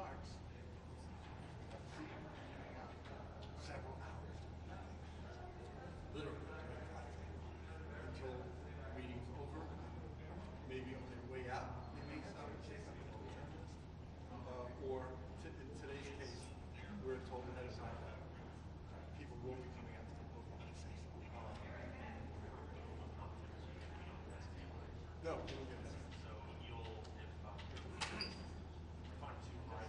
starts, several hours, literally, until the meeting's over. Maybe on their way out, they may start to say something. Or in today's case, we're told ahead of time that people will be coming out to the podium and say something. No, we don't get that. So you'll, if I'm too high,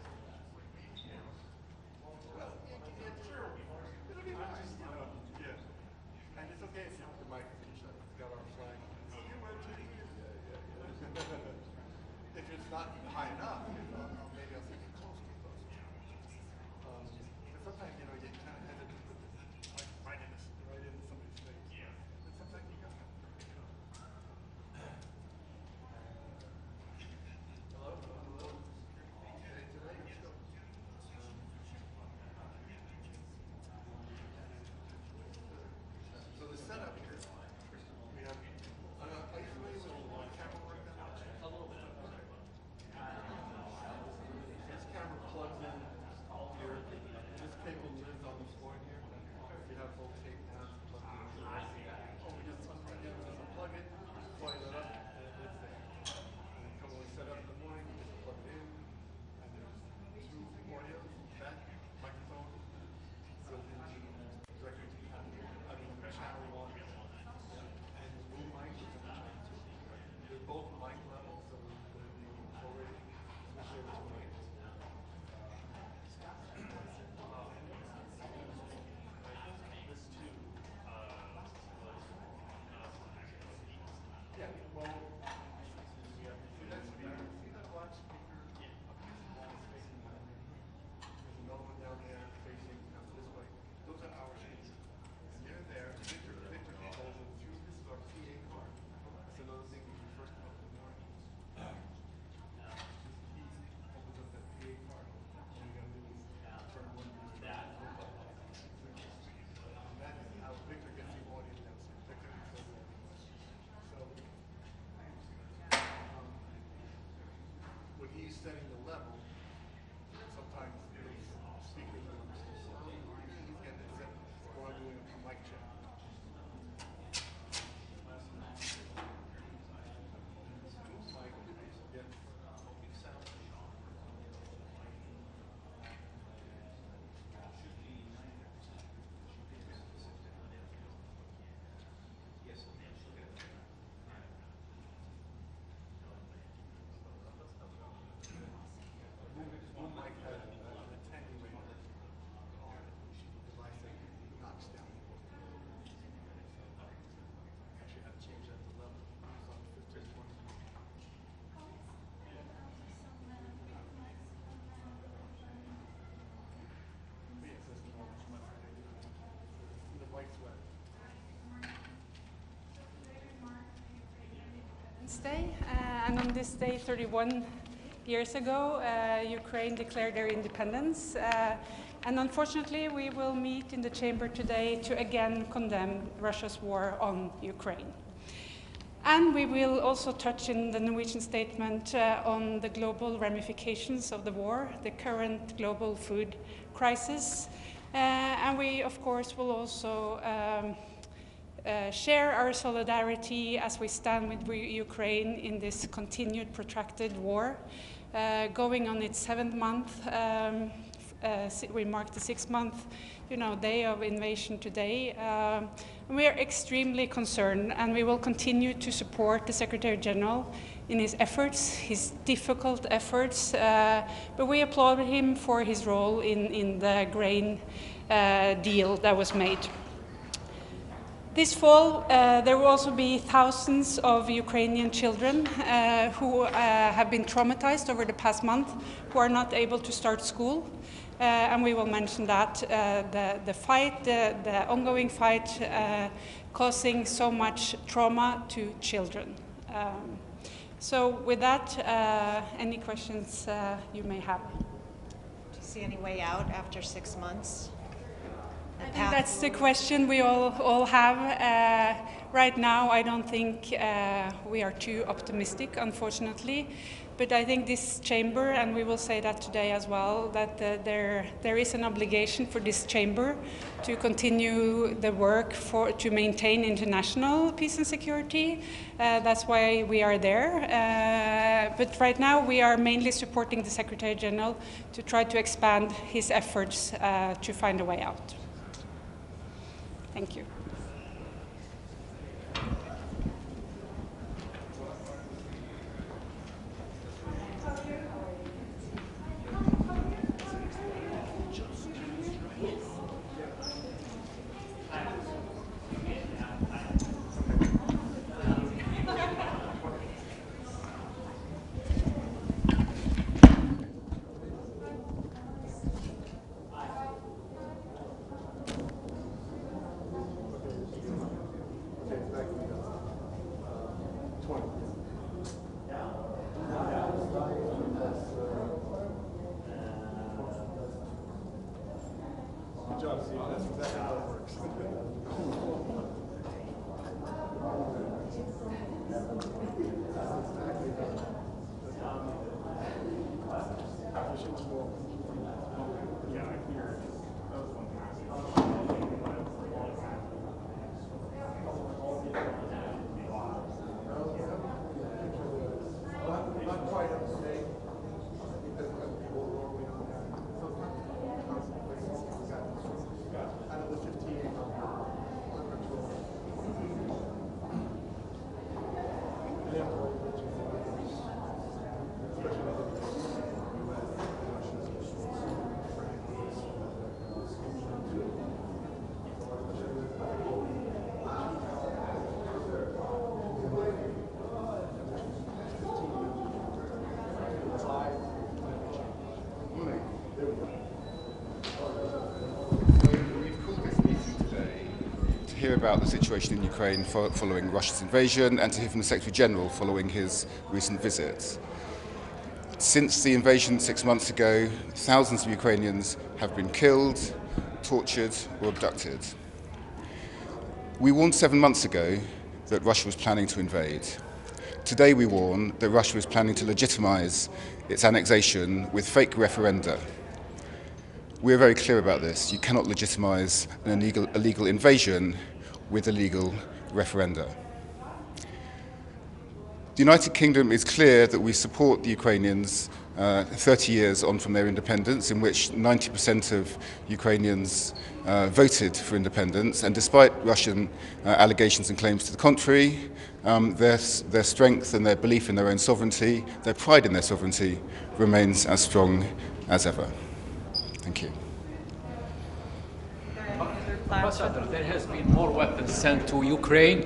Well, yeah, sure. It'll be fine, you know. Yeah. And it's okay if the mic is shut. It's got our flag. Yeah. If it's not high enough, maybe I'll take it closer. But sometimes, you know, you kind of hesitate to put the mic right in somebody's face. yeah. But sometimes you gotta. Hello. Today, let's go. So the setup here, we have, are you familiar with camera work now? A little bit. This camera plugs in here. This cable lives on the floor here. You have both tape down, plug it in. Oh, we just unplug it, plug it up, and it's there. And then come when we set up in the morning, we just plug it in. And there's two audios, that microphone, goes into directly to channel one. And the boom mic is on channel two. They're both mic level, so we're already switch over to mics. This too was Yeah, well, see that black speaker? Yeah. There's another one down there facing this way. Those are our speakers. And they're there. Victor calls it through. This is our PA card. That's another thing we do first in the morning. He opens up that PA card. All you gotta do is turn one of these. That is how Victor gets the audience downstairs. Victor controls the audience. So, when he's setting the level, sometimes those speakers are slow. He's getting it set while I'm doing a mic check. One mic has an attenuator on it, which the device that knocks down. Actually, I have to change that to level. It's on 1520. The white sweater. Day, and on this day 31 years ago, Ukraine declared their independence, and unfortunately we will meet in the chamber today to again condemn Russia's war on Ukraine. And we will also touch in the Norwegian statement on the global ramifications of the war, the current global food crisis, and we of course will also share our solidarity as we stand with Ukraine in this continued protracted war, going on its 7th month. We mark the 6th month, day of invasion today. And we are extremely concerned, and we will continue to support the Secretary General in his efforts, his difficult efforts. But we applaud him for his role in the grain deal that was made. This fall, there will also be thousands of Ukrainian children who have been traumatized over the past month, who are not able to start school. And we will mention that, the ongoing fight causing so much trauma to children. So with that, any questions you may have? Do you see any way out after 6 months? I think that's the question we all have. Right now, I don't think we are too optimistic, unfortunately. But I think this chamber, and we will say that today as well, that there is an obligation for this chamber to continue the work to maintain international peace and security. That's why we are there. But right now we are mainly supporting the Secretary General to try to expand his efforts to find a way out. Thank you. Hear about the situation in Ukraine following Russia's invasion and to hear from the Secretary General following his recent visit. Since the invasion 6 months ago, thousands of Ukrainians have been killed, tortured or abducted. We warned 7 months ago that Russia was planning to invade. Today we warn that Russia is planning to legitimize its annexation with fake referenda. We are very clear about this. You cannot legitimize an illegal invasion with illegal referenda. The United Kingdom is clear that we support the Ukrainians 30 years on from their independence, in which 90% of Ukrainians voted for independence, and despite Russian allegations and claims to the contrary, their strength and their belief in their own sovereignty, their pride in their sovereignty, remains as strong as ever. Thank you. Ambassador, there has been more weapons sent to Ukraine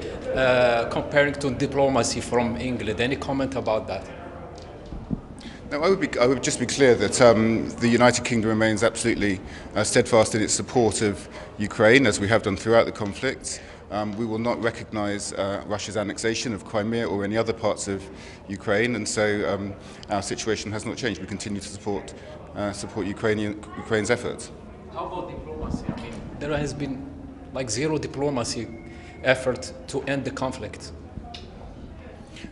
comparing to diplomacy from England. Any comment about that? No, I would just be clear that the United Kingdom remains absolutely steadfast in its support of Ukraine, as we have done throughout the conflict. We will not recognise Russia's annexation of Crimea or any other parts of Ukraine, and so our situation has not changed. We continue to support Ukraine's efforts. How about diplomacy? I mean, there has been like zero diplomacy effort to end the conflict.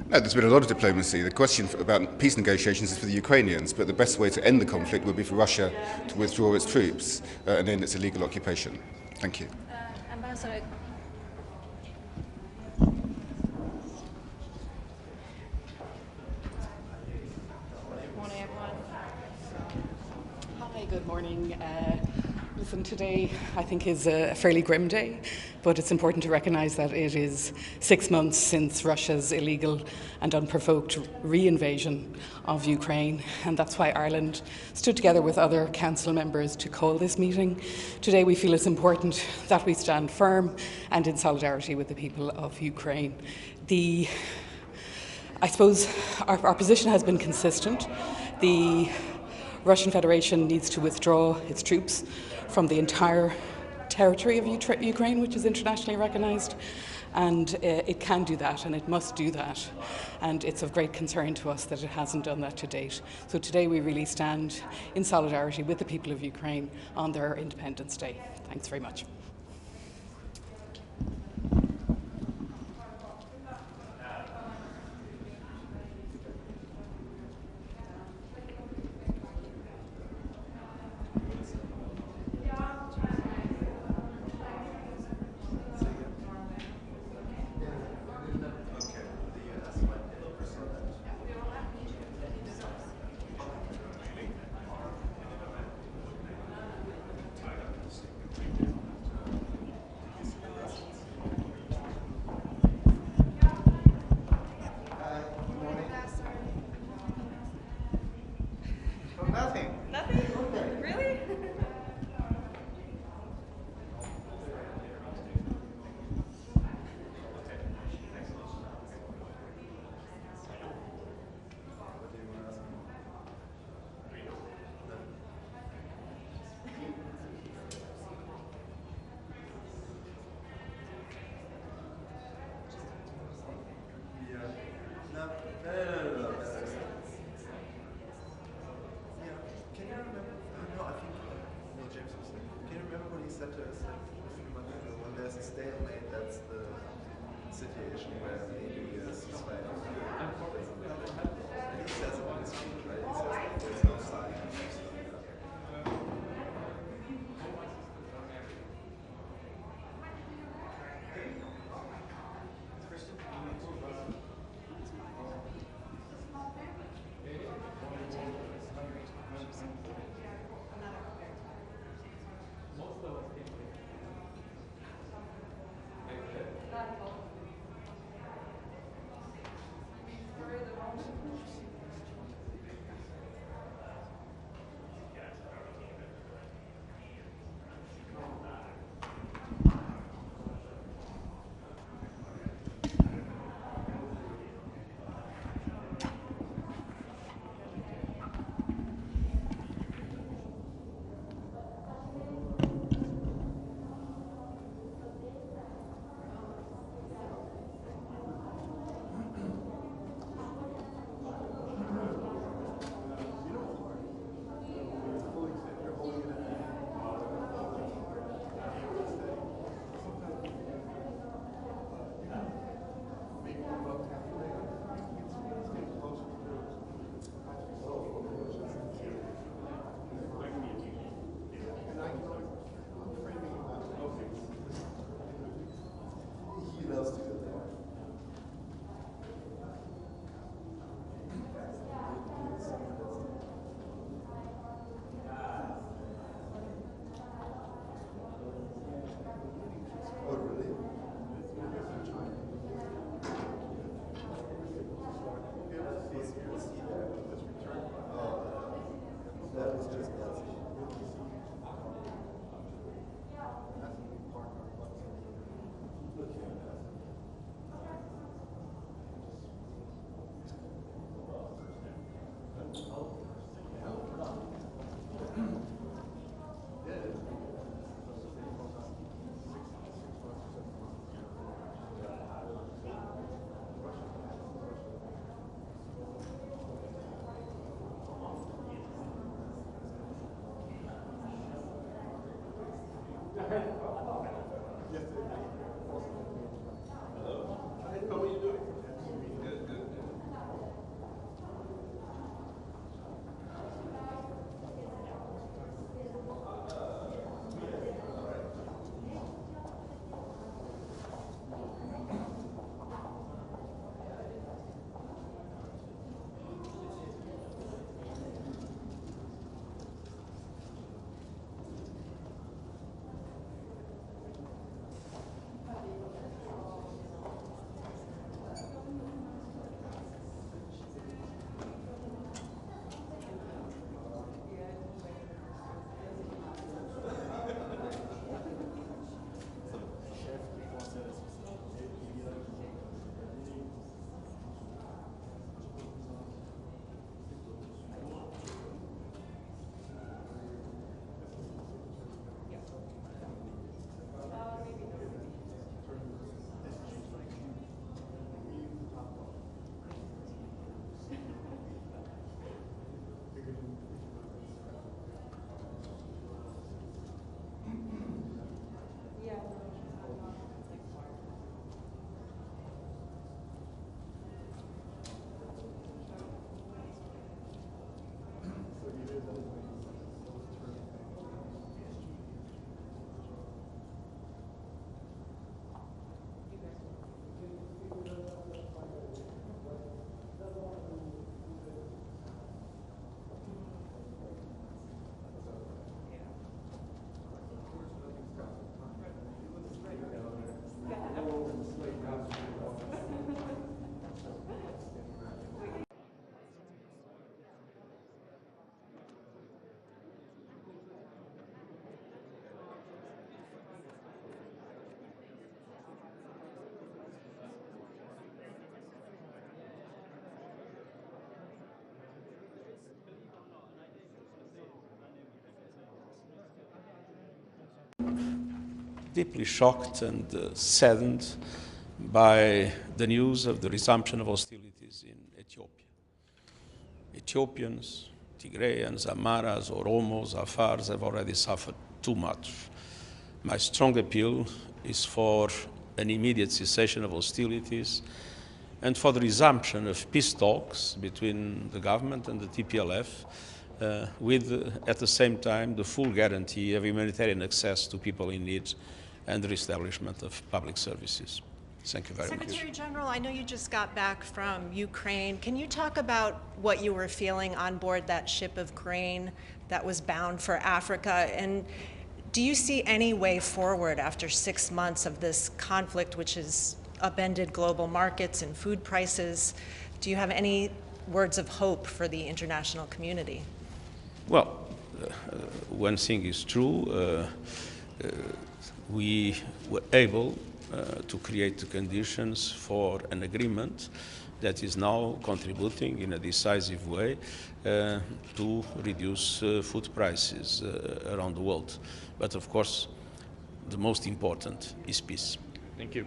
No, there's been a lot of diplomacy. The question about peace negotiations is for the Ukrainians, but the best way to end the conflict would be for Russia to withdraw its troops and end its illegal occupation. Thank you. Ambassador. Morning, everyone. Hi, good morning. Listen, today I think is a fairly grim day, but it's important to recognise that it is 6 months since Russia's illegal and unprovoked re-invasion of Ukraine, and that's why Ireland stood together with other council members to call this meeting. Today we feel it's important that we stand firm and in solidarity with the people of Ukraine. I suppose our position has been consistent. The Russian Federation needs to withdraw its troops from the entire territory of Ukraine, which is internationally recognised, and it can do that and it must do that, and it's of great concern to us that it hasn't done that to date. So today we really stand in solidarity with the people of Ukraine on their Independence Day. Thanks very much. Oh, nothing. Nothing? Really? What do you want to ask me? Yeah. No, no, no, no. Yeah. Can you remember? No, I think no, James was there. Can you remember what he said to us like a few months ago? When there's a stalemate, that's the situation where maybe a ceasefire. And he says it in his speech, right? He says like, there's no sign of ceasefire. He loves to go there. Oh, really? Was he there? Oh, that was just Nazi. deeply shocked and saddened by the news of the resumption of hostilities in Ethiopia. Ethiopians, Tigrayans, Amaras, Oromos, Afars have already suffered too much. My strong appeal is for an immediate cessation of hostilities and for the resumption of peace talks between the government and the TPLF, with, at the same time, the full guarantee of humanitarian access to people in need and the reestablishment of public services. Thank you very much. Secretary General, I know you just got back from Ukraine. Can you talk about what you were feeling on board that ship of grain that was bound for Africa? And do you see any way forward after 6 months of this conflict, which has upended global markets and food prices? Do you have any words of hope for the international community? Well, one thing is true. We were able to create the conditions for an agreement that is now contributing in a decisive way to reduce food prices around the world. But of course, the most important is peace. Thank you.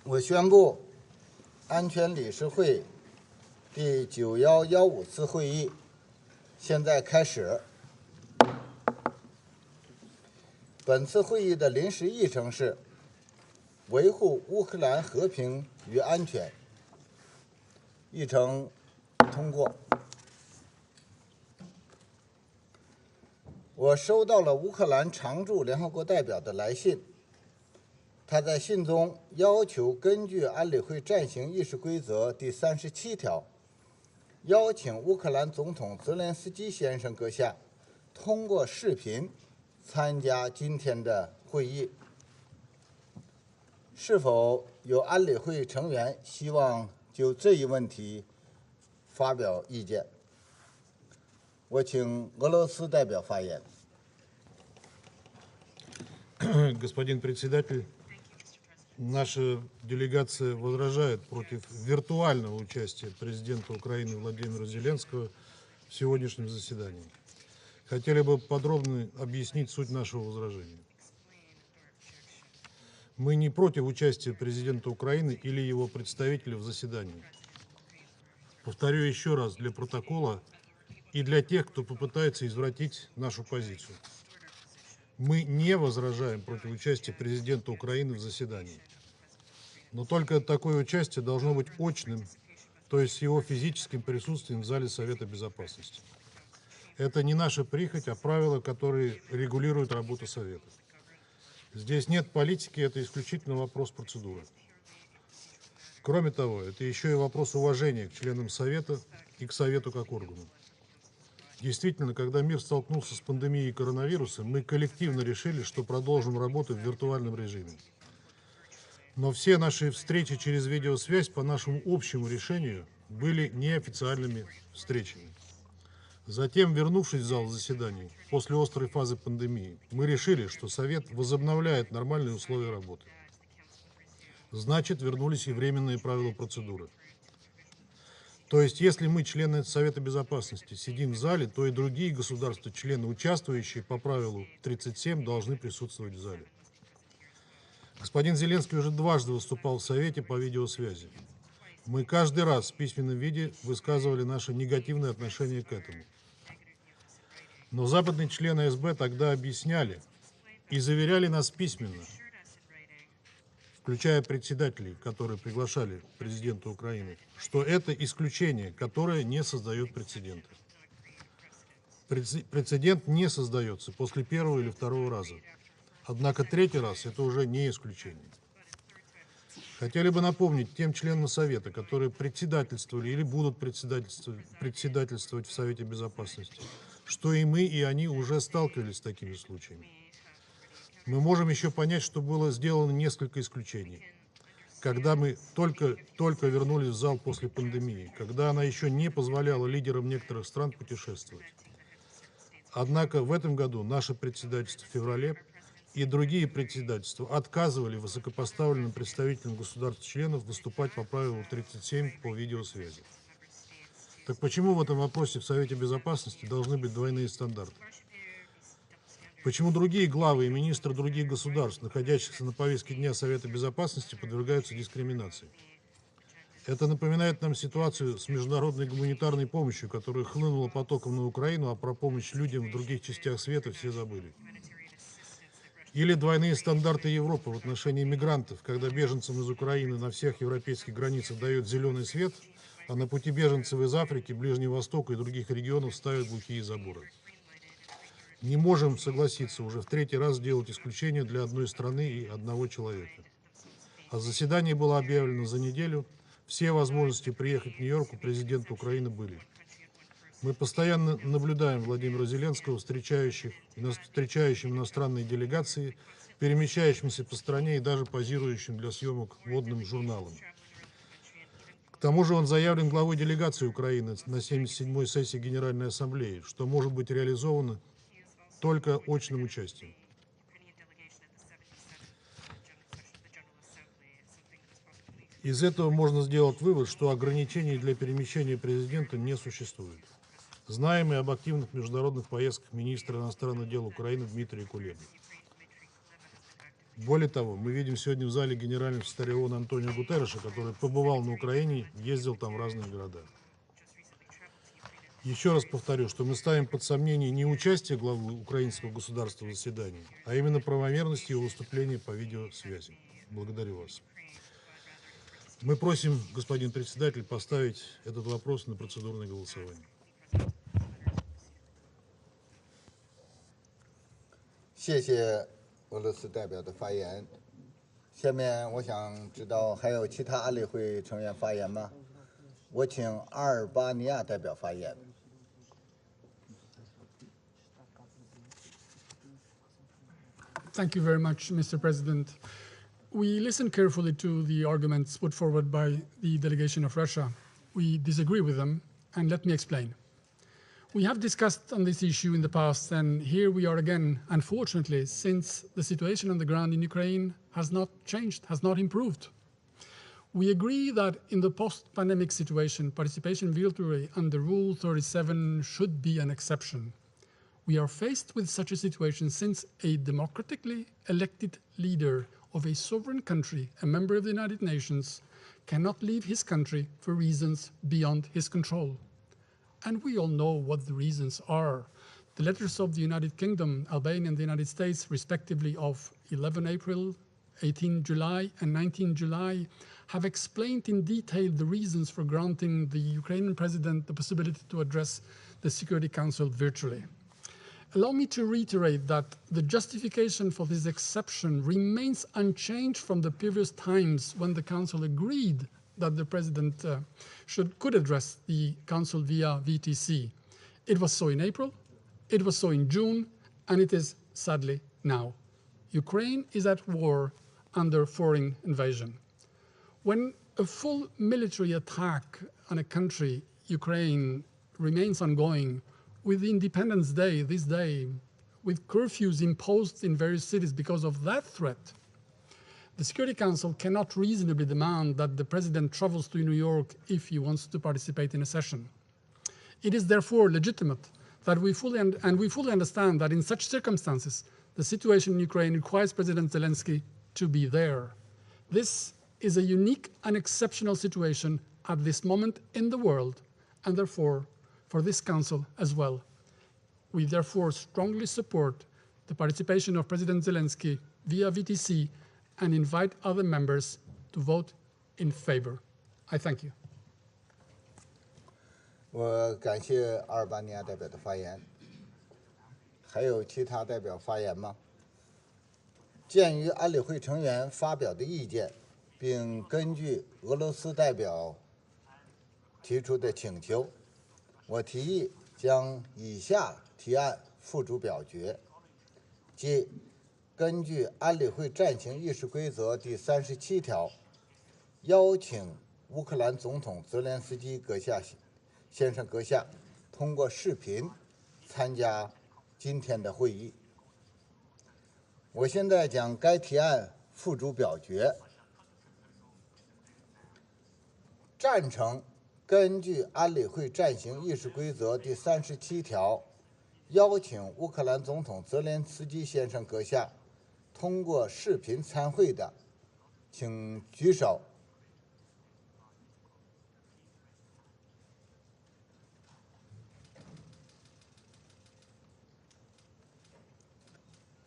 我宣布，安全理事会第9115次会议现在开始。本次会议的临时议程是维护乌克兰和平与安全。议程通过。我收到了乌克兰常驻联合国代表的来信，他在信中要求根据安理会暂行议事规则第37条，邀请乌克兰总统泽连斯基先生阁下通过视频参加今天的会议。是否有安理会成员希望就这一问题发表意见？我请俄罗斯代表发言。Господин председатель, наша делегация возражает против виртуального участия президента Украины Владимира Зеленского в сегодняшнем заседании. Хотели бы подробно объяснить суть нашего возражения. Мы не против участия президента Украины или его представителя в заседании. Повторю еще раз для протокола и для тех, кто попытается извратить нашу позицию. Мы не возражаем против участия президента Украины в заседании. Но только такое участие должно быть очным, то есть с его физическим присутствием в зале Совета Безопасности. Это не наша прихоть, а правила, которые регулируют работу Совета. Здесь нет политики, это исключительно вопрос процедуры. Кроме того, это еще и вопрос уважения к членам Совета и к Совету как органу. Действительно, когда мир столкнулся с пандемией коронавируса, мы коллективно решили, что продолжим работу в виртуальном режиме. Но все наши встречи через видеосвязь по нашему общему решению были неофициальными встречами. Затем, вернувшись в зал заседаний после острой фазы пандемии, мы решили, что Совет возобновляет нормальные условия работы. Значит, вернулись и временные правила процедуры. То есть, если мы, члены Совета Безопасности, сидим в зале, то и другие государства, члены, участвующие по правилу 37, должны присутствовать в зале. Господин Зеленский уже дважды выступал в Совете по видеосвязи. Мы каждый раз в письменном виде высказывали наше негативное отношение к этому. Но западные члены СБ тогда объясняли и заверяли нас письменно, включая председателей, которые приглашали президента Украины, что это исключение, которое не создает прецедента. Прецедент не создается после первого или второго раза. Однако третий раз это уже не исключение. Хотели бы напомнить тем членам Совета, которые председательствовали или будут председательствовать в Совете Безопасности, что и мы, и они уже сталкивались с такими случаями. Мы можем еще понять, что было сделано несколько исключений. Когда мы только вернулись в зал после пандемии, когда она еще не позволяла лидерам некоторых стран путешествовать. Однако в этом году наше председательство в феврале и другие председательства отказывали высокопоставленным представителям государств-членов выступать по правилу 37 по видеосвязи. Так почему в этом вопросе в Совете Безопасности должны быть двойные стандарты? Почему другие главы и министры других государств, находящихся на повестке дня Совета Безопасности, подвергаются дискриминации? Это напоминает нам ситуацию с международной гуманитарной помощью, которая хлынула потоком на Украину, а про помощь людям в других частях света все забыли. Или двойные стандарты Европы в отношении мигрантов, когда беженцам из Украины на всех европейских границах дают зеленый свет, а на пути беженцев из Африки, Ближнего Востока и других регионов ставят глухие заборы. Не можем согласиться уже в третий раз сделать исключение для одной страны и одного человека. А заседание было объявлено за неделю. Все возможности приехать в Нью-Йорк у президента Украины были. Мы постоянно наблюдаем Владимира Зеленского, встречающим иностранные делегации, перемещающимся по стране и даже позирующим для съемок модным журналам. К тому же он заявлен главой делегации Украины на 77-й сессии Генеральной Ассамблеи, что может быть реализовано только очным участием. Из этого можно сделать вывод, что ограничений для перемещения президента не существует. Знаем и об активных международных поездках министра иностранных дел Украины Дмитрия Кулебы. Более того, мы видим сегодня в зале генерального секретаря ООН Антонио Гутерреша, который побывал на Украине, ездил там в разные города. Еще раз повторю, что мы ставим под сомнение не участие главы украинского государства в заседании, а именно правомерность его выступления по видеосвязи. Благодарю вас. Мы просим, господин председатель, поставить этот вопрос на процедурное голосование. 谢谢俄罗斯代表的发言。下面我想知道还有其他安理会成员发言吗？我请阿尔巴尼亚代表发言。Thank you very much, Mr. President. We listened carefully to the arguments put forward by the delegation of Russia. We disagree with them, and let me explain. We have discussed on this issue in the past, and here we are again, unfortunately, since the situation on the ground in Ukraine has not changed, has not improved. We agree that in the post-pandemic situation, participation virtually under Rule 37 should be an exception. We are faced with such a situation since a democratically elected leader of a sovereign country, a member of the United Nations, cannot leave his country for reasons beyond his control. And we all know what the reasons are. The letters of the United Kingdom, Albania, and the United States, respectively of 11 April, 18 July, and 19 July, have explained in detail the reasons for granting the Ukrainian president the possibility to address the Security Council virtually. Allow me to reiterate that the justification for this exception remains unchanged from the previous times when the Council agreed that the President could address the Council via VTC. It was so in April, it was so in June, and it is sadly now. Ukraine is at war under foreign invasion. When a full military attack on a country, Ukraine, remains ongoing, with Independence Day, this day, with curfews imposed in various cities because of that threat, the Security Council cannot reasonably demand that the President travels to New York if he wants to participate in a session. It is therefore legitimate that we fully understand that in such circumstances, the situation in Ukraine requires President Zelensky to be there. This is a unique and exceptional situation at this moment in the world, and therefore for this Council as well. We therefore strongly support the participation of President Zelensky via VTC and invite other members to vote in favor. I thank you. 我感谢阿尔巴尼亚代表的发言。还有其他代表发言吗？鉴于安理会成员发表的意见，并根据俄罗斯代表提出的请求，我提议将以下提案付诸表决，即根据安理会暂行议事规则第37条，邀请乌克兰总统泽连斯基先生阁下通过视频参加今天的会议。我现在将该提案付诸表决。赞成根据安理会暂行议事规则第37条，邀请乌克兰总统泽连斯基先生阁下通过视频参会的，请举手。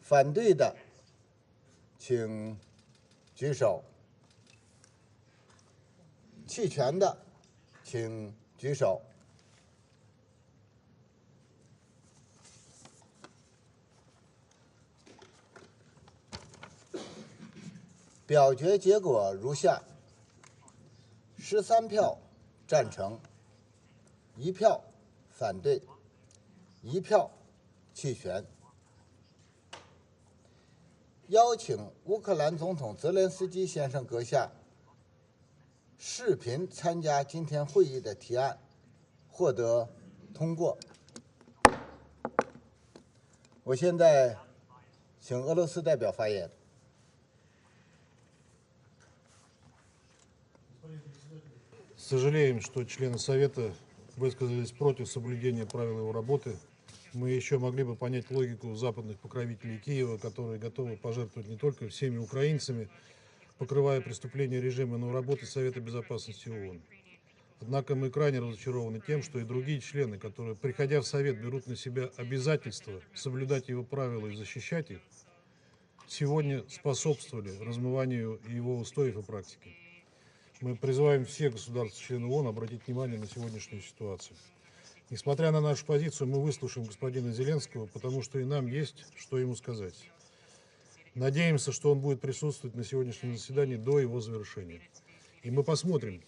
反对的，请举手。弃权的，请举手。表决结果如下：13票赞成，1票反对，1票弃权。邀请乌克兰总统泽连斯基先生阁下视频参加今天会议的提案获得通过。我现在请俄罗斯代表发言。Сожалеем, что члены Совета высказались против соблюдения правил его работы мы еще могли бы понять логику западных покровителей Киева, которые готовы пожертвовать не только всеми украинцами, покрывая преступления режима, но и работой Совета Безопасности ООН. Однако мы крайне разочарованы тем, что и другие члены, которые, приходя в Совет, берут на себя обязательство соблюдать его правила и защищать их, сегодня способствовали размыванию его устоев и практики. Мы призываем всех государств-членов ООН обратить внимание на сегодняшнюю ситуацию. Несмотря на нашу позицию, мы выслушаем господина Зеленского, потому что и нам есть, что ему сказать. Надеемся, что он будет присутствовать на сегодняшнем заседании до его завершения. И мы посмотрим,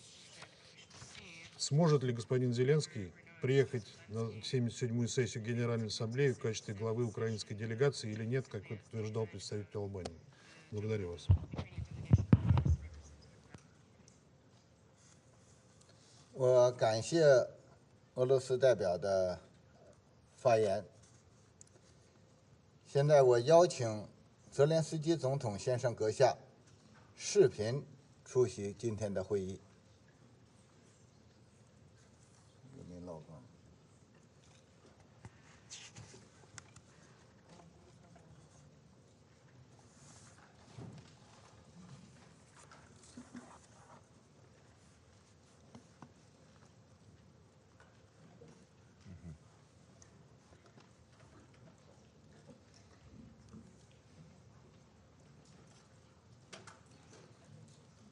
сможет ли господин Зеленский приехать на 77-ю сессию Генеральной Ассамблеи в качестве главы украинской делегации или нет, как утверждал представитель Албании. Благодарю вас. 我感谢俄罗斯代表的发言。现在我邀请泽连斯基总统先生阁下视频出席今天的会议。有没有漏光？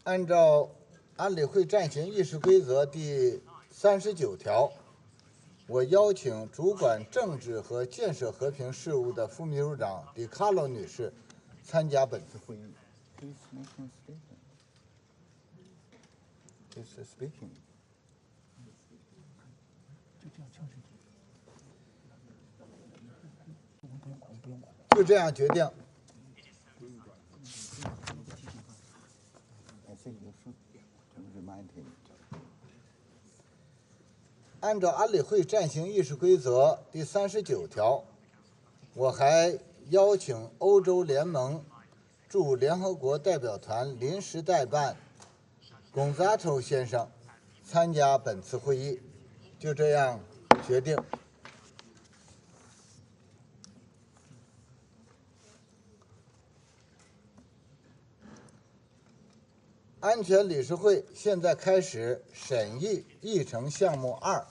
按照安理会暂行议事规则第39条，我邀请主管政治和建设和平事务的副秘书长迪卡洛女士参加本次会议。就这样决定。按照安理会暂行议事规则第39条，我还邀请欧洲联盟驻联合国代表团临时代办龚扎头先生参加本次会议，就这样决定。安全理事会现在开始审议议程项目2。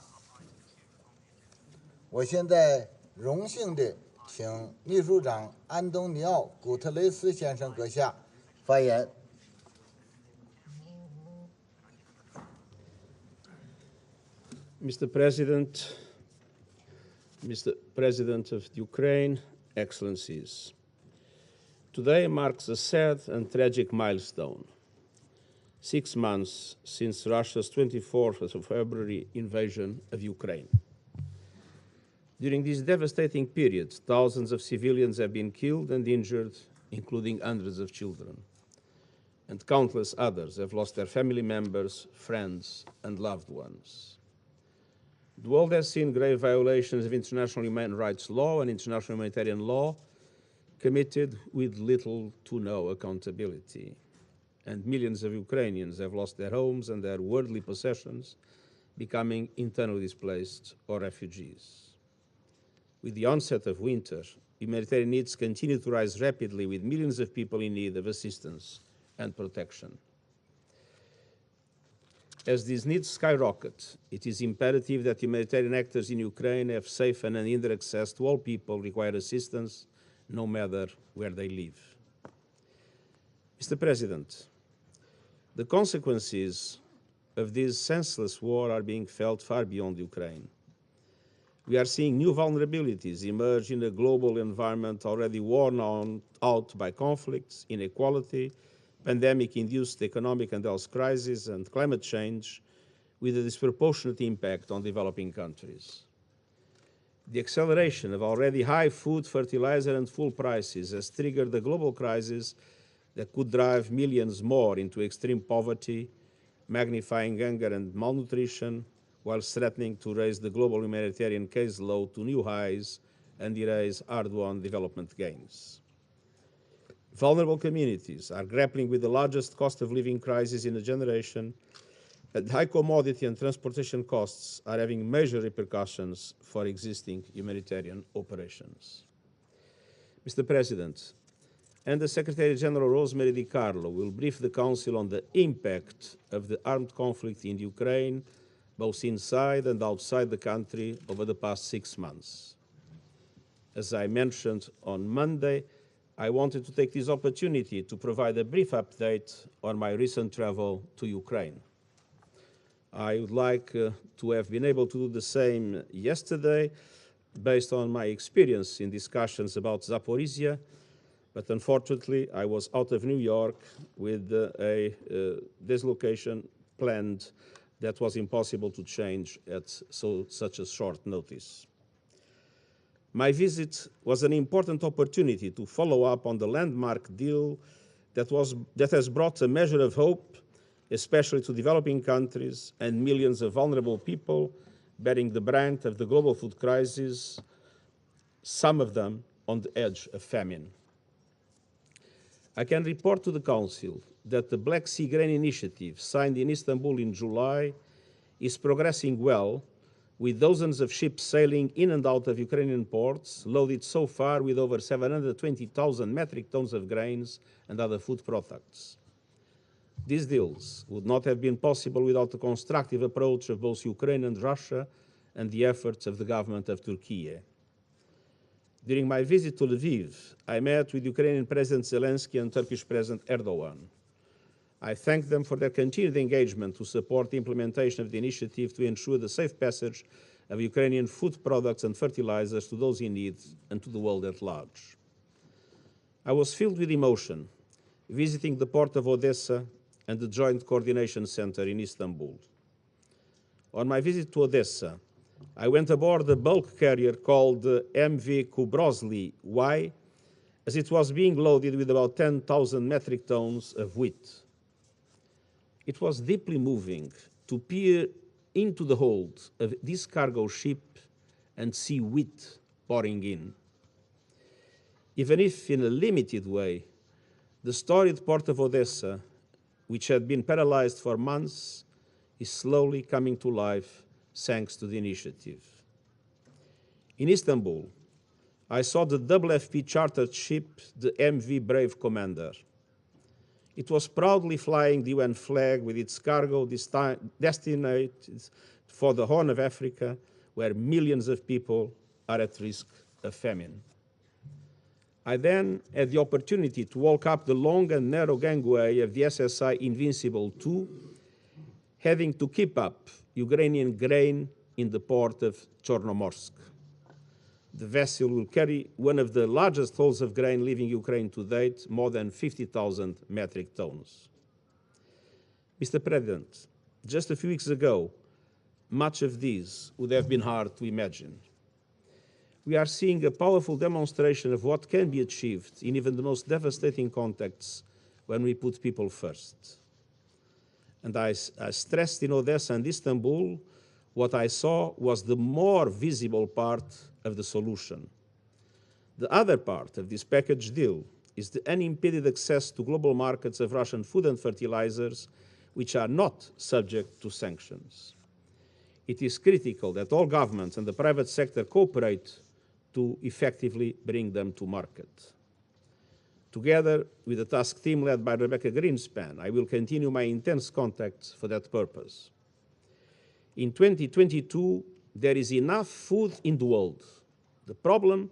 我现在荣幸地请秘书长安东尼奥·古特雷斯先生阁下发言。Mr. President of Ukraine, Excellencies, today marks a sad and tragic milestone. 6 months since Russia's 24th of February invasion of Ukraine. During this devastating period, thousands of civilians have been killed and injured, including hundreds of children. And countless others have lost their family members, friends, and loved ones. The world has seen grave violations of international human rights law and international humanitarian law committed with little to no accountability. And millions of Ukrainians have lost their homes and their worldly possessions, becoming internally displaced or refugees. With the onset of winter, humanitarian needs continue to rise rapidly, with millions of people in need of assistance and protection. As these needs skyrocket, it is imperative that humanitarian actors in Ukraine have safe and unhindered access to all people who require assistance, no matter where they live. Mr. President, the consequences of this senseless war are being felt far beyond Ukraine. We are seeing new vulnerabilities emerge in a global environment already worn out by conflicts, inequality, pandemic-induced economic and health crises, and climate change, with a disproportionate impact on developing countries. The acceleration of already high food, fertilizer, and fuel prices has triggered a global crisis that could drive millions more into extreme poverty, magnifying hunger and malnutrition, while threatening to raise the global humanitarian caseload to new highs and erase hard-won development gains. Vulnerable communities are grappling with the largest cost of living crisis in a generation, And high commodity and transportation costs are having major repercussions for existing humanitarian operations. Mr. President, Under Secretary General Rosemary DiCarlo will brief the Council on the impact of the armed conflict in Ukraine, both inside and outside the country, over the past 6 months. As I mentioned on Monday, I wanted to take this opportunity to provide a brief update on my recent travel to Ukraine. I would like to have been able to do the same yesterday, based on my experience in discussions about Zaporizhia, but unfortunately I was out of New York with a dislocation planned that was impossible to change at such a short notice. My visit was an important opportunity to follow up on the landmark deal that has brought a measure of hope, especially to developing countries and millions of vulnerable people bearing the brunt of the global food crisis, some of them on the edge of famine. I can report to the Council that the Black Sea Grain Initiative, signed in Istanbul in July, is progressing well, with dozens of ships sailing in and out of Ukrainian ports, loaded so far with over 720,000 metric tons of grains and other food products. These deals would not have been possible without the constructive approach of both Ukraine and Russia and the efforts of the government of Turkey. During my visit to Lviv, I met with Ukrainian President Zelensky and Turkish President Erdogan. I thank them for their continued engagement to support the implementation of the initiative to ensure the safe passage of Ukrainian food products and fertilizers to those in need and to the world at large. I was filled with emotion visiting the port of Odessa and the Joint Coordination Center in Istanbul. On my visit to Odessa, I went aboard a bulk carrier called MV Kubrosly Y, as it was being loaded with about 10,000 metric tons of wheat. It was deeply moving to peer into the hold of this cargo ship and see wheat pouring in. Even if in a limited way, the storied port of Odessa, which had been paralyzed for months, is slowly coming to life thanks to the initiative. In Istanbul, I saw the WFP chartered ship, the MV Brave Commander. It was proudly flying the UN flag with its cargo destined for the Horn of Africa, where millions of people are at risk of famine. I then had the opportunity to walk up the long and narrow gangway of the SSI Invincible II, having to keep up Ukrainian grain in the port of Chornomorsk. The vessel will carry one of the largest hauls of grain leaving Ukraine to date, more than 50,000 metric tons. Mr. President, just a few weeks ago, much of this would have been hard to imagine. We are seeing a powerful demonstration of what can be achieved in even the most devastating contexts when we put people first. And I stressed in Odessa and Istanbul, what I saw was the more visible part of the solution. The other part of this package deal is the unimpeded access to global markets of Russian food and fertilizers, which are not subject to sanctions. It is critical that all governments and the private sector cooperate to effectively bring them to market. Together with the task team led by Rebecca Greenspan, I will continue my intense contacts for that purpose. In 2022, there is enough food in the world. The problem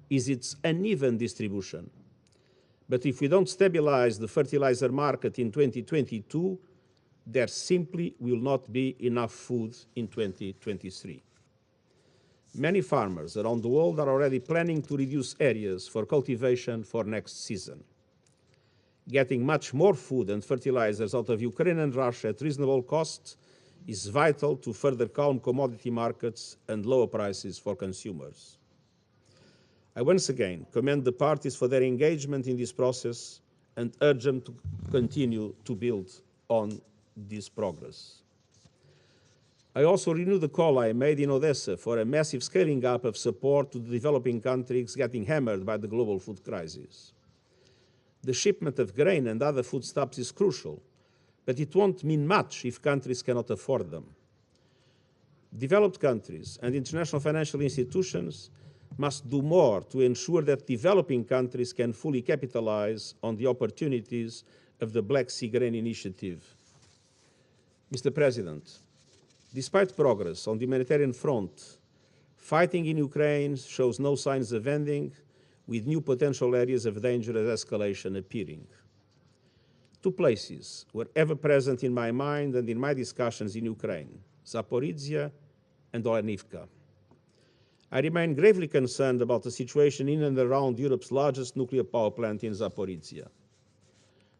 is its uneven distribution. But if we don't stabilize the fertilizer market in 2022, there simply will not be enough food in 2023. Many farmers around the world are already planning to reduce areas for cultivation for next season. Getting much more food and fertilizers out of Ukraine and Russia at reasonable cost is vital to further calm commodity markets and lower prices for consumers. I once again commend the parties for their engagement in this process and urge them to continue to build on this progress. I also renew the call I made in Odessa for a massive scaling up of support to the developing countries getting hammered by the global food crisis. The shipment of grain and other foodstuffs is crucial, but it won't mean much if countries cannot afford them. Developed countries and international financial institutions must do more to ensure that developing countries can fully capitalize on the opportunities of the Black Sea Grain Initiative. Mr. President, despite progress on the humanitarian front, fighting in Ukraine shows no signs of ending, with new potential areas of dangerous escalation appearing. Two places were ever present in my mind and in my discussions in Ukraine: Zaporizhia and Olenivka. I remain gravely concerned about the situation in and around Europe's largest nuclear power plant in Zaporizhia.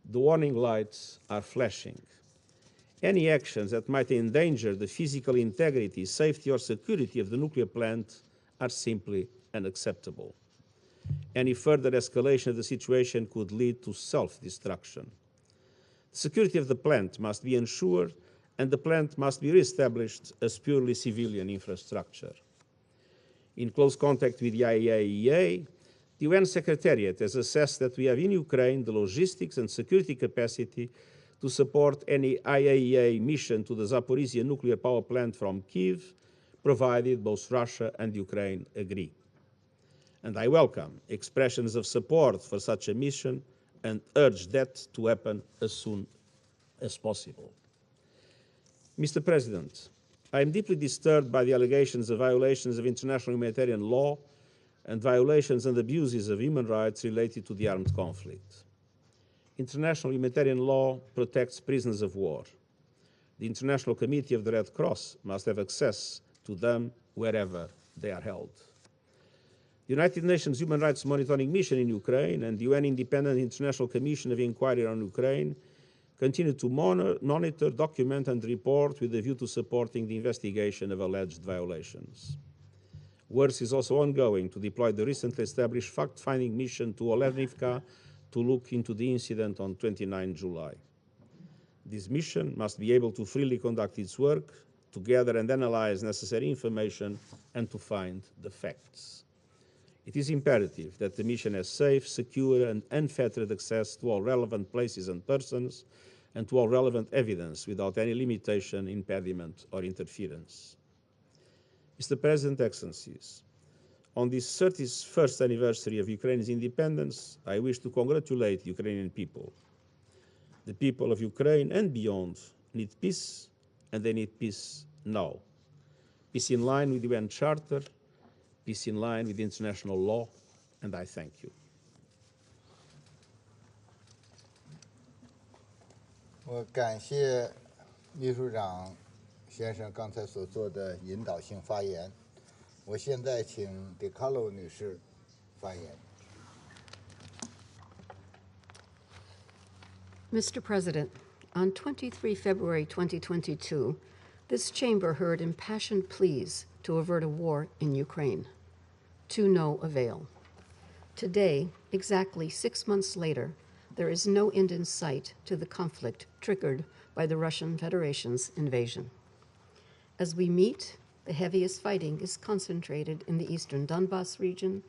The warning lights are flashing. Any actions that might endanger the physical integrity, safety, or security of the nuclear plant are simply unacceptable. Any further escalation of the situation could lead to self-destruction. The security of the plant must be ensured, and the plant must be re-established as purely civilian infrastructure. In close contact with the IAEA, the UN Secretariat has assessed that we have in Ukraine the logistics and security capacity to support any IAEA mission to the Zaporizhia nuclear power plant from Kyiv, provided both Russia and Ukraine agree. And I welcome expressions of support for such a mission and urge that to happen as soon as possible. Mr. President, I am deeply disturbed by the allegations of violations of international humanitarian law and violations and abuses of human rights related to the armed conflict. International humanitarian law protects prisoners of war. The International Committee of the Red Cross must have access to them wherever they are held. The United Nations Human Rights Monitoring Mission in Ukraine and the UN Independent International Commission of Inquiry on Ukraine continue to monitor, document, and report with a view to supporting the investigation of alleged violations. Work is also ongoing to deploy the recently established fact-finding mission to Olenivka to look into the incident on 29 July. This mission must be able to freely conduct its work, to gather and analyze necessary information, and to find the facts. It is imperative that the mission has safe, secure, and unfettered access to all relevant places and persons, and to all relevant evidence without any limitation, impediment, or interference. Mr. President, Excellencies, on this 31st anniversary of Ukraine's independence, I wish to congratulate the Ukrainian people. The people of Ukraine and beyond need peace, and they need peace now. Peace in line with the UN Charter, peace in line with international law, and I thank you. 我感谢秘书长先生刚才所做的引导性发言。我现在请迪卡洛女士发言。Mr. President, on 23 February 2022, this chamber heard impassioned pleas to avert a war in Ukraine, to no avail. Today, exactly 6 months later, there is no end in sight to the conflict triggered by the Russian Federation's invasion. As we meet, the heaviest fighting is concentrated in the eastern Donbas region,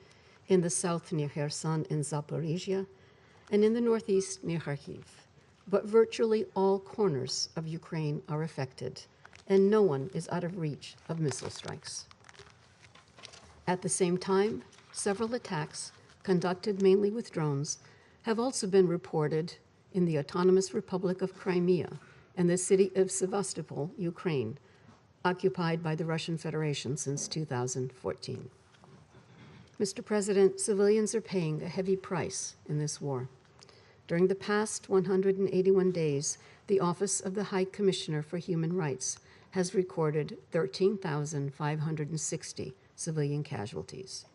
in the south near Kherson and Zaporizhia, and in the northeast near Kharkiv. But virtually all corners of Ukraine are affected, and no one is out of reach of missile strikes. At the same time, several attacks, conducted mainly with drones, have also been reported in the Autonomous Republic of Crimea and the city of Sevastopol, Ukraine, occupied by the Russian Federation since 2014. Mr. President, civilians are paying a heavy price in this war. During the past 181 days, the Office of the High Commissioner for Human Rights has recorded 13,560 civilian casualties,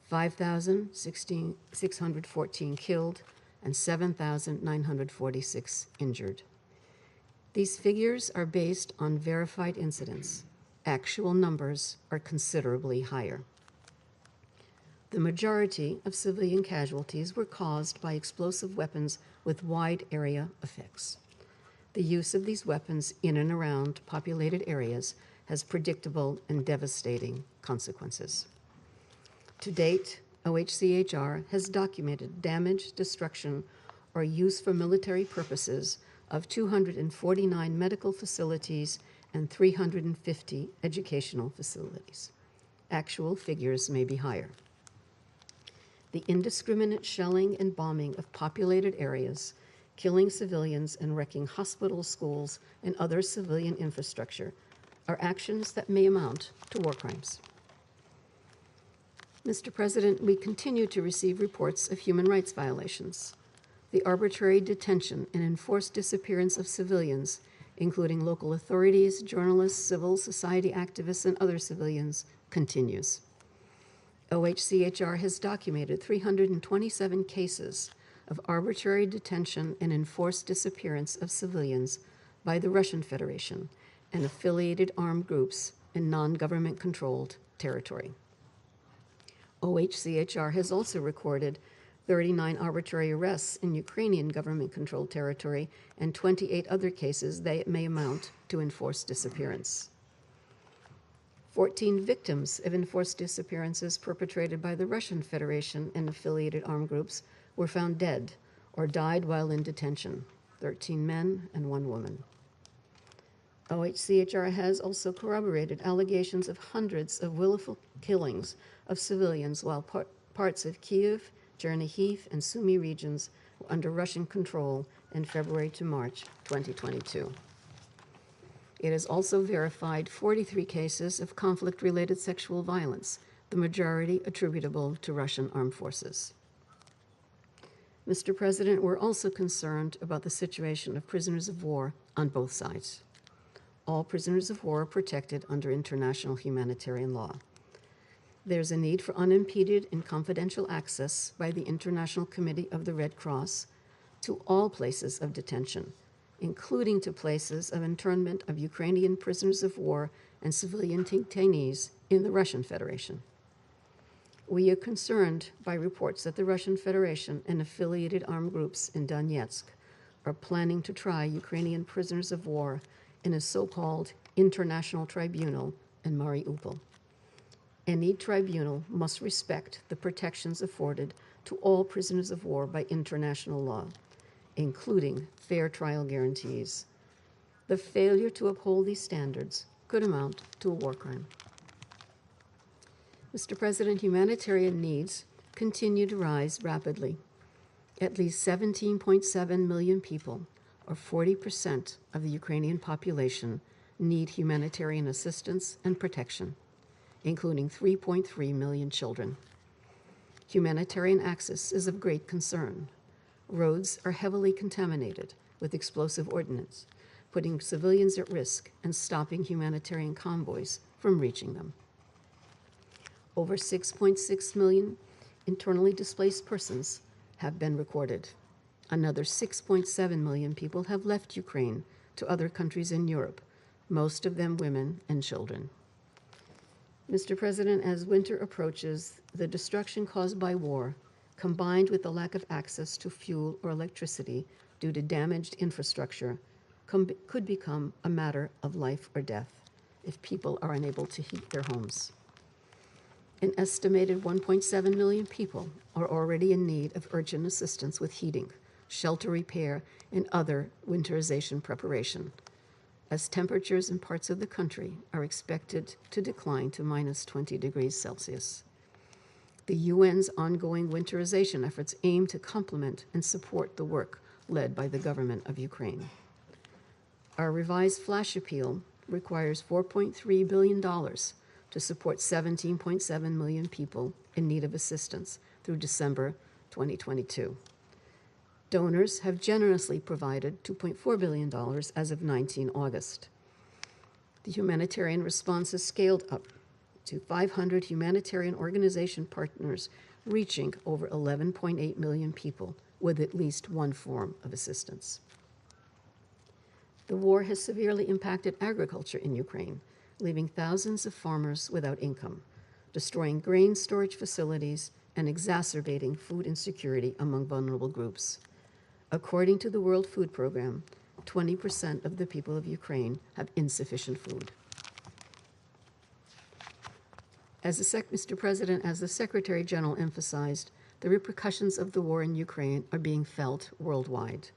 5,614 killed, and 7,946 injured. These figures are based on verified incidents. Actual numbers are considerably higher. The majority of civilian casualties were caused by explosive weapons with wide area effects. The use of these weapons in and around populated areas has predictable and devastating consequences. To date, OHCHR has documented damage, destruction, or use for military purposes of 249 medical facilities and 350 educational facilities. Actual figures may be higher. The indiscriminate shelling and bombing of populated areas, killing civilians and wrecking hospitals, schools, and other civilian infrastructure are actions that may amount to war crimes. Mr. President, we continue to receive reports of human rights violations. The arbitrary detention and enforced disappearance of civilians, including local authorities, journalists, civil society activists, and other civilians, continues. OHCHR has documented 327 cases of arbitrary detention and enforced disappearance of civilians by the Russian Federation and affiliated armed groups in non-government controlled territory. OHCHR has also recorded 39 arbitrary arrests in Ukrainian government-controlled territory and 28 other cases that may amount to enforced disappearance. 14 victims of enforced disappearances perpetrated by the Russian Federation and affiliated armed groups were found dead or died while in detention, 13 men and 1 woman. OHCHR has also corroborated allegations of hundreds of willful killings of civilians while parts of Kyiv, Chernihiv, and Sumy regions were under Russian control in February to March 2022. It has also verified 43 cases of conflict-related sexual violence, the majority attributable to Russian armed forces. Mr. President, we're also concerned about the situation of prisoners of war on both sides. All prisoners of war are protected under international humanitarian law. There's a need for unimpeded and confidential access by the International Committee of the Red Cross to all places of detention, including to places of internment of Ukrainian prisoners of war and civilian detainees in the Russian Federation. We are concerned by reports that the Russian Federation and affiliated armed groups in Donetsk are planning to try Ukrainian prisoners of war in a so-called international tribunal in Mariupol. Any tribunal must respect the protections afforded to all prisoners of war by international law, including fair trial guarantees. The failure to uphold these standards could amount to a war crime. Mr. President, humanitarian needs continue to rise rapidly. At least 17.7 million people, or 40% of the Ukrainian population, need humanitarian assistance and protection, including 3.3 million children. Humanitarian access is of great concern. Roads are heavily contaminated with explosive ordnance, putting civilians at risk and stopping humanitarian convoys from reaching them. Over 6.6 million internally displaced persons have been recorded. Another 6.7 million people have left Ukraine to other countries in Europe, most of them women and children. Mr. President, as winter approaches, the destruction caused by war, combined with the lack of access to fuel or electricity due to damaged infrastructure, could become a matter of life or death if people are unable to heat their homes. An estimated 1.7 million people are already in need of urgent assistance with heating, shelter repair, and other winterization preparation, as temperatures in parts of the country are expected to decline to minus 20 degrees Celsius. The UN's ongoing winterization efforts aim to complement and support the work led by the government of Ukraine. Our revised flash appeal requires $4.3 billion to support 17.7 million people in need of assistance through December 2022. Donors have generously provided $2.4 billion as of 19 August. The humanitarian response is scaled up to 500 humanitarian organization partners, reaching over 11.8 million people with at least one form of assistance. The war has severely impacted agriculture in Ukraine, leaving thousands of farmers without income, destroying grain storage facilities, and exacerbating food insecurity among vulnerable groups. According to the World Food Program, 20% of the people of Ukraine have insufficient food. Mr. President, as the Secretary General emphasized, the repercussions of the war in Ukraine are being felt worldwide.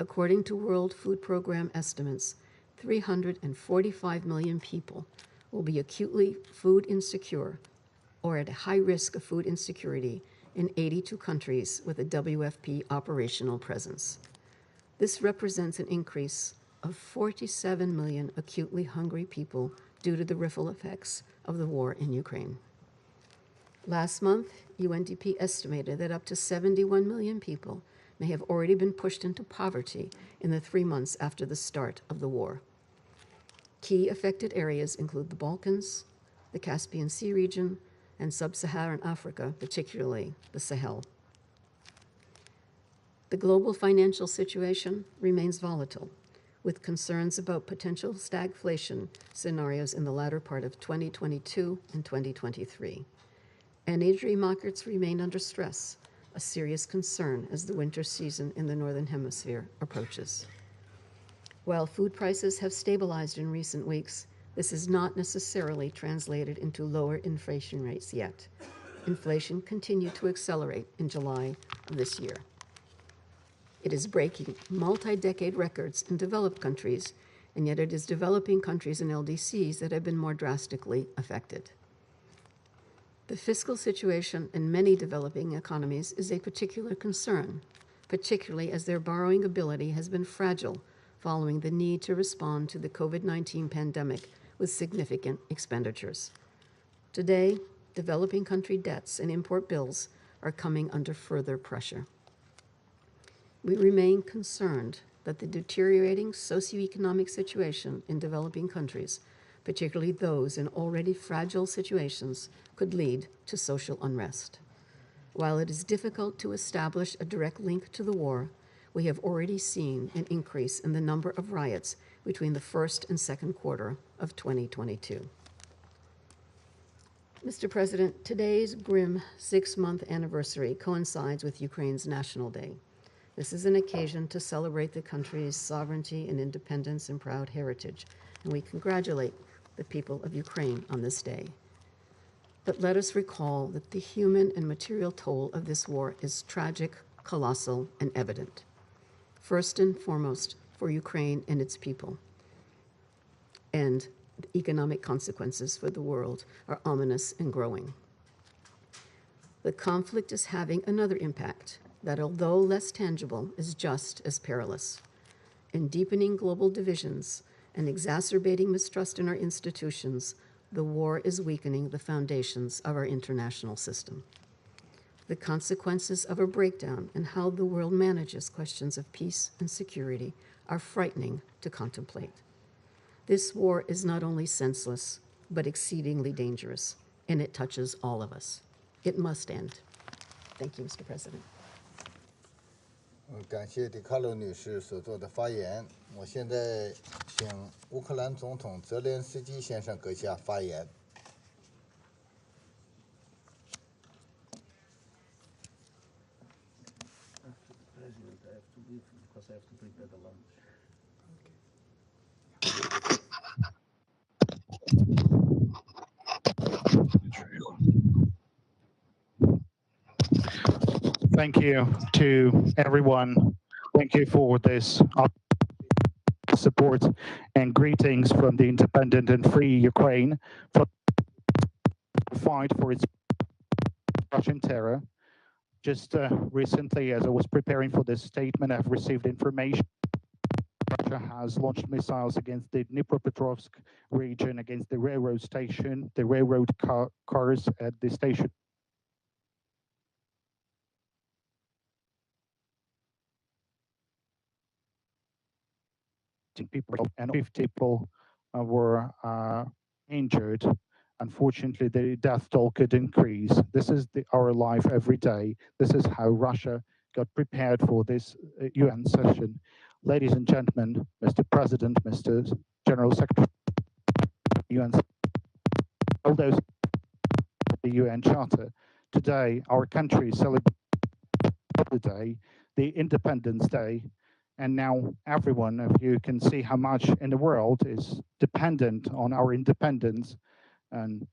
According to World Food Program estimates, 345 million people will be acutely food insecure or at a high risk of food insecurity in 82 countries with a WFP operational presence. This represents an increase of 47 million acutely hungry people due to the ripple effects of the war in Ukraine. Last month, UNDP estimated that up to 71 million people may have already been pushed into poverty in the 3 months after the start of the war. Key affected areas include the Balkans, the Caspian Sea region, and sub-Saharan Africa, particularly the Sahel. The global financial situation remains volatile, with concerns about potential stagflation scenarios in the latter part of 2022 and 2023. Energy markets remain under stress, a serious concern as the winter season in the Northern Hemisphere approaches. While food prices have stabilized in recent weeks, this is not necessarily translated into lower inflation rates yet. Inflation continued to accelerate in July of this year. It is breaking multi-decade records in developed countries, and yet it is developing countries and LDCs that have been more drastically affected. The fiscal situation in many developing economies is a particular concern, particularly as their borrowing ability has been fragile following the need to respond to the COVID-19 pandemic with significant expenditures. Today, developing country debts and import bills are coming under further pressure. We remain concerned that the deteriorating socioeconomic situation in developing countries, particularly those in already fragile situations, could lead to social unrest. While it is difficult to establish a direct link to the war, we have already seen an increase in the number of riots between the first and second quarter of 2022. Mr. President, today's grim 6-month anniversary coincides with Ukraine's National Day. This is an occasion to celebrate the country's sovereignty and independence and proud heritage, and we congratulate the people of Ukraine on this day. But let us recall that the human and material toll of this war is tragic, colossal, and evident. First and foremost, for Ukraine and its people. And the economic consequences for the world are ominous and growing. The conflict is having another impact that, although less tangible, is just as perilous. In deepening global divisions and exacerbating mistrust in our institutions, the war is weakening the foundations of our international system. The consequences of a breakdown in how the world manages questions of peace and security are frightening to contemplate. This war is not only senseless, but exceedingly dangerous, and it touches all of us. It must end. Thank you, Mr. President. 感谢迪卡罗女士所做的发言。我现在请乌克兰总统泽连斯基先生阁下发言。Thank you to everyone. Thank you for this support and greetings from the independent and free Ukraine for the fight for its Russian terror. Just recently, as I was preparing for this statement, I've received information Russia has launched missiles against the Dnipropetrovsk region, against the railroad station, the railroad cars at the station. People and 50 people were injured. Unfortunately, the death toll could increase. This is our life every day. This is how Russia got prepared for this UN session. Ladies and gentlemen, Mr. President, Mr. General Secretary, UN, all those the UN Charter. Today, our country celebrates the Independence Day. And now everyone of you can see how much in the world is dependent on our independence, and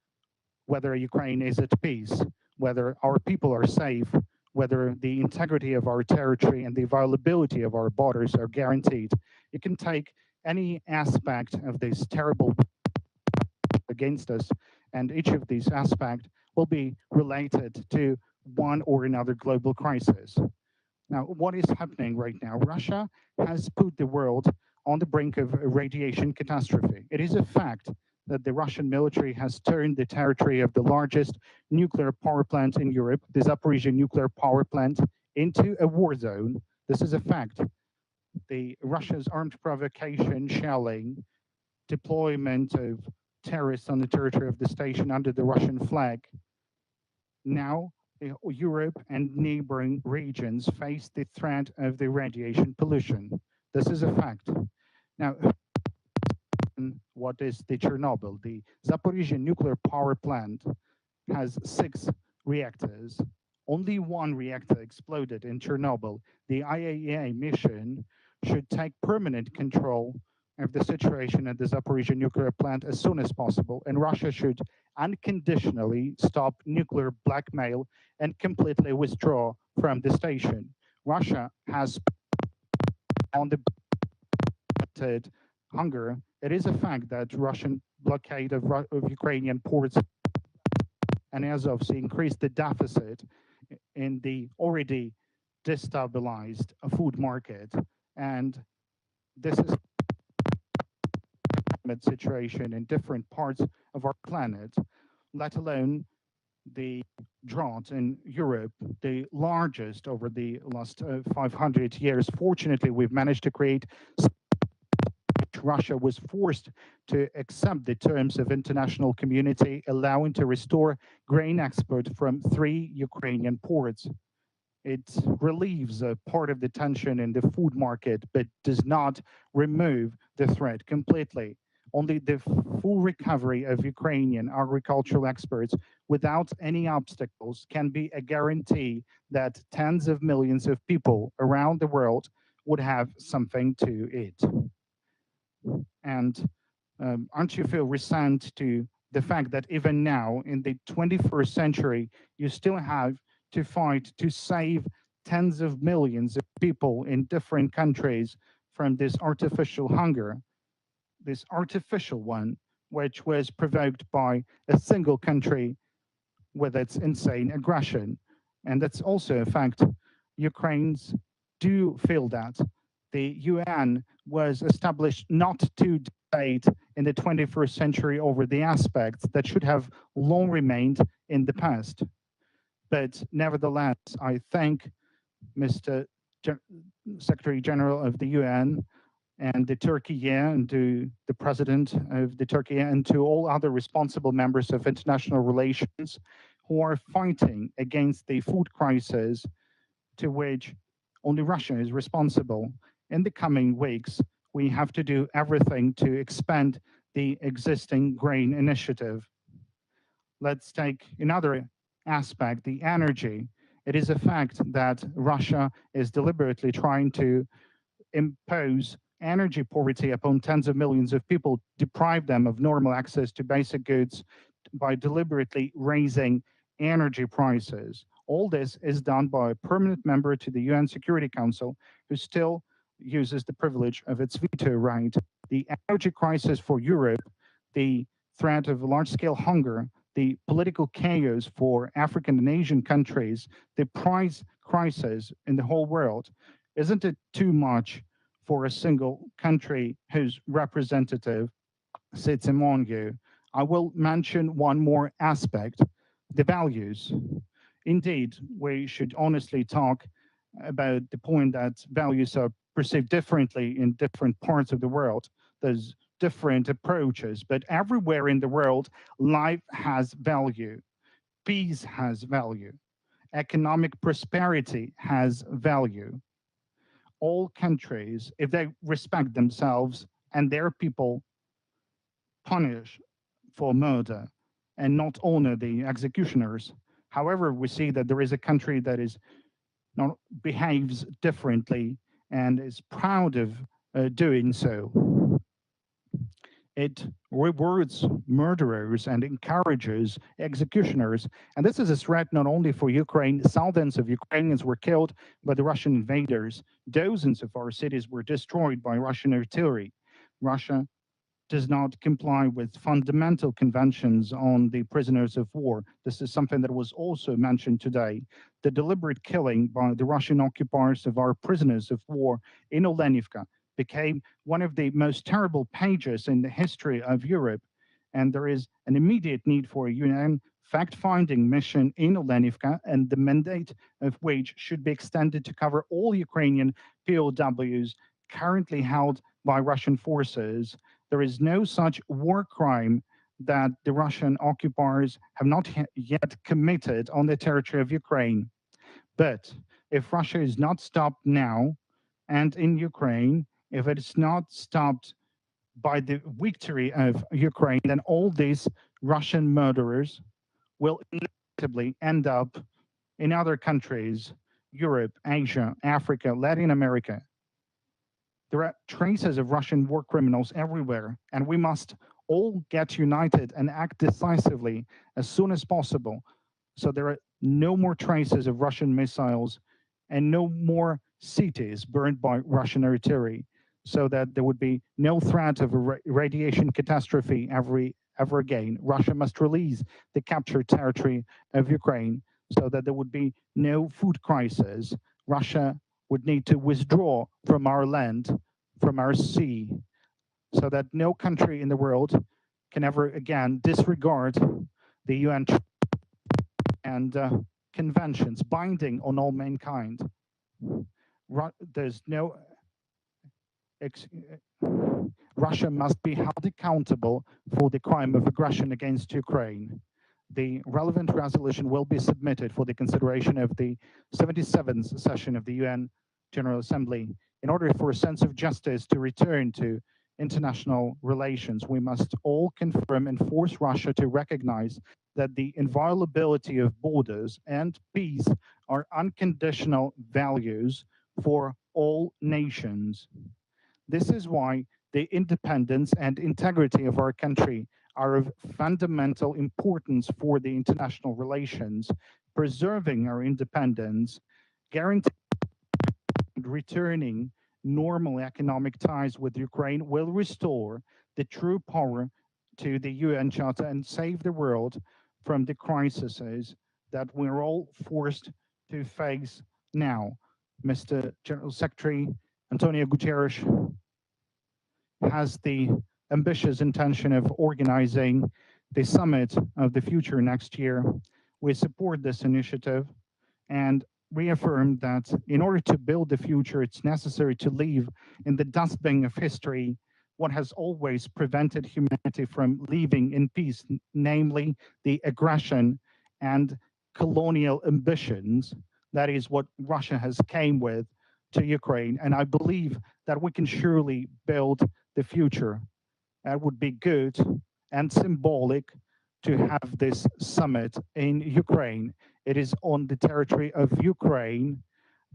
whether Ukraine is at peace, whether our people are safe, whether the integrity of our territory and the availability of our borders are guaranteed. You can take any aspect of this terrible against us, and each of these aspects will be related to one or another global crisis. Now, what is happening right now? Russia has put the world on the brink of a radiation catastrophe. It is a fact that the Russian military has turned the territory of the largest nuclear power plant in Europe, the Zaporizhzhia nuclear power plant, into a war zone. This is a fact. The Russia's armed provocation, shelling, deployment of terrorists on the territory of the station under the Russian flag. Now, Europe and neighboring regions face the threat of the radiation pollution. This is a fact. Now, what is the Chernobyl? The Zaporizhzhia nuclear power plant has 6 reactors. Only 1 reactor exploded in Chernobyl. The IAEA mission should take permanent control of the situation at the Zaporizhzhia nuclear plant as soon as possible, and Russia should unconditionally stop nuclear blackmail and completely withdraw from the station. Russia has on the hunger. It is a fact that Russian blockade of Ukrainian ports and Azov increased the deficit in the already destabilized food market, and this is situation in different parts of our planet, let alone the drought in Europe, the largest over the last 500 years. Fortunately, we've managed to create. Russia was forced to accept the terms of international community, allowing to restore grain export from 3 Ukrainian ports. It relieves a part of the tension in the food market, but does not remove the threat completely. Only the full recovery of Ukrainian agricultural exports without any obstacles can be a guarantee that tens of millions of people around the world would have something to eat. And aren't you feel resent to the fact that even now in the 21st century, you still have to fight to save tens of millions of people in different countries from this artificial hunger? This artificial one, which was provoked by a single country with its insane aggression. And that's also a fact. Ukrainians do feel that. The UN was established not to debate in the 21st century over the aspects that should have long remained in the past. But nevertheless, I thank Mr. Secretary General of the UN and the Turkey and to the President of the Turkey and to all other responsible members of international relations who are fighting against the food crisis to which only Russia is responsible. In the coming weeks, we have to do everything to expand the existing grain initiative. Let's take another aspect, the energy. It is a fact that Russia is deliberately trying to impose energy poverty upon tens of millions of people, deprive them of normal access to basic goods by deliberately raising energy prices. All this is done by a permanent member to the UN Security Council who still uses the privilege of its veto right. The energy crisis for Europe, the threat of large-scale hunger, the political chaos for African and Asian countries, the price crisis in the whole world, isn't it too much for a single country whose representative sits among you? I will mention one more aspect, the values. Indeed, we should honestly talk about the point that values are perceived differently in different parts of the world. There's different approaches, but everywhere in the world, life has value, peace has value, economic prosperity has value. All countries, if they respect themselves and their people, punish for murder and not honor the executioners. However, we see that there is a country that is not behaves differently and is proud of doing so. It rewards murderers and encourages executioners. And this is a threat not only for Ukraine. Thousands of Ukrainians were killed by the Russian invaders. Dozens of our cities were destroyed by Russian artillery. Russia does not comply with fundamental conventions on the prisoners of war. This is something that was also mentioned today. The deliberate killing by the Russian occupiers of our prisoners of war in Olenivka became one of the most terrible pages in the history of Europe. And there is an immediate need for a UN fact-finding mission in Olenivka, and the mandate of which should be extended to cover all Ukrainian POWs currently held by Russian forces. There is no such war crime that the Russian occupiers have not yet committed on the territory of Ukraine. But if Russia is not stopped now, and in Ukraine, if it is not stopped by the victory of Ukraine, then all these Russian murderers will inevitably end up in other countries, Europe, Asia, Africa, Latin America. There are traces of Russian war criminals everywhere, and we must all get united and act decisively as soon as possible. So there are no more traces of Russian missiles and no more cities burned by Russian artillery, so that there would be no threat of a radiation catastrophe ever again. Russia must release the captured territory of Ukraine so that there would be no food crisis. Russia would need to withdraw from our land, from our sea, so that no country in the world can ever again disregard the UN and conventions binding on all mankind. There's no Russia must be held accountable for the crime of aggression against Ukraine. The relevant resolution will be submitted for the consideration of the 77th session of the UN General Assembly. In order for a sense of justice to return to international relations, we must all confirm and force Russia to recognize that the inviolability of borders and peace are unconditional values for all nations. This is why the independence and integrity of our country are of fundamental importance for the international relations. Preserving our independence, guaranteeing returning normal economic ties with Ukraine will restore the true power to the UN Charter and save the world from the crises that we're all forced to face now. Mr. General Secretary Antonio Guterres has the ambitious intention of organizing the summit of the future next year. We support this initiative and reaffirm that in order to build the future, it's necessary to leave in the dustbin of history what has always prevented humanity from living in peace, namely the aggression and colonial ambitions. That is what Russia has came with to Ukraine. And I believe that we can surely build the future. That would be good and symbolic to have this summit in Ukraine. It is on the territory of Ukraine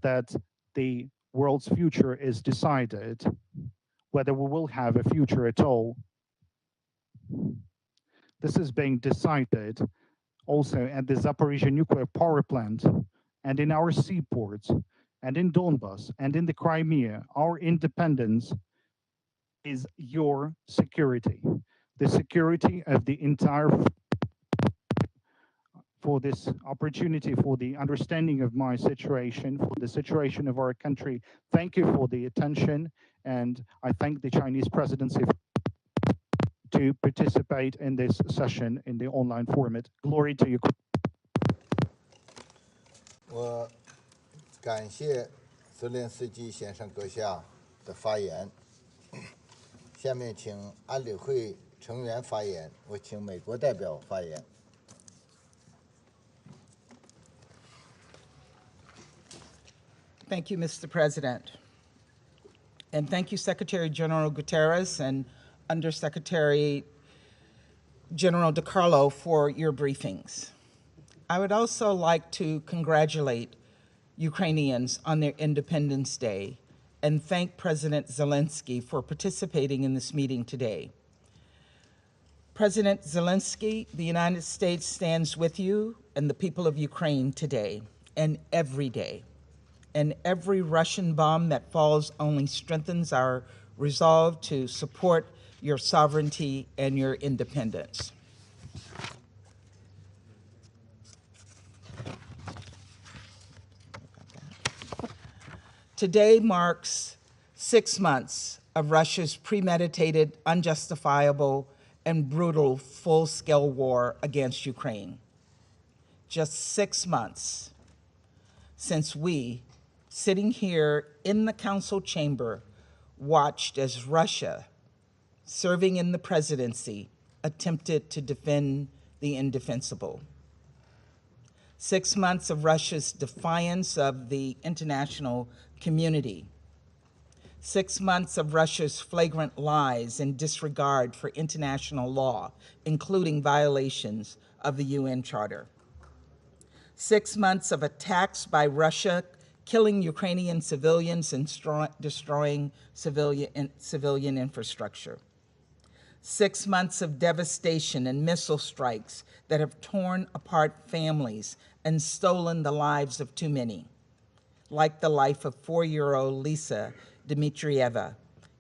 that the world's future is decided, whether we will have a future at all. This is being decided also at the Zaporizhzhia nuclear power plant and in our seaports and in Donbas and in the Crimea. Our independence is your security, the security of the entire. For this opportunity, for the understanding of my situation, for the situation of our country. Thank you for the attention, and I thank the Chinese presidency to participate in this session in the online format. Glory to Ukraine. 我感谢泽连斯基先生阁下的发言。下面请安理会成员发言，我请美国代表发言。Thank you, Mr. President. And thank you, Secretary General Guterres and Undersecretary General DiCarlo for your briefings. I would also like to congratulate Ukrainians on their Independence Day and thank President Zelensky for participating in this meeting today. President Zelensky, the United States stands with you and the people of Ukraine today and every day. And every Russian bomb that falls only strengthens our resolve to support your sovereignty and your independence. Today marks 6 months of Russia's premeditated, unjustifiable, and brutal full-scale war against Ukraine. Just 6 months since we, sitting here in the council chamber, watched as Russia, serving in the presidency, attempted to defend the indefensible. 6 months of Russia's defiance of the international community. 6 months of Russia's flagrant lies and disregard for international law, including violations of the UN Charter. 6 months of attacks by Russia, killing Ukrainian civilians and destroying civilian infrastructure. 6 months of devastation and missile strikes that have torn apart families and stolen the lives of too many, like the life of 4-year-old Lisa Dmitrieva,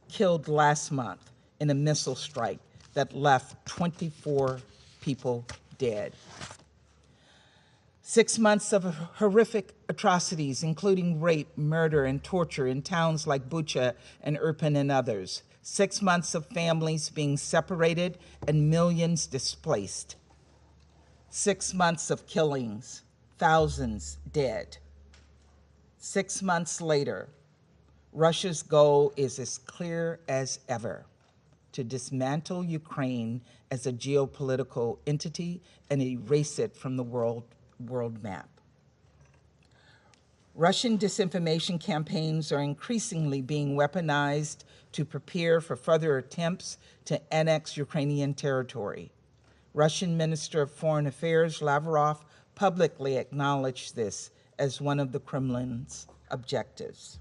killed last month in a missile strike that left 24 people dead. 6 months of horrific atrocities, including rape, murder, and torture in towns like Bucha and Irpin and others. 6 months of families being separated and millions displaced. 6 months of killings, thousands dead. 6 months later, Russia's goal is as clear as ever: to dismantle Ukraine as a geopolitical entity and erase it from the world map. Russian disinformation campaigns are increasingly being weaponized to prepare for further attempts to annex Ukrainian territory. Russian Minister of Foreign Affairs Lavrov publicly acknowledged this as one of the Kremlin's objectives.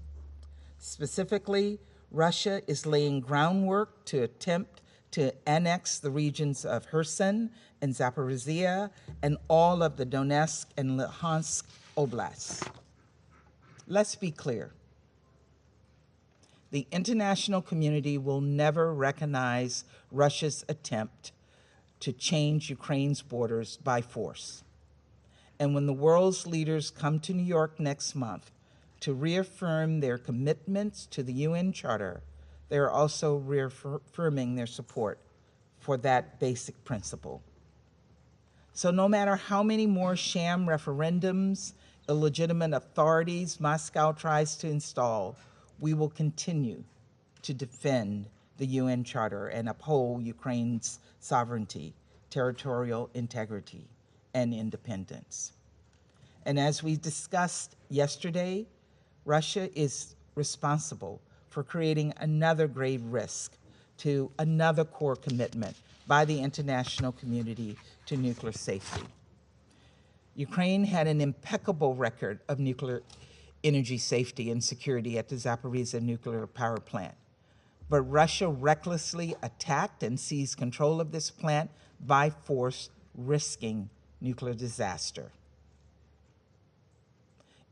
Specifically, Russia is laying groundwork to attempt to annex the regions of Kherson and Zaporizhia and all of the Donetsk and Luhansk oblasts. Let's be clear. The international community will never recognize Russia's attempt to change Ukraine's borders by force. And when the world's leaders come to New York next month to reaffirm their commitments to the UN Charter, they are also reaffirming their support for that basic principle. So no matter how many more sham referendums, illegitimate authorities Moscow tries to install, we will continue to defend the UN Charter and uphold Ukraine's sovereignty, territorial integrity, and independence. And as we discussed yesterday, Russia is responsible for creating another grave risk to another core commitment by the international community to nuclear safety. Ukraine had an impeccable record of nuclear energy safety and security at the Zaporizhzhia nuclear power plant. But Russia recklessly attacked and seized control of this plant by force, risking nuclear disaster.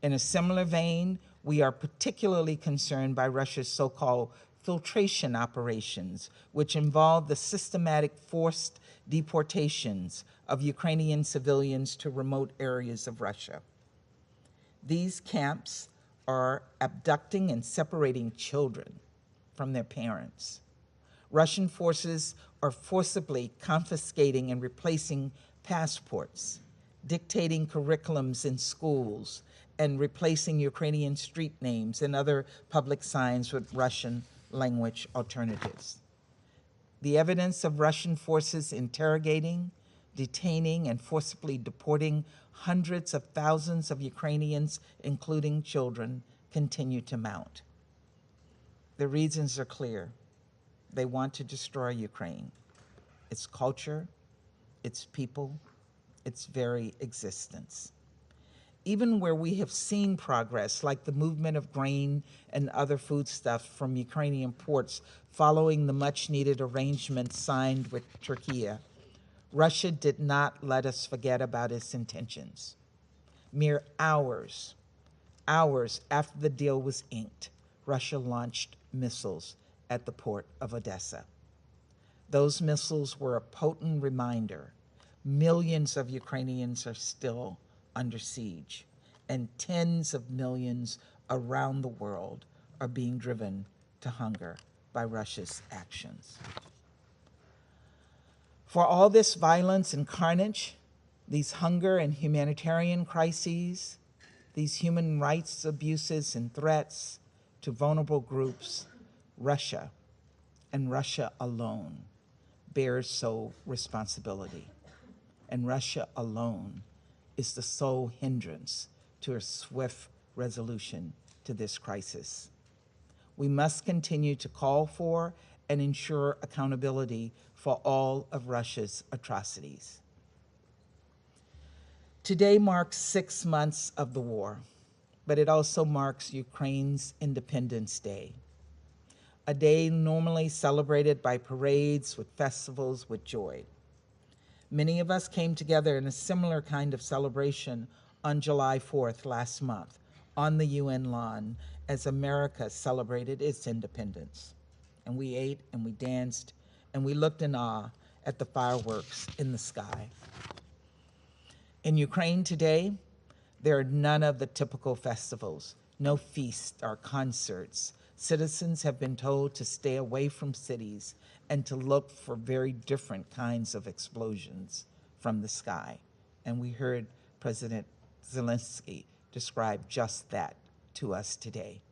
In a similar vein, we are particularly concerned by Russia's so-called filtration operations, which involve the systematic forced deportations of Ukrainian civilians to remote areas of Russia. These camps are abducting and separating children from their parents. Russian forces are forcibly confiscating and replacing passports, dictating curriculums in schools, and replacing Ukrainian street names and other public signs with Russian language alternatives. The evidence of Russian forces interrogating, detaining, and forcibly deporting hundreds of thousands of Ukrainians, including children, continue to mount. The reasons are clear. They want to destroy Ukraine, its culture, its people, its very existence. Even where we have seen progress, like the movement of grain and other foodstuffs from Ukrainian ports following the much-needed arrangements signed with Turkey Russia did not let us forget about its intentions. Mere hours after the deal was inked, Russia launched missiles at the port of Odessa. Those missiles were a potent reminder millions of Ukrainians are still under siege, and tens of millions around the world are being driven to hunger by Russia's actions. For all this violence and carnage, these hunger and humanitarian crises, these human rights abuses and threats to vulnerable groups, Russia, and Russia alone, bears sole responsibility. And Russia alone is the sole hindrance to a swift resolution to this crisis. We must continue to call for and ensure accountability for all of Russia's atrocities. Today marks 6 months of the war, but it also marks Ukraine's Independence Day, a day normally celebrated by parades, with festivals, with joy. Many of us came together in a similar kind of celebration on July 4th last month on the UN lawn as America celebrated its independence. And we ate and we danced and we looked in awe at the fireworks in the sky. In Ukraine today, there are none of the typical festivals, no feasts or concerts. Citizens have been told to stay away from cities and to look for very different kinds of explosions from the sky. And we heard President Zelensky describe just that to us today.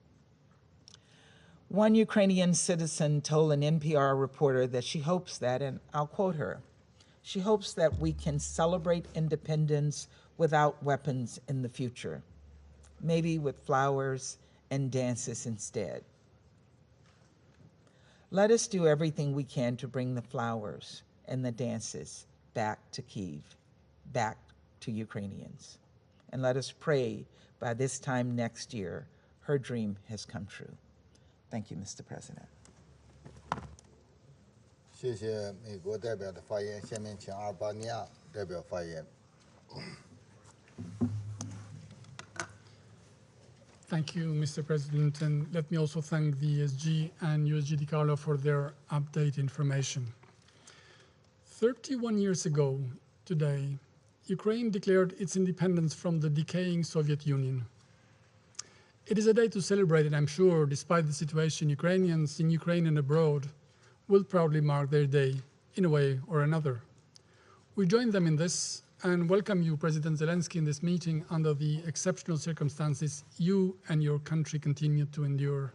One Ukrainian citizen told an NPR reporter that she hopes that, and I'll quote her, she hopes that we can celebrate independence without weapons in the future, maybe with flowers and dances instead. Let us do everything we can to bring the flowers and the dances back to Kyiv, back to Ukrainians. And let us pray by this time next year, her dream has come true. Thank you, Mr. President. 谢谢美国代表的发言，下面请阿尔巴尼亚代表发言。Thank you, Mr. President, and let me also thank the ESG and USG DiCarlo for their update information. 31 years ago today, Ukraine declared its independence from the decaying Soviet Union. It is a day to celebrate, and I'm sure, despite the situation, Ukrainians in Ukraine and abroad will proudly mark their day in a way or another. We join them in this and welcome you, President Zelensky, in this meeting under the exceptional circumstances you and your country continue to endure.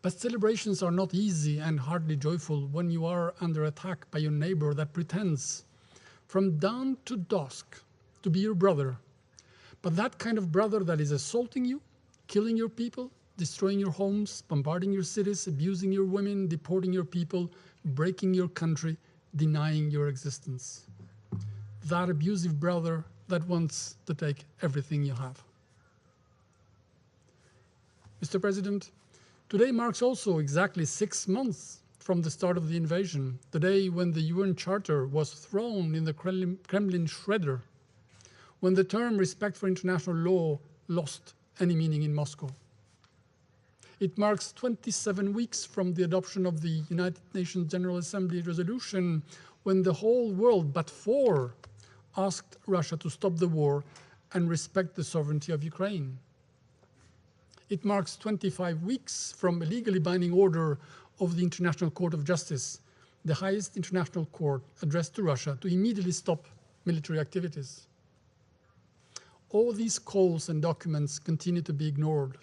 But celebrations are not easy and hardly joyful when you are under attack by your neighbor that pretends from dawn to dusk to be your brother, but that kind of brother that is assaulting you, killing your people, destroying your homes, bombarding your cities, abusing your women, deporting your people, breaking your country, denying your existence. That abusive brother that wants to take everything you have. Mr. President, today marks also exactly 6 months from the start of the invasion, the day when the UN Charter was thrown in the Kremlin shredder, when the term respect for international law lost any meaning in Moscow. It marks 27 weeks from the adoption of the United Nations General Assembly resolution when the whole world but 4 asked Russia to stop the war and respect the sovereignty of Ukraine. It marks 25 weeks from a legally binding order of the International Court of Justice, the highest international court addressed to Russia to immediately stop military activities. All these calls and documents continue to be ignored.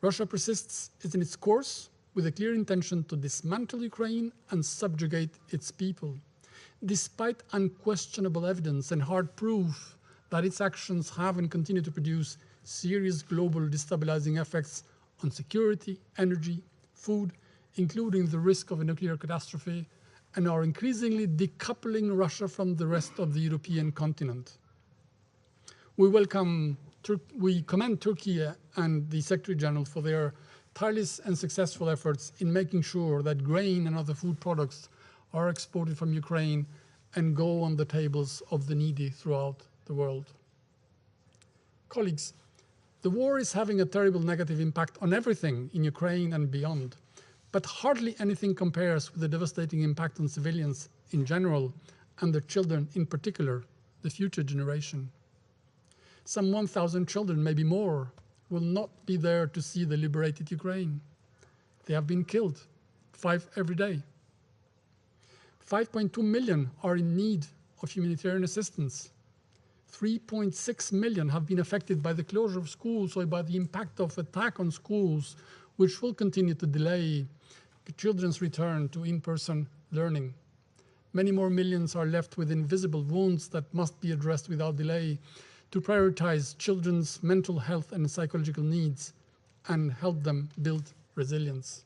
Russia persists in its course with a clear intention to dismantle Ukraine and subjugate its people, despite unquestionable evidence and hard proof that its actions have and continue to produce serious global destabilizing effects on security, energy, food, including the risk of a nuclear catastrophe, and are increasingly decoupling Russia from the rest of the European continent. We commend Turkey and the Secretary General for their tireless and successful efforts in making sure that grain and other food products are exported from Ukraine and go on the tables of the needy throughout the world. Colleagues, the war is having a terrible negative impact on everything in Ukraine and beyond, but hardly anything compares with the devastating impact on civilians in general and their children in particular, the future generation. Some 1,000 children, maybe more, will not be there to see the liberated Ukraine. They have been killed, 5 every day. 5.2 million are in need of humanitarian assistance. 3.6 million have been affected by the closure of schools or by the impact of attack on schools, which will continue to delay children's return to in-person learning. Many more millions are left with invisible wounds that must be addressed without delay to prioritize children's mental health and psychological needs and help them build resilience.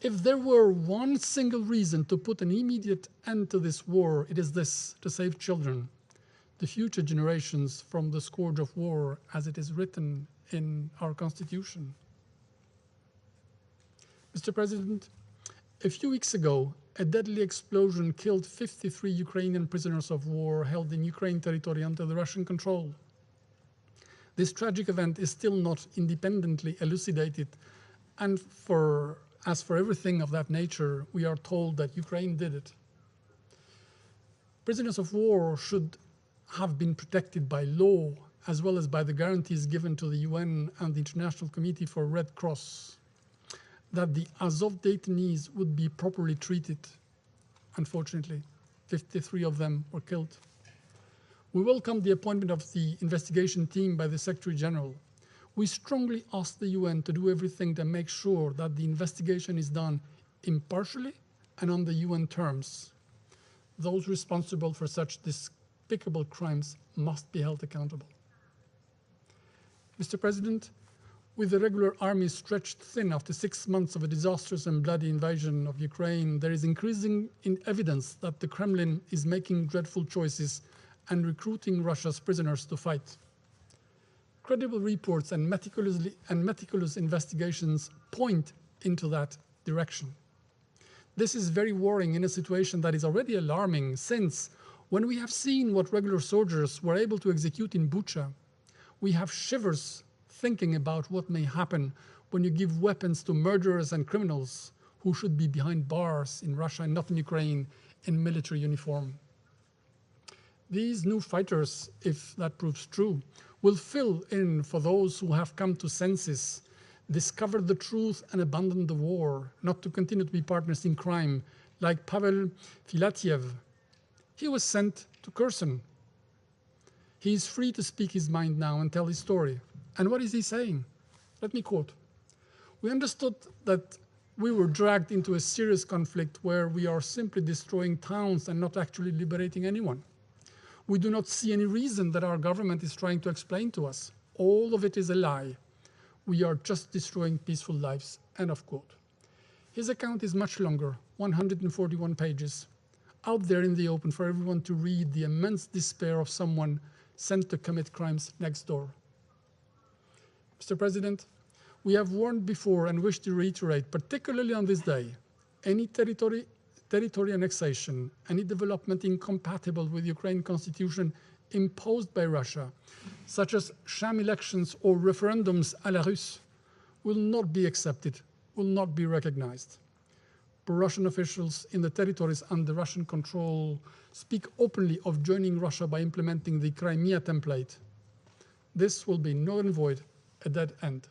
If there were one single reason to put an immediate end to this war, it is this: to save children, the future generations, from the scourge of war, as it is written in our Constitution. Mr. President, a few weeks ago, a deadly explosion killed 53 Ukrainian prisoners of war held in Ukraine territory under the Russian control. This tragic event is still not independently elucidated, and as for everything of that nature, we are told that Ukraine did it. Prisoners of war should have been protected by law, as well as by the guarantees given to the UN and the International Committee for Red Cross, that the Azov detainees would be properly treated. Unfortunately, 53 of them were killed. We welcome the appointment of the investigation team by the Secretary General. We strongly ask the UN to do everything to make sure that the investigation is done impartially and on the UN terms. Those responsible for such despicable crimes must be held accountable. Mr. President, with the regular army stretched thin after 6 months of a disastrous and bloody invasion of Ukraine, there is increasing evidence that the Kremlin is making dreadful choices and recruiting Russia's prisoners to fight. Credible reports and meticulous investigations point into that direction. This is very worrying in a situation that is already alarming, since when we have seen what regular soldiers were able to execute in Bucha, we have shivers thinking about what may happen when you give weapons to murderers and criminals who should be behind bars in Russia and not in Ukraine in military uniform. These new fighters, if that proves true, will fill in for those who have come to senses, discovered the truth and abandoned the war, not to continue to be partners in crime, like Pavel Filatyev. He was sent to Kherson. He is free to speak his mind now and tell his story. And what is he saying? Let me quote. We understood that we were dragged into a serious conflict where we are simply destroying towns and not actually liberating anyone. We do not see any reason that our government is trying to explain to us. All of it is a lie. We are just destroying peaceful lives. End of quote. His account is much longer, 141 pages, out there in the open for everyone to read, the immense despair of someone sent to commit crimes next door. Mr. President, we have warned before and wish to reiterate, particularly on this day, any territory annexation, any development incompatible with the Ukraine constitution imposed by Russia, such as sham elections or referendums à la Russe, will not be accepted, will not be recognized. Pro-Russian officials in the territories under Russian control speak openly of joining Russia by implementing the Crimea template. This will be null and void, a dead end.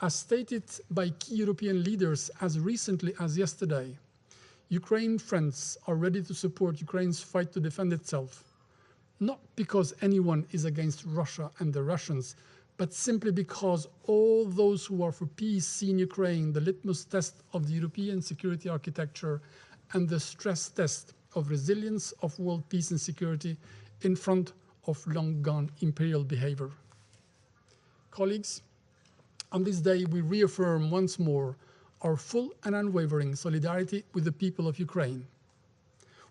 As stated by key European leaders as recently as yesterday, Ukraine friends are ready to support Ukraine's fight to defend itself, not because anyone is against Russia and the Russians, but simply because all those who are for peace see in Ukraine the litmus test of the European security architecture and the stress test of resilience of world peace and security in front of long-gone imperial behavior. Colleagues, on this day we reaffirm once more our full and unwavering solidarity with the people of Ukraine.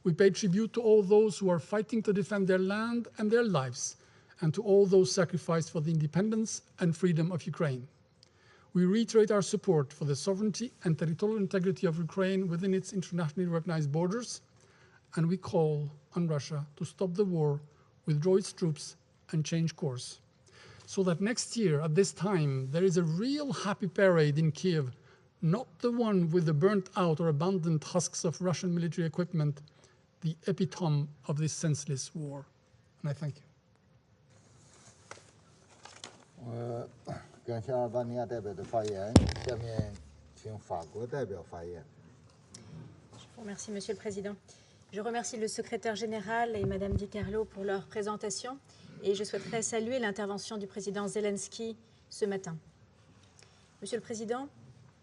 We pay tribute to all those who are fighting to defend their land and their lives, and to all those sacrificed for the independence and freedom of Ukraine. We reiterate our support for the sovereignty and territorial integrity of Ukraine within its internationally recognized borders, and we call on Russia to stop the war, withdraw its troops, and change course, so that next year at this time there is a real happy parade in Kiev, not the one with the burnt out or abandoned husks of Russian military equipment, the epitome of this senseless war. And I thank you. 感谢阿尔巴尼亚代表的发言，下面请法国代表发言。Je vous remercie, Monsieur le Président. Je remercie le secrétaire général et Madame Di Carlo pour leur présentation et je souhaiterais saluer l'intervention du président Zelensky ce matin. Monsieur le Président,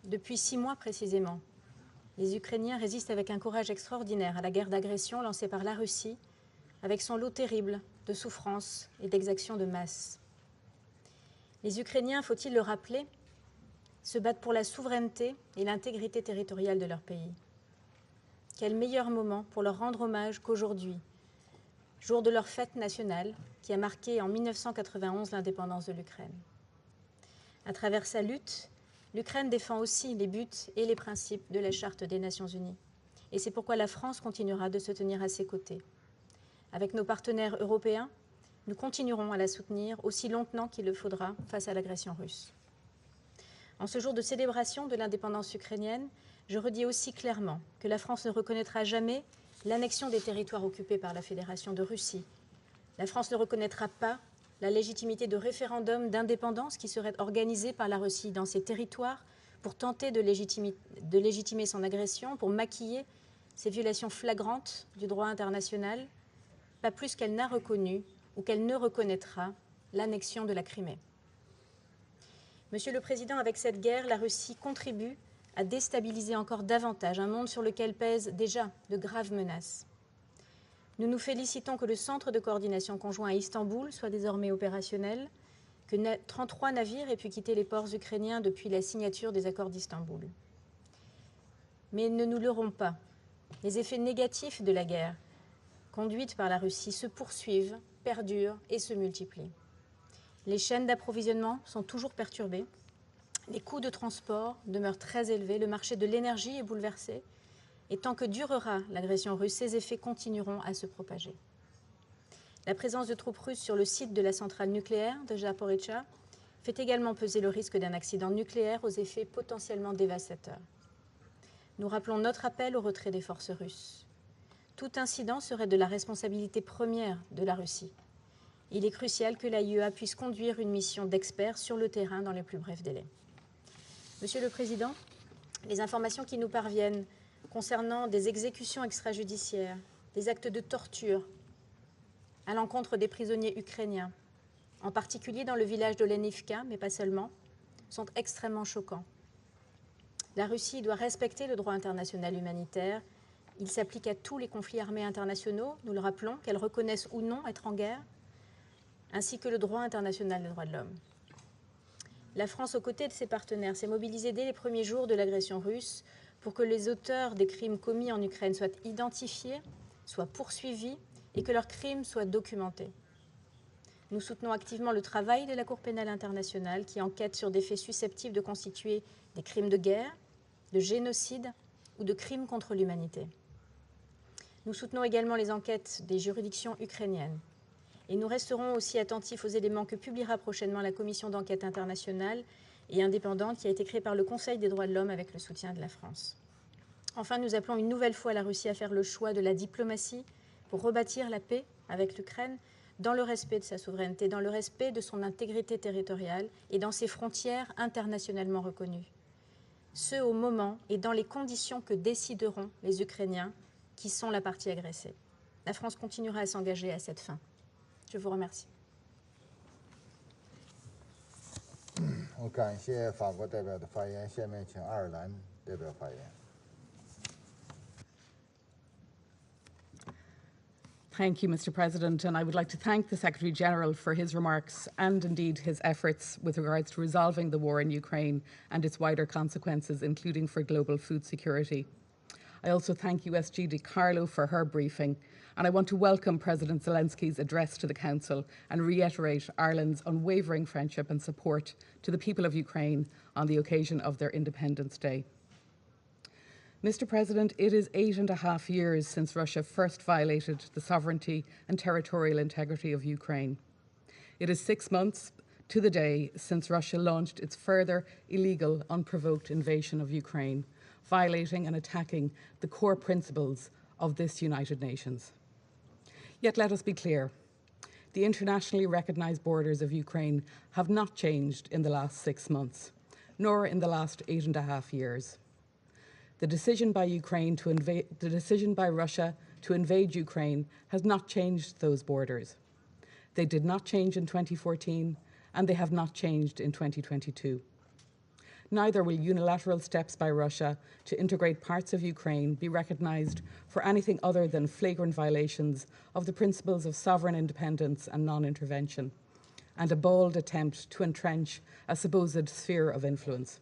depuis 6 mois précisément, les Ukrainiens résistent avec un courage extraordinaire à la guerre d'agression lancée par la Russie, avec son lot terrible de souffrances et d'exactions de masse. Les Ukrainiens, faut-il le rappeler, se battent pour la souveraineté et l'intégrité territoriale de leur pays. Quel meilleur moment pour leur rendre hommage qu'aujourd'hui, jour de leur fête nationale qui a marqué en 1991 l'indépendance de l'Ukraine. À travers sa lutte, l'Ukraine défend aussi les buts et les principes de la Charte des Nations Unies. Et c'est pourquoi la France continuera de se tenir à ses côtés. Avec nos partenaires européens, nous continuerons à la soutenir aussi longtemps qu'il le faudra face à l'agression russe. En ce jour de célébration de l'indépendance ukrainienne, je redis aussi clairement que la France ne reconnaîtra jamais l'annexion des territoires occupés par la Fédération de Russie. La France ne reconnaîtra pas la légitimité de référendums d'indépendance qui seraient organisés par la Russie dans ces territoires pour tenter de légitimer son agression, pour maquiller ces violations flagrantes du droit international, pas plus qu'elle n'a reconnu ou qu'elle ne reconnaîtra l'annexion de la Crimée. Monsieur le Président, avec cette guerre, la Russie contribue à déstabiliser encore davantage un monde sur lequel pèsent déjà de graves menaces. Nous nous félicitons que le centre de coordination conjoint à Istanbul soit désormais opérationnel, que 33 navires aient pu quitter les ports ukrainiens depuis la signature des accords d'Istanbul. Mais ne nous leurrons pas, les effets négatifs de la guerre conduite par la Russie se poursuivent, perdurent et se multiplient. Les chaînes d'approvisionnement sont toujours perturbées, les coûts de transport demeurent très élevés, le marché de l'énergie est bouleversé, et tant que durera l'agression russe, ces effets continueront à se propager. La présence de troupes russes sur le site de la centrale nucléaire de Zaporizhzhia fait également peser le risque d'un accident nucléaire aux effets potentiellement dévastateurs. Nous rappelons notre appel au retrait des forces russes. Tout incident serait de la responsabilité première de la Russie. Il est crucial que l'AIEA puisse conduire une mission d'experts sur le terrain dans les plus brefs délais. Monsieur le Président, les informations qui nous parviennent concernant des exécutions extrajudiciaires, des actes de torture à l'encontre des prisonniers ukrainiens, en particulier dans le village de Lenivka, mais pas seulement, sont extrêmement choquants. La Russie doit respecter le droit international humanitaire. Il s'applique à tous les conflits armés internationaux, nous le rappelons, qu'elles reconnaissent ou non être en guerre, ainsi que le droit international des droits de l'homme. La France, aux côtés de ses partenaires, s'est mobilisée dès les premiers jours de l'agression russe pour que les auteurs des crimes commis en Ukraine soient identifiés, soient poursuivis et que leurs crimes soient documentés. Nous soutenons activement le travail de la Cour pénale internationale qui enquête sur des faits susceptibles de constituer des crimes de guerre, de génocide ou de crimes contre l'humanité. Nous soutenons également les enquêtes des juridictions ukrainiennes. Et nous resterons aussi attentifs aux éléments que publiera prochainement la commission d'enquête internationale et indépendante qui a été créée par le Conseil des droits de l'homme avec le soutien de la France. Enfin, nous appelons une nouvelle fois la Russie à faire le choix de la diplomatie pour rebâtir la paix avec l'Ukraine dans le respect de sa souveraineté, dans le respect de son intégrité territoriale et dans ses frontières internationalement reconnues. Ce au moment et dans les conditions que décideront les Ukrainiens qui sont la partie agressée. La France continuera à s'engager à cette fin. Je vous remercie. 我感谢法国代表的发言，下面请爱尔兰代表发言。Thank you, Mr. President, and I would like to thank the Secretary-General for his remarks and indeed his efforts with regards to resolving the war in Ukraine and its wider consequences, including for global food security. I also thank USG DiCarlo for her briefing, and I want to welcome President Zelensky's address to the Council and reiterate Ireland's unwavering friendship and support to the people of Ukraine on the occasion of their Independence Day. Mr. President, it is 8.5 years since Russia first violated the sovereignty and territorial integrity of Ukraine. It is 6 months to the day since Russia launched its further illegal, unprovoked invasion of Ukraine, violating and attacking the core principles of this United Nations. Yet let us be clear, the internationally recognised borders of Ukraine have not changed in the last 6 months, nor in the last 8.5 years. The decision by Russia to invade Ukraine has not changed those borders. They did not change in 2014, and they have not changed in 2022. Neither will unilateral steps by Russia to integrate parts of Ukraine be recognised for anything other than flagrant violations of the principles of sovereign independence and non-intervention, and a bold attempt to entrench a supposed sphere of influence.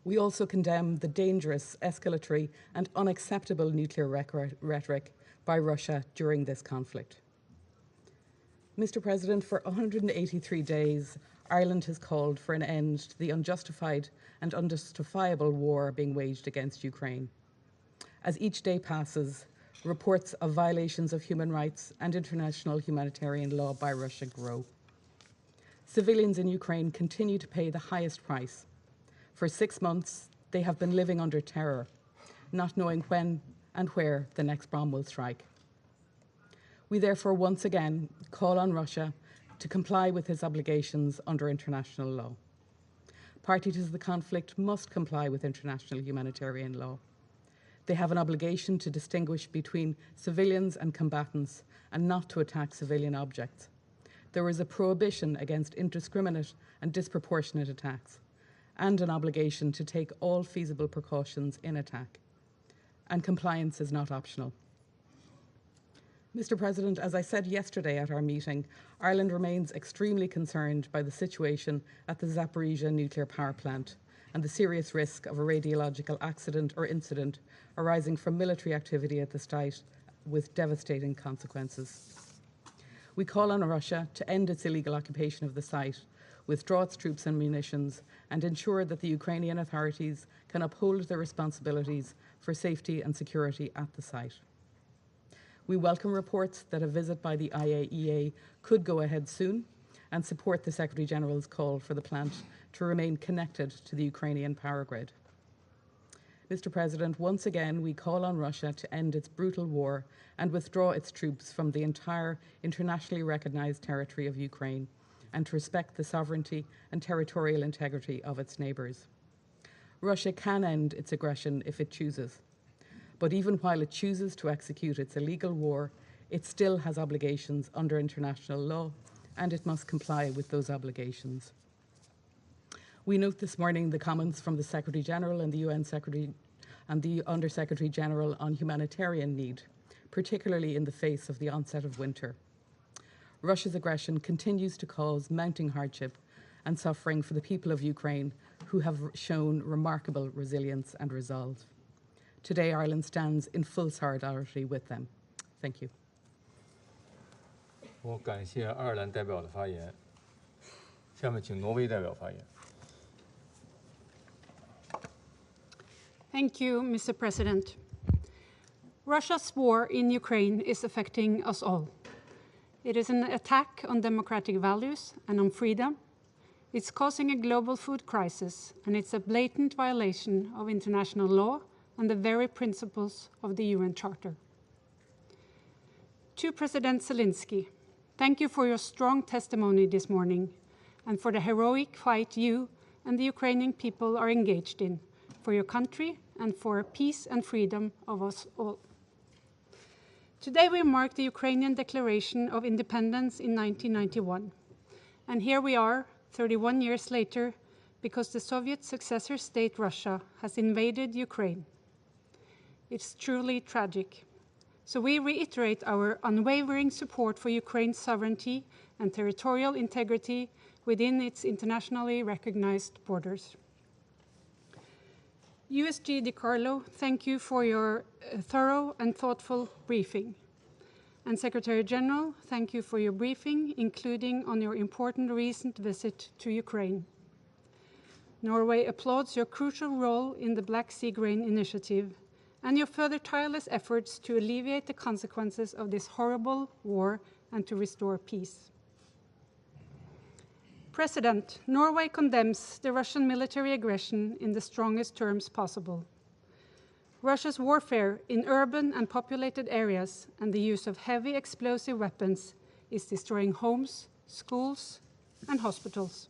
We also condemn the dangerous, escalatory and unacceptable nuclear rhetoric by Russia during this conflict. Mr. President, for 183 days, Ireland has called for an end to the unjustified and unjustifiable war being waged against Ukraine. As each day passes, reports of violations of human rights and international humanitarian law by Russia grow. Civilians in Ukraine continue to pay the highest price. For 6 months, they have been living under terror, not knowing when and where the next bomb will strike. We therefore once again call on Russia to comply with its obligations under international law. Parties to the conflict must comply with international humanitarian law. They have an obligation to distinguish between civilians and combatants and not to attack civilian objects. There is a prohibition against indiscriminate and disproportionate attacks, and an obligation to take all feasible precautions in attack. And compliance is not optional. Mr. President, as I said yesterday at our meeting, Ireland remains extremely concerned by the situation at the Zaporizhzhia nuclear power plant and the serious risk of a radiological accident or incident arising from military activity at the site with devastating consequences. We call on Russia to end its illegal occupation of the site, withdraw its troops and munitions, and ensure that the Ukrainian authorities can uphold their responsibilities for safety and security at the site. We welcome reports that a visit by the IAEA could go ahead soon and support the Secretary-General's call for the plant to remain connected to the Ukrainian power grid. Mr. President, once again we call on Russia to end its brutal war and withdraw its troops from the entire internationally recognised territory of Ukraine, and to respect the sovereignty and territorial integrity of its neighbours. Russia can end its aggression if it chooses, but even while it chooses to execute its illegal war, it still has obligations under international law, and it must comply with those obligations. We note this morning the comments from the Secretary-General and the UN Secretary and the Under-Secretary-General on humanitarian need, particularly in the face of the onset of winter. Russia's aggression continues to cause mounting hardship and suffering for the people of Ukraine, who have shown remarkable resilience and resolve. Today, Ireland stands in full solidarity with them. Thank you. 我感谢爱尔兰代表的发言。下面请挪威代表发言。 Thank you, Mr. President. Russia's war in Ukraine is affecting us all. It is an attack on democratic values and on freedom. It's causing a global food crisis, and it's a blatant violation of international law and the very principles of the UN Charter. To President Zelensky, thank you for your strong testimony this morning and for the heroic fight you and the Ukrainian people are engaged in for your country and for peace and freedom of us all. Today we mark the Ukrainian Declaration of Independence in 1991. And here we are, 31 years later, because the Soviet successor state Russia has invaded Ukraine. It's truly tragic. So we reiterate our unwavering support for Ukraine's sovereignty and territorial integrity within its internationally recognized borders. USG DiCarlo, thank you for your thorough and thoughtful briefing. And Secretary General, thank you for your briefing, including on your important recent visit to Ukraine. Norway applauds your crucial role in the Black Sea Grain Initiative and your further tireless efforts to alleviate the consequences of this horrible war and to restore peace. President, Norway condemns the Russian military aggression in the strongest terms possible. Russia's warfare in urban and populated areas and the use of heavy explosive weapons is destroying homes, schools, and hospitals.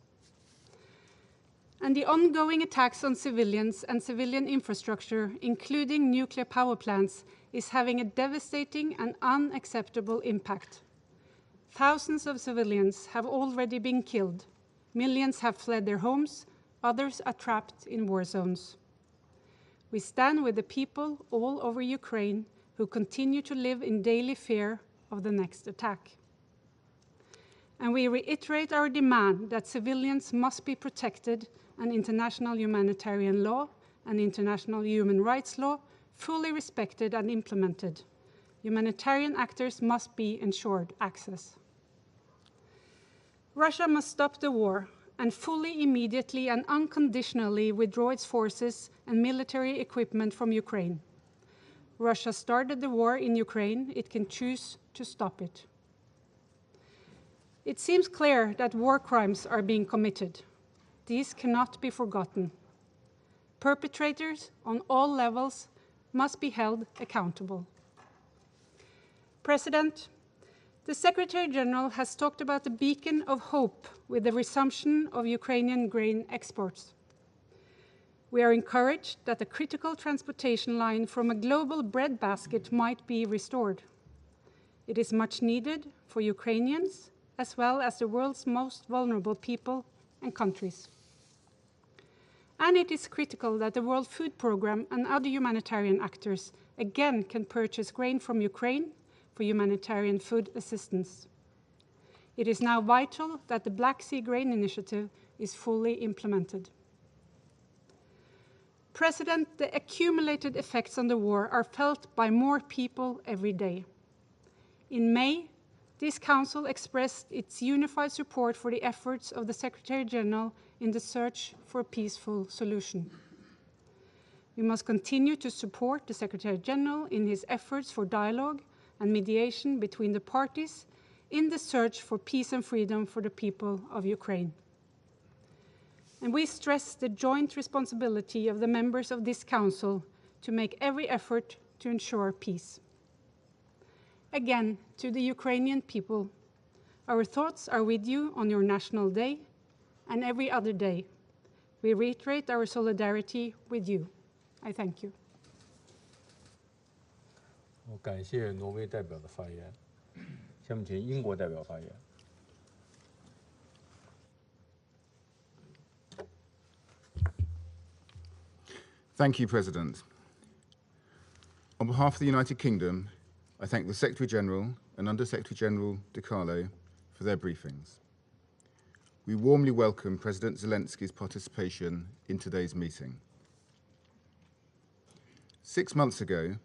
And the ongoing attacks on civilians and civilian infrastructure, including nuclear power plants, is having a devastating and unacceptable impact. Thousands of civilians have already been killed. Millions have fled their homes. Others are trapped in war zones. We stand with the people all over Ukraine who continue to live in daily fear of the next attack. And we reiterate our demand that civilians must be protected and international humanitarian law and international human rights law fully respected and implemented. Humanitarian actors must be ensured access. Russia must stop the war and fully, immediately, and unconditionally withdraw its forces and military equipment from Ukraine. Russia started the war in Ukraine. It can choose to stop it. It seems clear that war crimes are being committed. These cannot be forgotten. Perpetrators on all levels must be held accountable. President, the Secretary General has talked about a beacon of hope with the resumption of Ukrainian grain exports. We are encouraged that the critical transportation line from a global breadbasket might be restored. It is much needed for Ukrainians as well as the world's most vulnerable people and countries. And it is critical that the World Food Programme and other humanitarian actors again can purchase grain from Ukraine for humanitarian food assistance. It is now vital that the Black Sea Grain Initiative is fully implemented. President, the accumulated effects on the war are felt by more people every day. In May, this Council expressed its unified support for the efforts of the Secretary General in the search for a peaceful solution. We must continue to support the Secretary General in his efforts for dialogue and mediation between the parties in the search for peace and freedom for the people of Ukraine. And we stress the joint responsibility of the members of this Council to make every effort to ensure peace. Again, to the Ukrainian people, our thoughts are with you on your National Day and every other day. We reiterate our solidarity with you. I thank you. 我感谢挪威代表的发言，下面请英国代表发言。Thank you, President. On behalf of the United Kingdom, I thank the Secretary General and Under Secretary General DiCarlo for their briefings. We warmly welcome President Zelensky's participation in today's meeting. 6 months ago,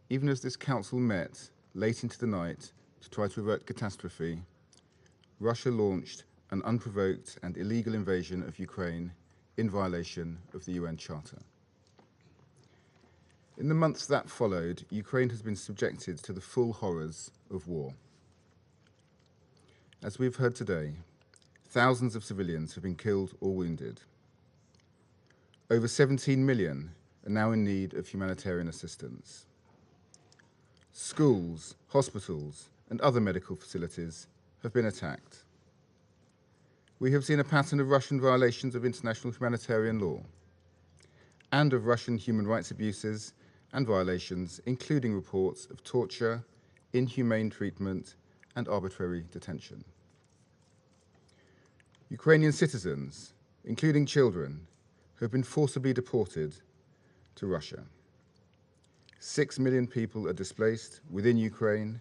even as this Council met late into the night to try to avert catastrophe, Russia launched an unprovoked and illegal invasion of Ukraine in violation of the UN Charter. In the months that followed, Ukraine has been subjected to the full horrors of war. As we've heard today, thousands of civilians have been killed or wounded. Over 17 million are now in need of humanitarian assistance. Schools, hospitals, and other medical facilities have been attacked. We have seen a pattern of Russian violations of international humanitarian law and of Russian human rights abuses and violations, including reports of torture, inhumane treatment, and arbitrary detention. Ukrainian citizens, including children, have been forcibly deported to Russia. 6 million people are displaced within Ukraine,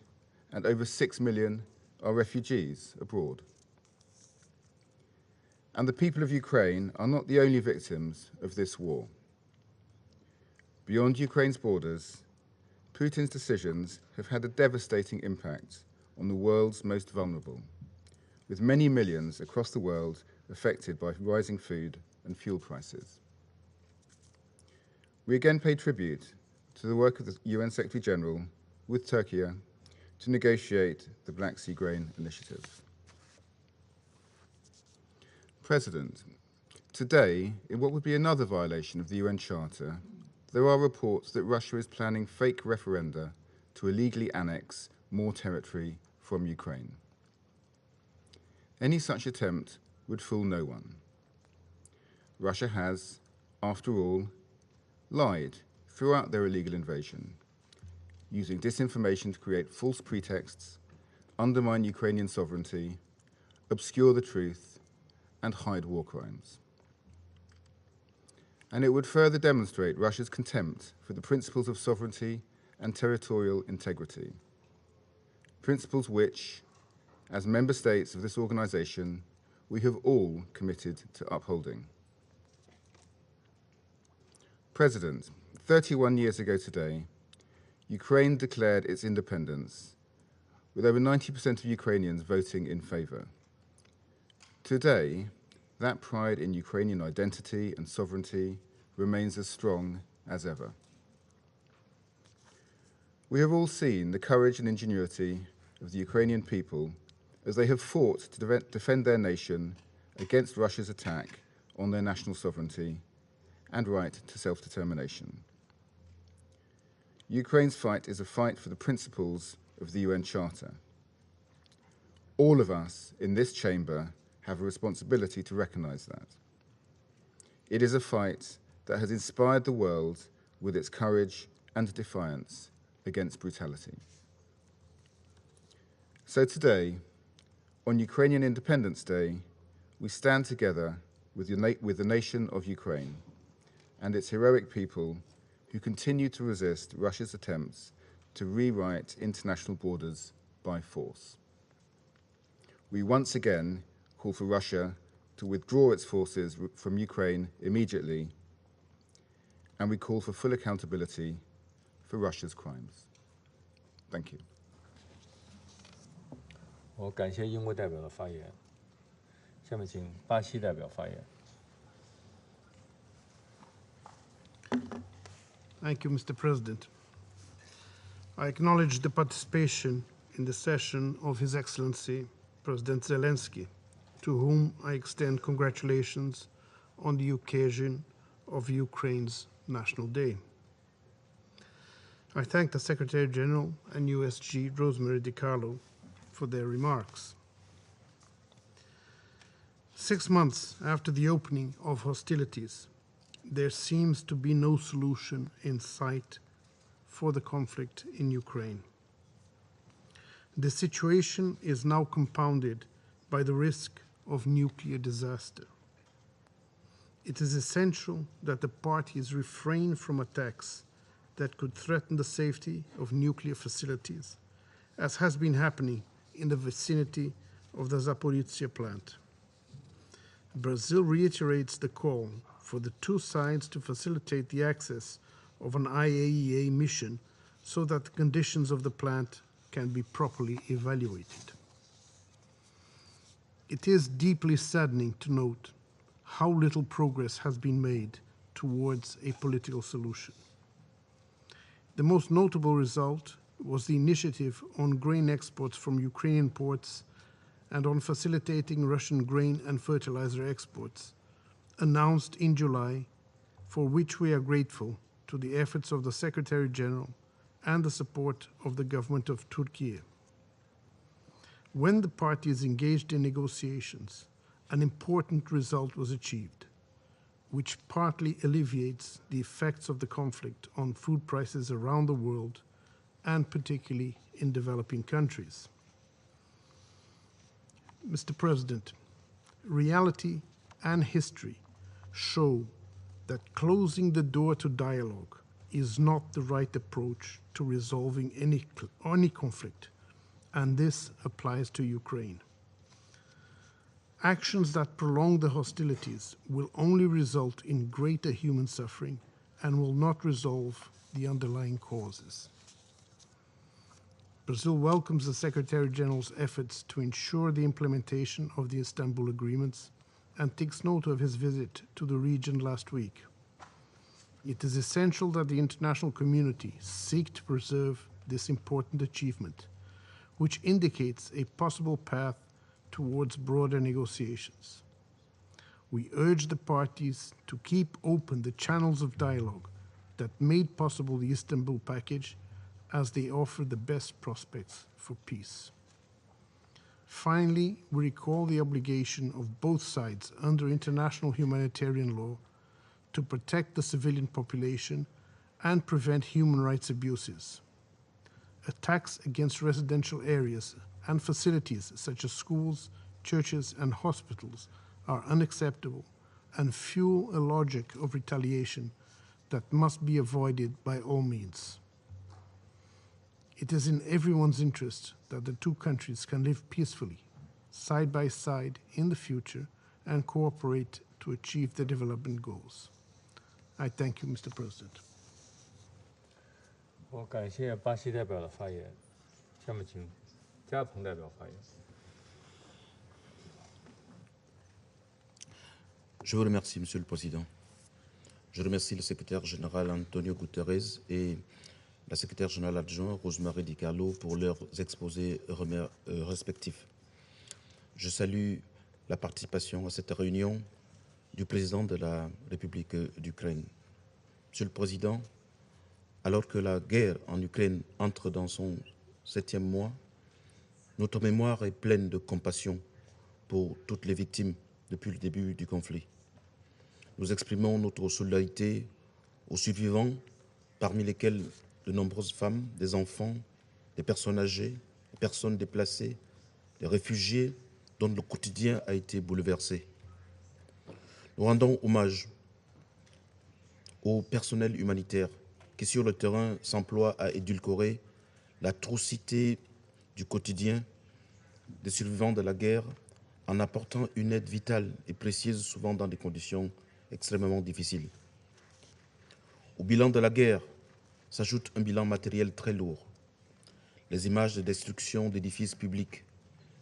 and over 6 million are refugees abroad. And the people of Ukraine are not the only victims of this war. Beyond Ukraine's borders, Putin's decisions have had a devastating impact on the world's most vulnerable, with many millions across the world affected by rising food and fuel prices. We again pay tribute to the work of the UN Secretary General with Turkey to negotiate the Black Sea Grain Initiative. President, today, in what would be another violation of the UN Charter, there are reports that Russia is planning fake referenda to illegally annex more territory from Ukraine. Any such attempt would fool no one. Russia has, after all, lied throughout their illegal invasion, using disinformation to create false pretexts, undermine Ukrainian sovereignty, obscure the truth, and hide war crimes. And it would further demonstrate Russia's contempt for the principles of sovereignty and territorial integrity, principles which, as member states of this organization, we have all committed to upholding. President, 31 years ago today, Ukraine declared its independence, with over 90% of Ukrainians voting in favor. Today, that pride in Ukrainian identity and sovereignty remains as strong as ever. We have all seen the courage and ingenuity of the Ukrainian people as they have fought to defend their nation against Russia's attack on their national sovereignty and right to self-determination. Ukraine's fight is a fight for the principles of the UN Charter. All of us in this chamber have a responsibility to recognize that. It is a fight that has inspired the world with its courage and defiance against brutality. So today, on Ukrainian Independence Day, we stand together with the nation of Ukraine and its heroic people who continue to resist Russia's attempts to rewrite international borders by force. We once again call for Russia to withdraw its forces from Ukraine immediately, and we call for full accountability for Russia's crimes. Thank you. 我感谢英国代表的发言，下面请巴西代表发言。 Thank you, Mr. President. I acknowledge the participation in the session of His Excellency President Zelensky, to whom I extend congratulations on the occasion of Ukraine's National Day. I thank the Secretary General and USG Rosemary DiCarlo for their remarks. 6 months after the opening of hostilities, there seems to be no solution in sight for the conflict in Ukraine. The situation is now compounded by the risk of nuclear disaster. It is essential that the parties refrain from attacks that could threaten the safety of nuclear facilities, as has been happening in the vicinity of the Zaporizhzhia plant. Brazil reiterates the call for the two sides to facilitate the access of an IAEA mission so that the conditions of the plant can be properly evaluated. It is deeply saddening to note how little progress has been made towards a political solution. The most notable result was the initiative on grain exports from Ukrainian ports and on facilitating Russian grain and fertilizer exports, announced in July, for which we are grateful to the efforts of the Secretary General and the support of the government of Turkey. When the parties engaged in negotiations, an important result was achieved, which partly alleviates the effects of the conflict on food prices around the world, and particularly in developing countries. Mr. President, reality and history show that closing the door to dialogue is not the right approach to resolving any conflict, and this applies to Ukraine. Actions that prolong the hostilities will only result in greater human suffering and will not resolve the underlying causes. Brazil welcomes the Secretary General's efforts to ensure the implementation of the Istanbul agreements and takes note of his visit to the region last week. It is essential that the international community seek to preserve this important achievement, which indicates a possible path towards broader negotiations. We urge the parties to keep open the channels of dialogue that made possible the Istanbul package, as they offer the best prospects for peace. Finally, we recall the obligation of both sides under international humanitarian law to protect the civilian population and prevent human rights abuses. Attacks against residential areas and facilities such as schools, churches, and hospitals are unacceptable and fuel a logic of retaliation that must be avoided by all means. It is in everyone's interest that the two countries can live peacefully, side by side in the future, and cooperate to achieve their development goals. I thank you, Mr. President. 我感谢巴西代表的发言，下面请加蓬代表发言。Je vous remercie, Monsieur le Président. Je remercie le secrétaire général Antonio Guterres et la secrétaire générale adjointe Rosemary Di Carlo pour leurs exposés respectifs. Je salue la participation à cette réunion du président de la République d'Ukraine. Monsieur le Président, alors que la guerre en Ukraine entre dans son 7e mois, notre mémoire est pleine de compassion pour toutes les victimes depuis le début du conflit. Nous exprimons notre solidarité aux survivants, parmi lesquels de nombreuses femmes, des enfants, des personnes âgées, des personnes déplacées, des réfugiés dont le quotidien a été bouleversé. Nous rendons hommage au personnel humanitaire qui sur le terrain s'emploie à édulcorer l'atrocité du quotidien des survivants de la guerre en apportant une aide vitale et précieuse, souvent dans des conditions extrêmement difficiles. Au bilan de la guerre s'ajoute un bilan matériel très lourd. Les images de destruction d'édifices publics,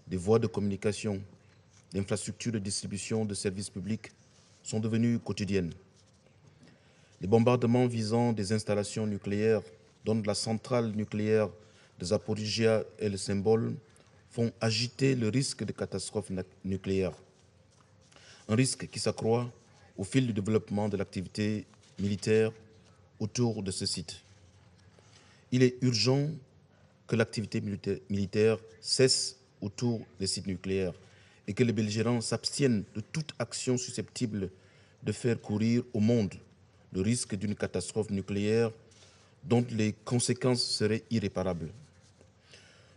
des voies de communication, d'infrastructures de distribution de services publics sont devenues quotidiennes. Les bombardements visant des installations nucléaires, dont la centrale nucléaire de Zaporizhia est le symbole, font agiter le risque de catastrophe nucléaire. Un risque qui s'accroît au fil du développement de l'activité militaire autour de ce site. Il est urgent que l'activité militaire cesse autour des sites nucléaires et que les belligérants s'abstiennent de toute action susceptible de faire courir au monde le risque d'une catastrophe nucléaire dont les conséquences seraient irréparables.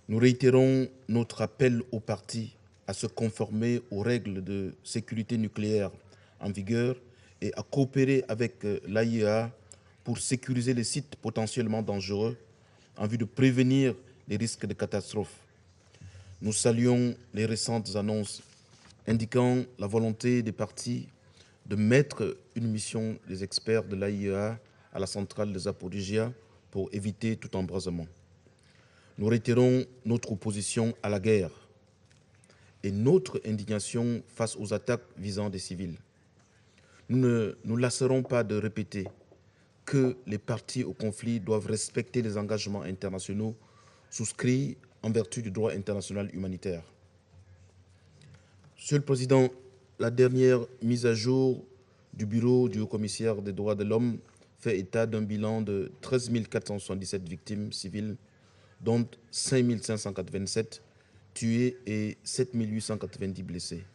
Nous réitérons notre appel aux parties à se conformer aux règles de sécurité nucléaire en vigueur et à coopérer avec l'AIEA pour sécuriser les sites potentiellement dangereux en vue de prévenir les risques de catastrophe. Nous saluons les récentes annonces indiquant la volonté des parties de mettre une mission des experts de l'AIEA à la centrale de Zaporizhia pour éviter tout embrasement. Nous réitérons notre opposition à la guerre et notre indignation face aux attaques visant des civils. Nous ne nous lasserons pas de répéter que les parties au conflit doivent respecter les engagements internationaux souscrits en vertu du droit international humanitaire. Monsieur le Président, la dernière mise à jour du Bureau du Haut-Commissaire des droits de l'homme fait état d'un bilan de 13 477 victimes civiles, dont 5 587 tués et 7 890 blessés.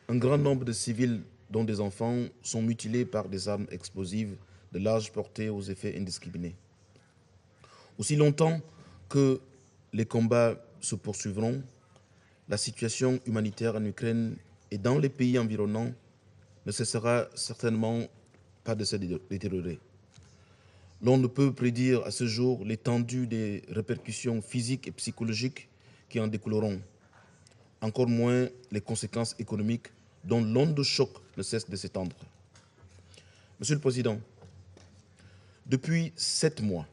Un grand nombre de civils, dont des enfants, sont mutilés par des armes explosives de large portée aux effets indiscriminés. Aussi longtemps que les combats se poursuivront, la situation humanitaire en Ukraine et dans les pays environnants ne cessera certainement pas de se détériorer. L'on ne peut prédire à ce jour l'étendue des répercussions physiques et psychologiques qui en découleront, encore moins les conséquences économiques dont l'onde de choc ne cesse de s'étendre. Monsieur le Président, Depuis 7 mois,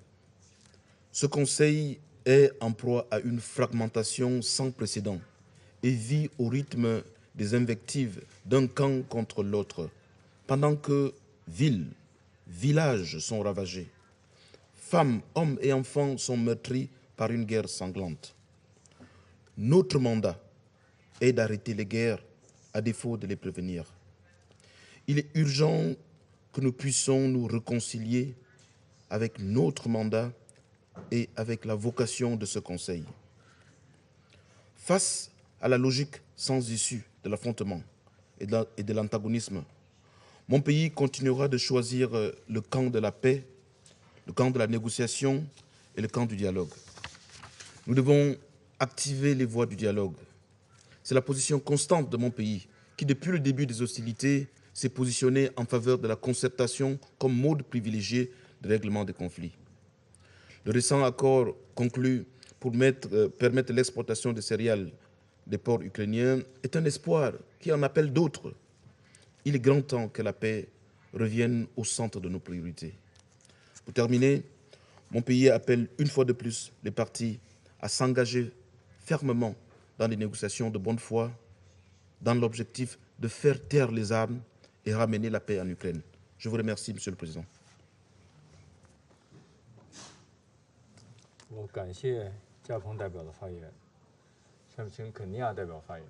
ce Conseil est en proie à une fragmentation sans précédent et vit au rythme des invectives d'un camp contre l'autre, pendant que villes, villages sont ravagés. Femmes, hommes et enfants sont meurtris par une guerre sanglante. Notre mandat est d'arrêter les guerres à défaut de les prévenir. Il est urgent que nous puissions nous réconcilier avec notre mandat et avec la vocation de ce Conseil. Face à la logique sans issue de l'affrontement et de l'antagonisme, mon pays continuera de choisir le camp de la paix, le camp de la négociation et le camp du dialogue. Nous devons activer les voies du dialogue. C'est la position constante de mon pays qui, depuis le début des hostilités, s'est positionné en faveur de la concertation comme mode privilégié de règlement des conflits. Le récent accord conclu pour permettre l'exportation de céréales des ports ukrainiens est un espoir qui en appelle d'autres. Il est grand temps que la paix revienne au centre de nos priorités. Pour terminer, mon pays appelle une fois de plus les parties à s'engager fermement dans des négociations de bonne foi, dans l'objectif de faire taire les armes et ramener la paix en Ukraine. Je vous remercie, Monsieur le Président. 我感谢加蓬代表的发言，下面请肯尼亚代表发言。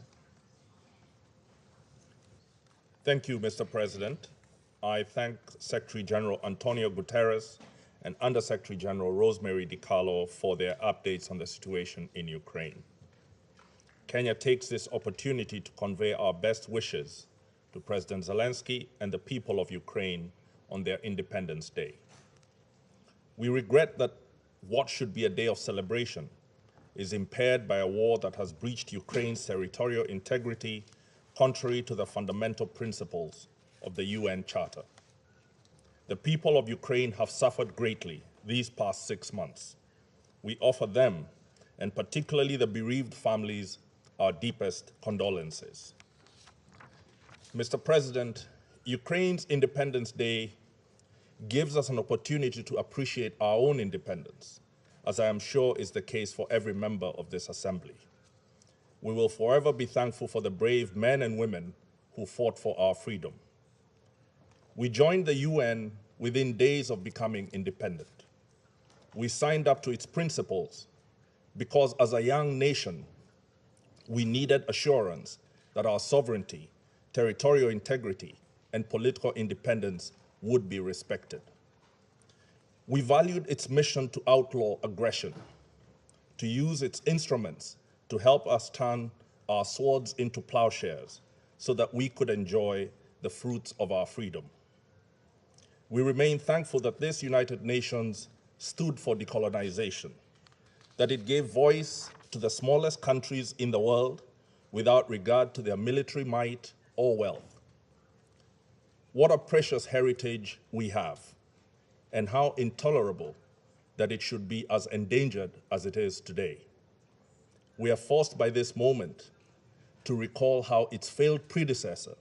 Thank you, Mr. President. I thank Secretary General Antonio Guterres and Undersecretary General Rosemary DiCarlo for their updates on the situation in Ukraine. Kenya takes this opportunity to convey our best wishes to President Zelensky and the people of Ukraine on their Independence Day. We regret that what should be a day of celebration is impaired by a war that has breached Ukraine's territorial integrity, contrary to the fundamental principles of the UN Charter. The people of Ukraine have suffered greatly these past 6 months. We offer them, and particularly the bereaved families, our deepest condolences. Mr. President, Ukraine's Independence Day gives us an opportunity to appreciate our own independence, as I am sure is the case for every member of this assembly. We will forever be thankful for the brave men and women who fought for our freedom. We joined the UN within days of becoming independent. We signed up to its principles because as a young nation, we needed assurance that our sovereignty, territorial integrity, and political independence would be respected. We valued its mission to outlaw aggression, to use its instruments to help us turn our swords into plowshares so that we could enjoy the fruits of our freedom. We remain thankful that this United Nations stood for decolonization, that it gave voice to the smallest countries in the world without regard to their military might or wealth. What a precious heritage we have, and how intolerable that it should be as endangered as it is today. We are forced by this moment to recall how its failed predecessor,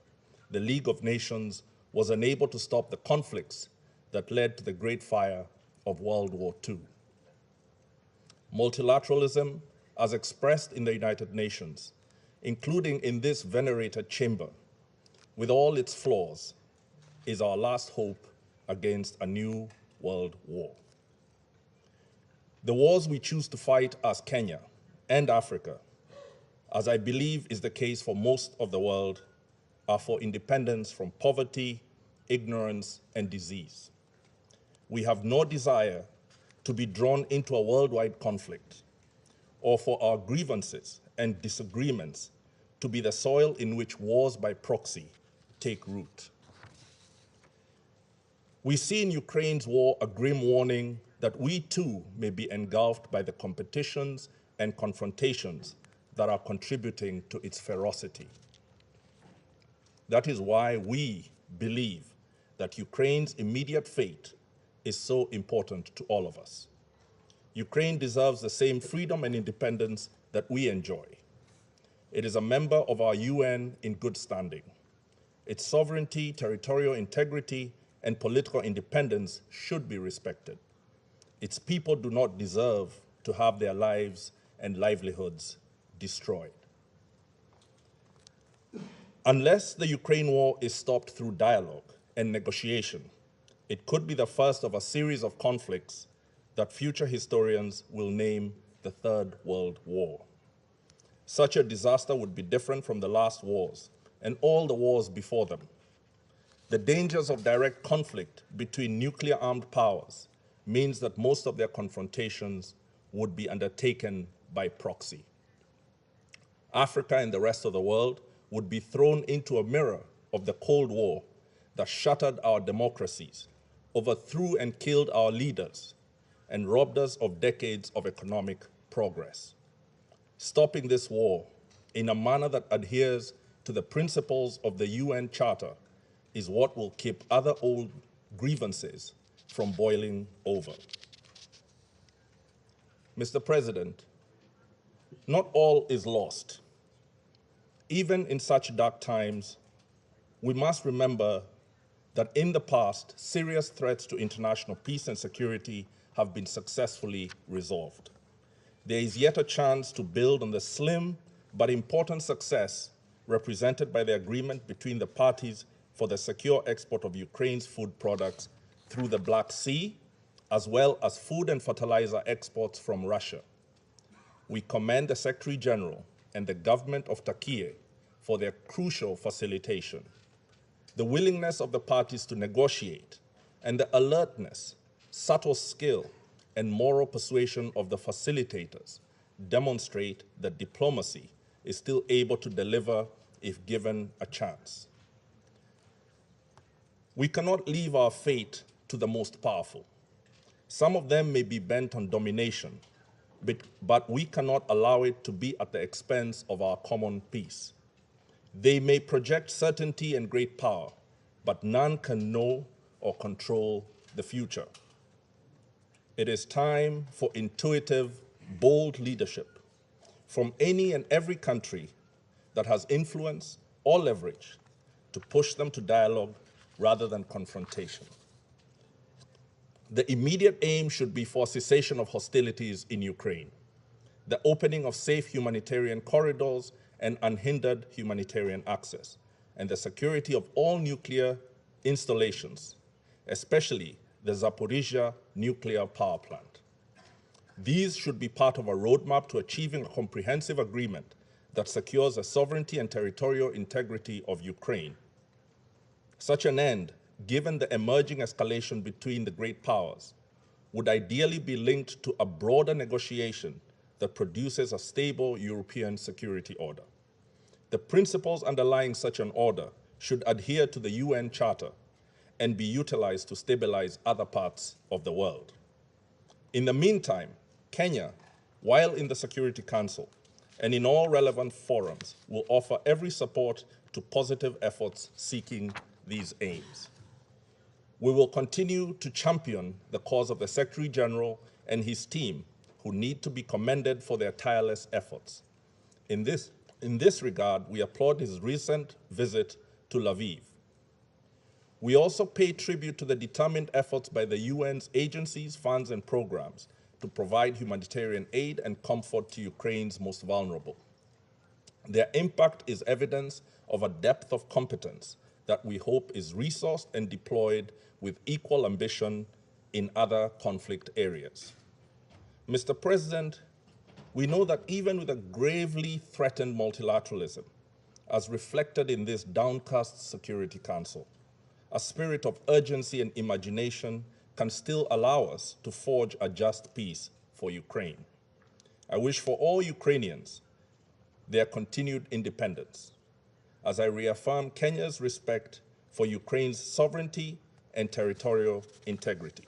the League of Nations, was unable to stop the conflicts that led to the Great Fire of World War II. Multilateralism, as expressed in the United Nations, including in this venerated chamber, with all its flaws, is our last hope against a new world war. The wars we choose to fight as Kenya and Africa, as I believe is the case for most of the world, are for independence from poverty, ignorance, and disease. We have no desire to be drawn into a worldwide conflict or for our grievances and disagreements to be the soil in which wars by proxy take root. We see in Ukraine's war a grim warning that we too may be engulfed by the competitions and confrontations that are contributing to its ferocity. That is why we believe that Ukraine's immediate fate is so important to all of us. Ukraine deserves the same freedom and independence that we enjoy. It is a member of our UN in good standing. Its sovereignty, territorial integrity, and political independence should be respected. Its people do not deserve to have their lives and livelihoods destroyed. Unless the Ukraine war is stopped through dialogue and negotiation, it could be the first of a series of conflicts that future historians will name the Third World War. Such a disaster would be different from the last wars and all the wars before them. The dangers of direct conflict between nuclear-armed powers means that most of their confrontations would be undertaken by proxy. Africa and the rest of the world would be thrown into a mirror of the Cold War that shattered our democracies, overthrew and killed our leaders, and robbed us of decades of economic progress. Stopping this war in a manner that adheres to the principles of the UN Charter is what will keep other old grievances from boiling over. Mr. President, not all is lost. Even in such dark times, we must remember that in the past, serious threats to international peace and security have been successfully resolved. There is yet a chance to build on the slim but important success represented by the agreement between the parties for the secure export of Ukraine's food products through the Black Sea, as well as food and fertilizer exports from Russia. We commend the Secretary General and the government of Turkey for their crucial facilitation. The willingness of the parties to negotiate and the alertness, subtle skill, and moral persuasion of the facilitators demonstrate that diplomacy is still able to deliver if given a chance. We cannot leave our fate to the most powerful. Some of them may be bent on domination, but we cannot allow it to be at the expense of our common peace. They may project certainty and great power, but none can know or control the future. It is time for intuitive, bold leadership from any and every country that has influence or leverage to push them to dialogue rather than confrontation. The immediate aim should be for cessation of hostilities in Ukraine, the opening of safe humanitarian corridors and unhindered humanitarian access, and the security of all nuclear installations, especially the Zaporizhzhia nuclear power plant. These should be part of a roadmap to achieving a comprehensive agreement that secures the sovereignty and territorial integrity of Ukraine. Such an end, given the emerging escalation between the great powers, would ideally be linked to a broader negotiation that produces a stable European security order. The principles underlying such an order should adhere to the UN Charter and be utilized to stabilize other parts of the world. In the meantime, Kenya, while in the Security Council and in all relevant forums, will offer every support to positive efforts seeking these aims. We will continue to champion the cause of the Secretary General and his team, who need to be commended for their tireless efforts. In this regard, we applaud his recent visit to Lviv. We also pay tribute to the determined efforts by the UN's agencies, funds, and programs to provide humanitarian aid and comfort to Ukraine's most vulnerable. Their impact is evidence of a depth of competence that we hope is resourced and deployed with equal ambition in other conflict areas. Mr. President, we know that even with a gravely threatened multilateralism, as reflected in this downcast Security Council, a spirit of urgency and imagination can still allow us to forge a just peace for Ukraine. I wish for all Ukrainians their continued independence, as I reaffirm Kenya's respect for Ukraine's sovereignty and territorial integrity.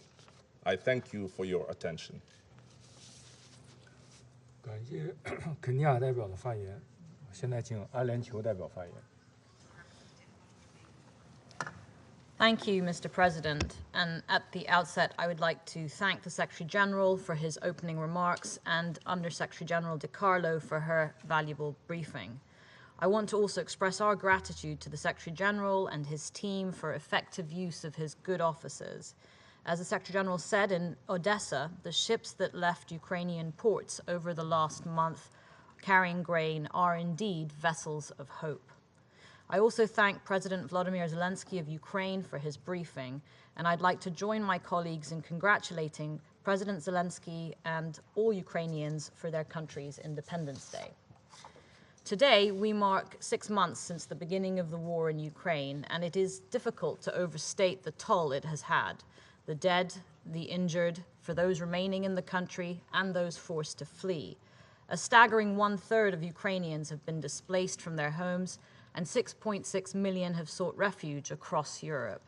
I thank you for your attention. 感谢肯尼亚代表的发言，现在请阿联酋代表发言。 Thank you, Mr. President. And at the outset, I would like to thank the Secretary General for his opening remarks and Under Secretary General De Carlo for her valuable briefing. I want to also express our gratitude to the Secretary General and his team for effective use of his good offices. As the Secretary General said in Odessa, the ships that left Ukrainian ports over the last month carrying grain are indeed vessels of hope. I also thank President Vladimir Zelensky of Ukraine for his briefing, and I'd like to join my colleagues in congratulating President Zelensky and all Ukrainians for their country's Independence Day. Today, we mark 6 months since the beginning of the war in Ukraine, and it is difficult to overstate the toll it has had. The dead, the injured, for those remaining in the country, and those forced to flee. A staggering 1/3 of Ukrainians have been displaced from their homes, and 6.6 million have sought refuge across Europe.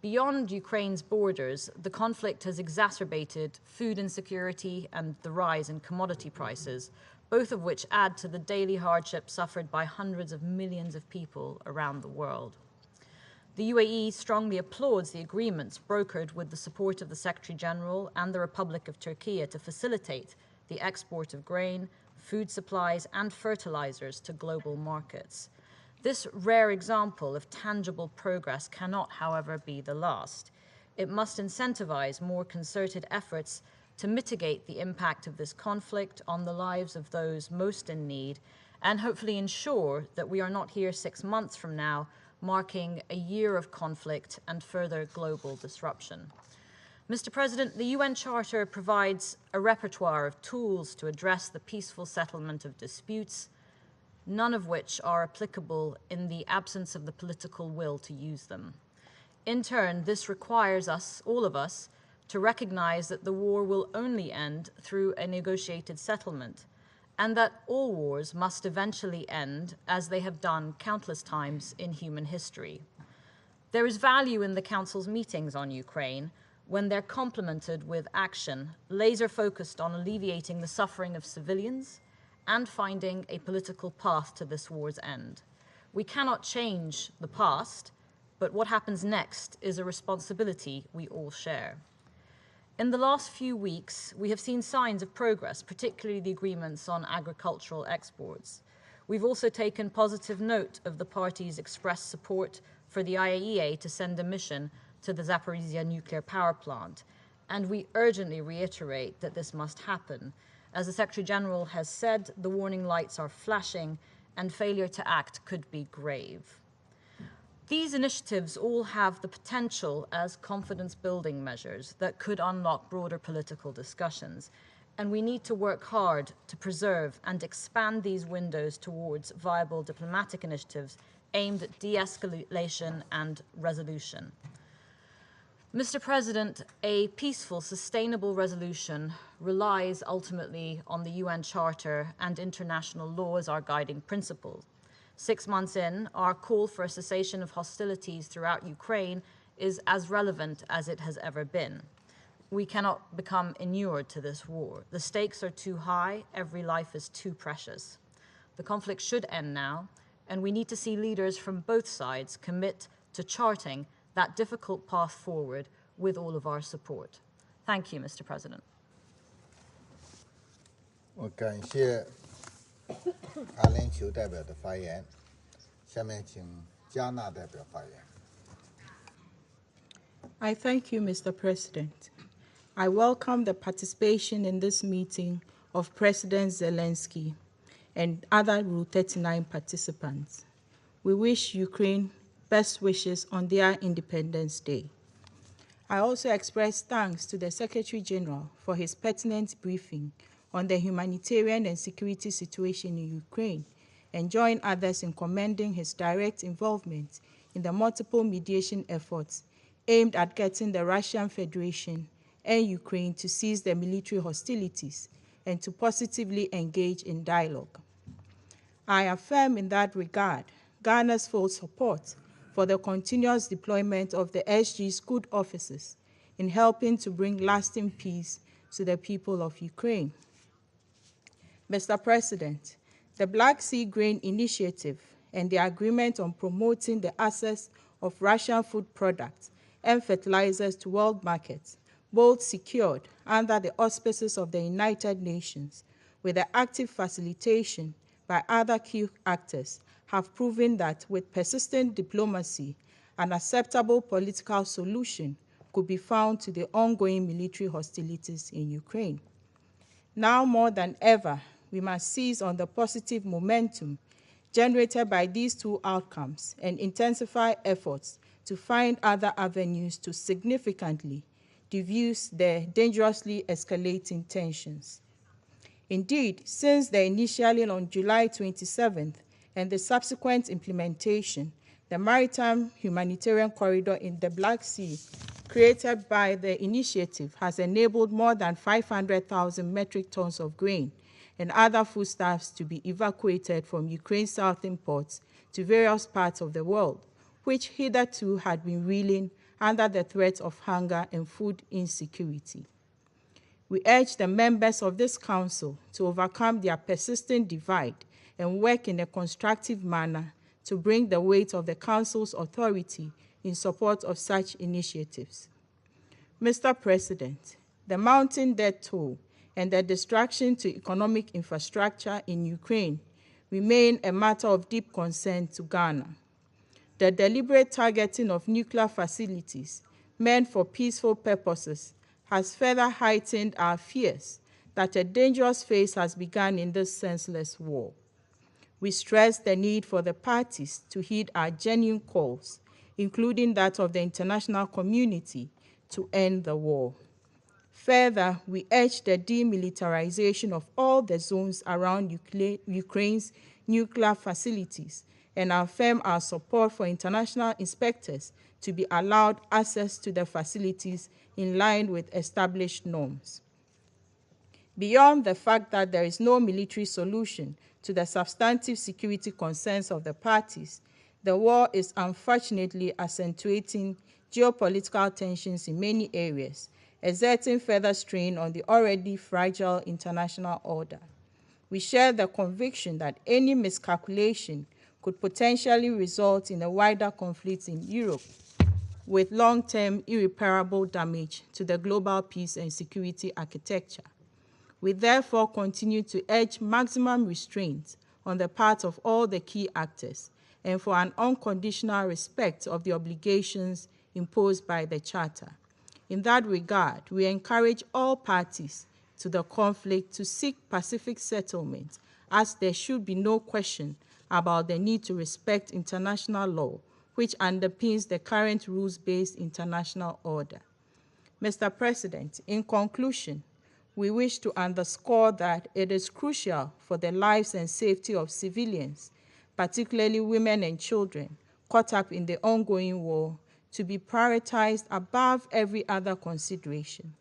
Beyond Ukraine's borders, the conflict has exacerbated food insecurity and the rise in commodity prices, both of which add to the daily hardship suffered by hundreds of millions of people around the world. The UAE strongly applauds the agreements brokered with the support of the Secretary General and the Republic of Turkey to facilitate the export of grain, food supplies, and fertilizers to global markets. This rare example of tangible progress cannot, however, be the last. It must incentivize more concerted efforts to mitigate the impact of this conflict on the lives of those most in need, and hopefully ensure that we are not here 6 months from now, marking a year of conflict and further global disruption. Mr. President, the UN Charter provides a repertoire of tools to address the peaceful settlement of disputes, none of which are applicable in the absence of the political will to use them. In turn, this requires us, all of us, to recognize that the war will only end through a negotiated settlement, and that all wars must eventually end, as they have done countless times in human history. There is value in the Council's meetings on Ukraine when they're complemented with action, laser-focused on alleviating the suffering of civilians and finding a political path to this war's end. We cannot change the past, but what happens next is a responsibility we all share. In the last few weeks, we have seen signs of progress, particularly the agreements on agricultural exports. We've also taken positive note of the parties' expressed support for the IAEA to send a mission to the Zaporizhzhia nuclear power plant, and we urgently reiterate that this must happen. As the Secretary General has said, the warning lights are flashing, and failure to act could be grave. These initiatives all have the potential as confidence-building measures that could unlock broader political discussions, and we need to work hard to preserve and expand these windows towards viable diplomatic initiatives aimed at de-escalation and resolution. Mr. President, a peaceful, sustainable resolution relies ultimately on the UN Charter and international law as our guiding principle. 6 months in, our call for a cessation of hostilities throughout Ukraine is as relevant as it has ever been. We cannot become inured to this war. The stakes are too high, every life is too precious. The conflict should end now, and we need to see leaders from both sides commit to charting that difficult path forward with all of our support. Thank you, Mr. President. 我感谢阿联酋代表的发言，下面请加纳代表发言。 I thank you, Mr. President. I welcome the participation in this meeting of President Zelensky and other Rule 39 participants. We wish Ukraine best wishes on their Independence Day. I also express thanks to the Secretary General for his pertinent briefing on the humanitarian and security situation in Ukraine, and join others in commending his direct involvement in the multiple mediation efforts aimed at getting the Russian Federation and Ukraine to cease their military hostilities and to positively engage in dialogue. I affirm in that regard Ghana's full support for the continuous deployment of the SG's good officers in helping to bring lasting peace to the people of Ukraine. Mr. President, the Black Sea Grain Initiative and the agreement on promoting the access of Russian food products and fertilizers to world markets, both secured under the auspices of the United Nations, with the active facilitation by other key actors have proven that with persistent diplomacy, an acceptable political solution could be found to the ongoing military hostilities in Ukraine. Now more than ever, we must seize on the positive momentum generated by these two outcomes and intensify efforts to find other avenues to significantly diffuse the dangerously escalating tensions. Indeed, since the initial on July 27th and the subsequent implementation, the maritime humanitarian corridor in the Black Sea created by the initiative has enabled more than 500,000 metric tons of grain and other foodstuffs to be evacuated from Ukraine's southern ports to various parts of the world, which hitherto had been reeling under the threat of hunger and food insecurity. We urge the members of this council to overcome their persistent divide and work in a constructive manner to bring the weight of the council's authority in support of such initiatives. Mr. President, the mounting death toll and the destruction to economic infrastructure in Ukraine remain a matter of deep concern to Ghana. The deliberate targeting of nuclear facilities meant for peaceful purposes has further heightened our fears that a dangerous phase has begun in this senseless war. We stress the need for the parties to heed our genuine calls, including that of the international community, to end the war. Further, we urge the demilitarization of all the zones around Ukraine's nuclear facilities and affirm our support for international inspectors to be allowed access to the facilities in line with established norms. Beyond the fact that there is no military solution to the substantive security concerns of the parties, the war is unfortunately accentuating geopolitical tensions in many areas, exerting further strain on the already fragile international order. We share the conviction that any miscalculation could potentially result in a wider conflict in Europe, with long-term irreparable damage to the global peace and security architecture. We therefore continue to urge maximum restraint on the part of all the key actors and for an unconditional respect of the obligations imposed by the Charter. In that regard, we encourage all parties to the conflict to seek pacific settlement, as there should be no question about the need to respect international law, which underpins the current rules-based international order. Mr. President, in conclusion, we wish to underscore that it is crucial for the lives and safety of civilians, particularly women and children, caught up in the ongoing war, to be prioritized above every other consideration.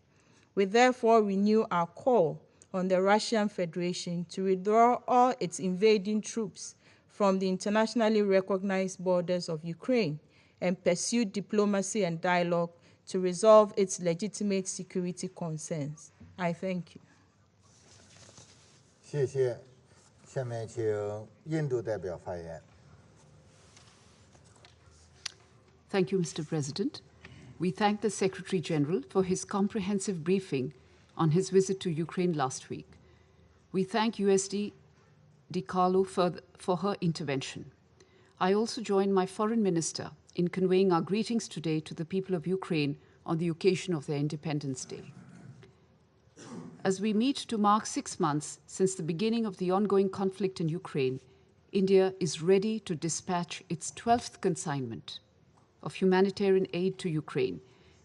We therefore renew our call on the Russian Federation to withdraw all its invading troops from the internationally recognized borders of Ukraine and pursue diplomacy and dialogue to resolve its legitimate security concerns. I thank you. 谢谢。下面请印度代表发言。 Thank you, Mr. President. We thank the Secretary General for his comprehensive briefing on his visit to Ukraine last week. We thank USD DiCarlo for her intervention. I also join my Foreign Minister in conveying our greetings today to the people of Ukraine on the occasion of their Independence Day. As we meet to mark 6 months since the beginning of the ongoing conflict in Ukraine, India is ready to dispatch its 12th consignment of humanitarian aid to Ukraine,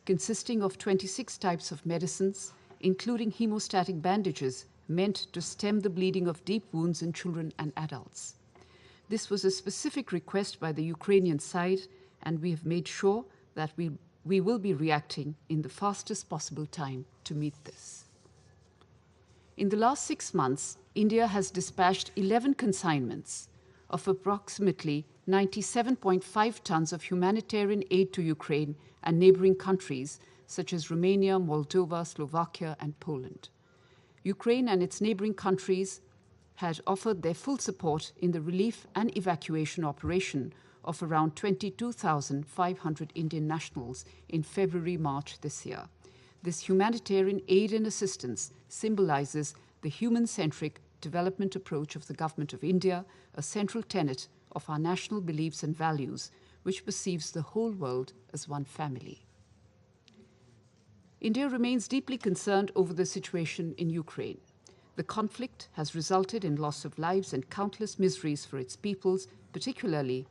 consisting of 26 types of medicines, including hemostatic bandages meant to stem the bleeding of deep wounds in children and adults. This was a specific request by the Ukrainian side, and we have made sure that we will be reacting in the fastest possible time to meet this. In the last 6 months, India has dispatched 11 consignments of approximately 97.5 tons of humanitarian aid to Ukraine and neighboring countries such as Romania, Moldova, Slovakia, and Poland. Ukraine and its neighboring countries had offered their full support in the relief and evacuation operation of around 22,500 Indian nationals in February-March this year. This humanitarian aid and assistance symbolizes the human-centric development approach of the Government of India, a central tenet of our national beliefs and values, which perceives the whole world as one family. India remains deeply concerned over the situation in Ukraine. The conflict has resulted in loss of lives and countless miseries for its peoples, particularly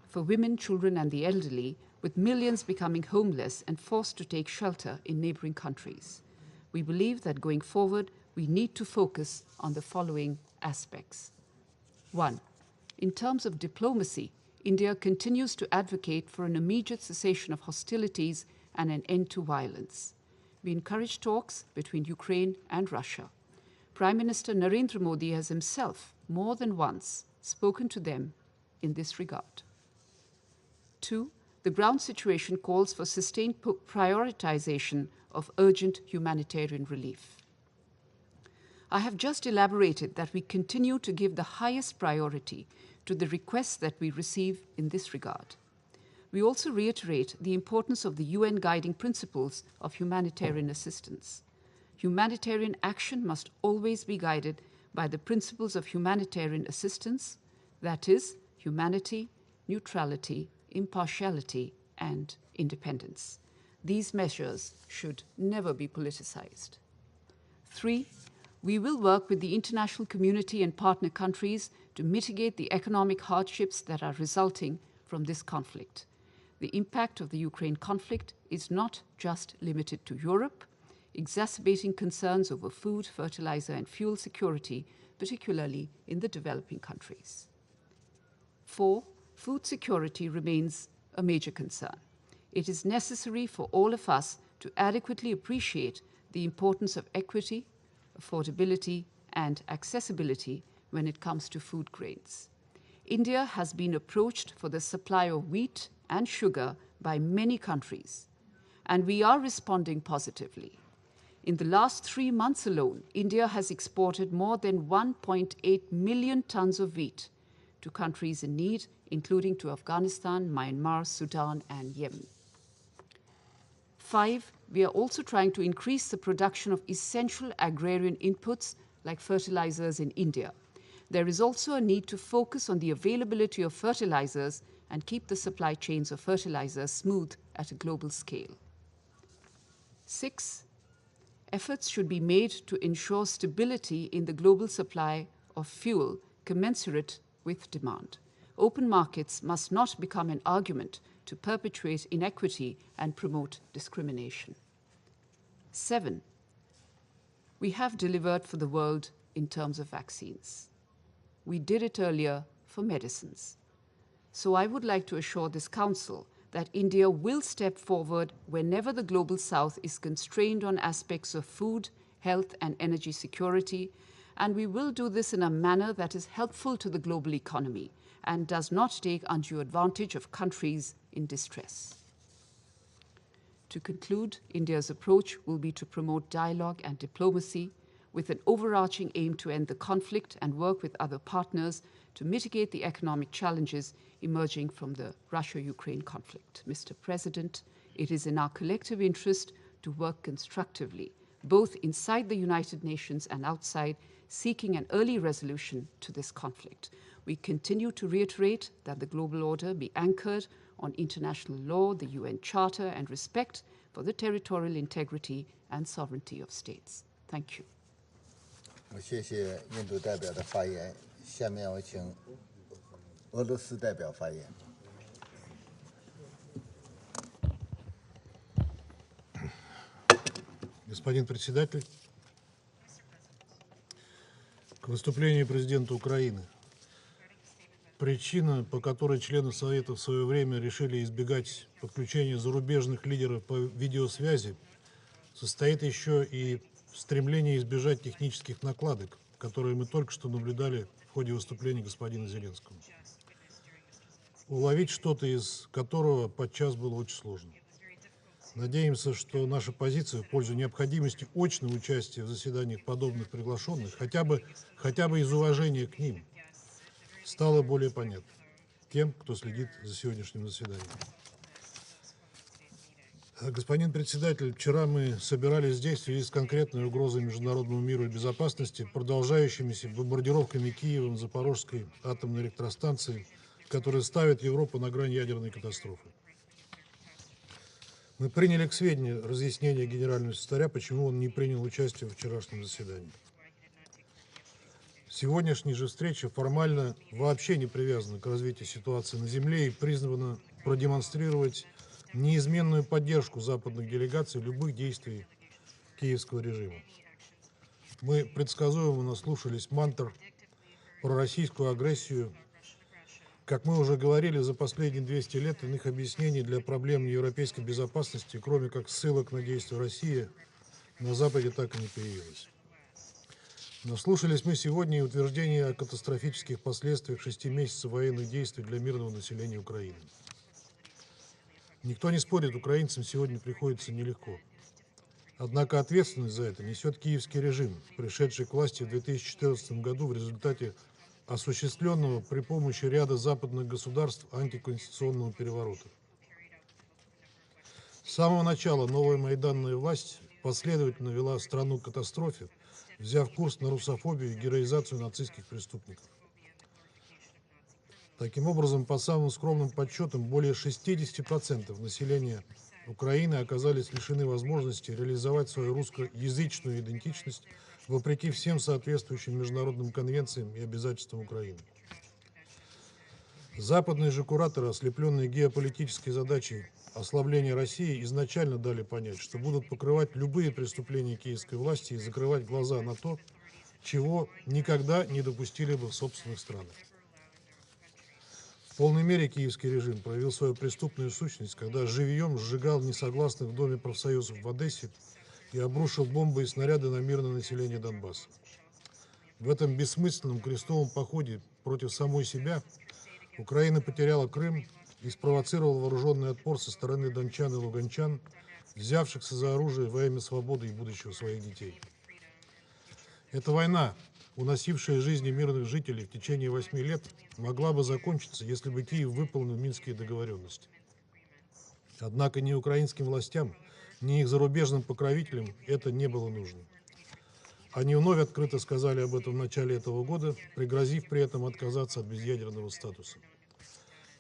for women, children, and the elderly, with millions becoming homeless and forced to take shelter in neighboring countries. We believe that going forward, we need to focus on the following aspects. 1. In terms of diplomacy, India continues to advocate for an immediate cessation of hostilities and an end to violence. We encourage talks between Ukraine and Russia. Prime Minister Narendra Modi has himself, more than once, spoken to them in this regard. 2. The ground situation calls for sustained prioritization of urgent humanitarian relief. I have just elaborated that we continue to give the highest priority to the requests that we receive in this regard. We also reiterate the importance of the UN guiding principles of humanitarian assistance. Humanitarian action must always be guided by the principles of humanitarian assistance, that is, humanity, neutrality, impartiality, and independence. These measures should never be politicized. 3. We will work with the international community and partner countries to mitigate the economic hardships that are resulting from this conflict. The impact of the Ukraine conflict is not just limited to Europe, exacerbating concerns over food, fertilizer, and fuel security, particularly in the developing countries. 4. Food security remains a major concern. It is necessary for all of us to adequately appreciate the importance of equity, affordability, and accessibility when it comes to food grains. India has been approached for the supply of wheat and sugar by many countries, and we are responding positively. In the last 3 months alone, India has exported more than 1.8 million tons of wheat to countries in need, including to Afghanistan, Myanmar, Sudan, and Yemen. 5. We are also trying to increase the production of essential agrarian inputs like fertilizers in India. There is also a need to focus on the availability of fertilizers and keep the supply chains of fertilizers smooth at a global scale. 6. Efforts should be made to ensure stability in the global supply of fuel commensurate with demand. Open markets must not become an argument to perpetuate inequity and promote discrimination. 7. We have delivered for the world in terms of vaccines. We did it earlier for medicines. So I would like to assure this Council that India will step forward whenever the Global South is constrained on aspects of food, health, and energy security, and we will do this in a manner that is helpful to the global economy and does not take undue advantage of countries in distress. To conclude, India's approach will be to promote dialogue and diplomacy with an overarching aim to end the conflict and work with other partners to mitigate the economic challenges emerging from the Russia-Ukraine conflict. Mr. President, it is in our collective interest to work constructively, both inside the United Nations and outside, seeking an early resolution to this conflict. We continue to reiterate that the global order be anchored on international law, the UN Charter, and respect for the territorial integrity and sovereignty of states. Thank you. 谢谢印度代表的发言。下面我请俄罗斯代表发言。Господин председатель, к выступлению президента Украины. Причина, по которой члены Совета в свое время решили избегать подключения зарубежных лидеров по видеосвязи, состоит еще и в стремлении избежать технических накладок, которые мы только что наблюдали в ходе выступления господина Зеленского. Уловить что-то из которого подчас было очень сложно. Надеемся, что наша позиция в пользу необходимости очного участия в заседаниях подобных приглашенных, хотя бы из уважения к ним, стала более понятна тем, кто следит за сегодняшним заседанием. Господин председатель, вчера мы собирались здесь в связи с конкретной угрозой международному миру и безопасности, продолжающимися бомбардировками Киевом Запорожской атомной электростанции, которые ставят Европу на грань ядерной катастрофы. Мы приняли к сведению разъяснение генерального секретаря, почему он не принял участие в вчерашнем заседании. Сегодняшняя же встреча формально вообще не привязана к развитию ситуации на Земле и призвана продемонстрировать неизменную поддержку западных делегаций любых действий киевского режима. Мы предсказуемо наслушались мантр про российскую агрессию. Как мы уже говорили, за последние 200 лет иных объяснений для проблем европейской безопасности, кроме как ссылок на действия России, на Западе так и не появилось. Наслушались мы сегодня и утверждения о катастрофических последствиях 6 месяцев военных действий для мирного населения Украины. Никто не спорит, украинцам сегодня приходится нелегко. Однако ответственность за это несет киевский режим, пришедший к власти в 2014 году в результате осуществленного при помощи ряда западных государств антиконституционного переворота. С самого начала новая майданная власть последовательно вела страну к катастрофе, взяв курс на русофобию и героизацию нацистских преступников. Таким образом, по самым скромным подсчетам, более 60% населения Украины оказались лишены возможности реализовать свою русскоязычную идентичность вопреки всем соответствующим международным конвенциям и обязательствам Украины. Западные же кураторы, ослепленные геополитической задачей ослабления России, изначально дали понять, что будут покрывать любые преступления киевской власти и закрывать глаза на то, чего никогда не допустили бы в собственных странах. В полной мере киевский режим проявил свою преступную сущность, когда живьем сжигал несогласных в Доме профсоюзов в Одессе и обрушил бомбы и снаряды на мирное население Донбасса. В этом бессмысленном крестовом походе против самой себя Украина потеряла Крым и спровоцировала вооруженный отпор со стороны дончан и луганчан, взявшихся за оружие во имя свободы и будущего своих детей. Эта война, уносившая жизни мирных жителей в течение 8 лет, могла бы закончиться, если бы Киев выполнил Минские договоренности. Однако ни украинским властям, ни их зарубежным покровителям это не было нужно. Они вновь открыто сказали об этом в начале этого года, пригрозив при этом отказаться от безъядерного статуса.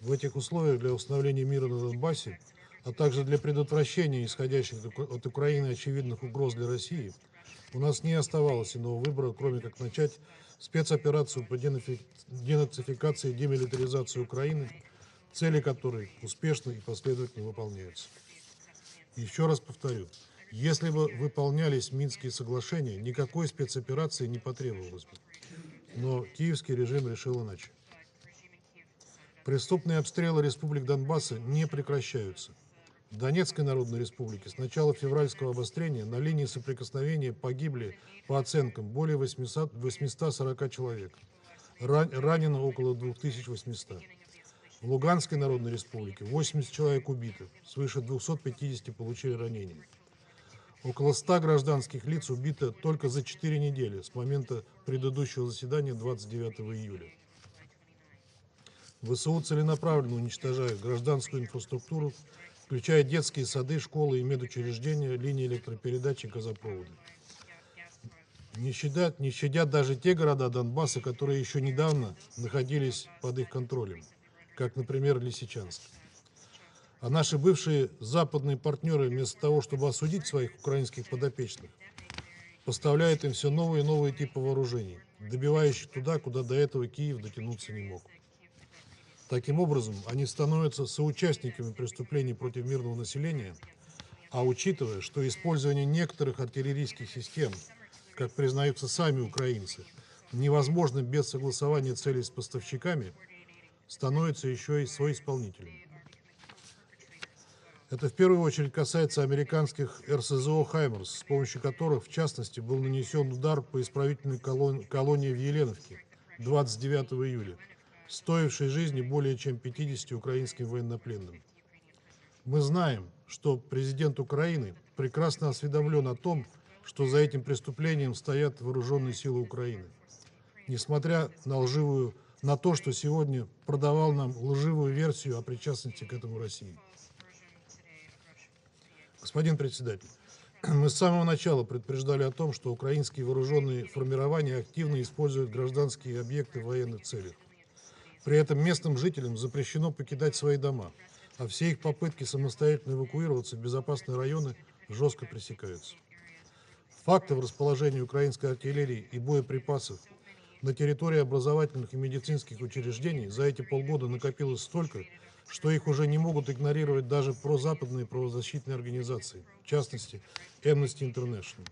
В этих условиях для установления мира на Донбассе, а также для предотвращения исходящих от Украины очевидных угроз для России, у нас не оставалось иного выбора, кроме как начать спецоперацию по денацификации и демилитаризации Украины, цели которой успешно и последовательно выполняются. Еще раз повторю, если бы выполнялись Минские соглашения, никакой спецоперации не потребовалось бы. Но киевский режим решил иначе. Преступные обстрелы республик Донбасса не прекращаются. В Донецкой Народной Республике с начала февральского обострения на линии соприкосновения погибли, по оценкам, более 840 человек. Ранено около 2800. В Луганской Народной Республике 80 человек убиты, свыше 250 получили ранения. Около 100 гражданских лиц убито только за 4 недели с момента предыдущего заседания 29 июля. ВСУ целенаправленно уничтожают гражданскую инфраструктуру, включая детские сады, школы и медучреждения, линии электропередач и газопроводы. Не щадят даже те города Донбасса, которые еще недавно находились под их контролем, как, например, Лисичанск. А наши бывшие западные партнеры, вместо того, чтобы осудить своих украинских подопечных, поставляют им все новые и новые типы вооружений, добивающих туда, куда до этого Киев дотянуться не мог. Таким образом, они становятся соучастниками преступлений против мирного населения, а учитывая, что использование некоторых артиллерийских систем, как признаются сами украинцы, невозможно без согласования целей с поставщиками, становится еще и соисполнителем. Это в первую очередь касается американских РСЗО «Хаймерс», с помощью которых, в частности, был нанесен удар по исправительной колонии в Еленовке 29 июля, стоившей жизни более чем 50 украинским военнопленным. Мы знаем, что президент Украины прекрасно осведомлен о том, что за этим преступлением стоят вооруженные силы Украины, несмотря на то, что сегодня продавал нам лживую версию о причастности к этому России. Господин председатель, мы с самого начала предупреждали о том, что украинские вооруженные формирования активно используют гражданские объекты в военных целях. При этом местным жителям запрещено покидать свои дома, а все их попытки самостоятельно эвакуироваться в безопасные районы жестко пресекаются. Фактов расположения украинской артиллерии и боеприпасов на территории образовательных и медицинских учреждений за эти полгода накопилось столько, что их уже не могут игнорировать даже прозападные правозащитные организации, в частности, Amnesty International.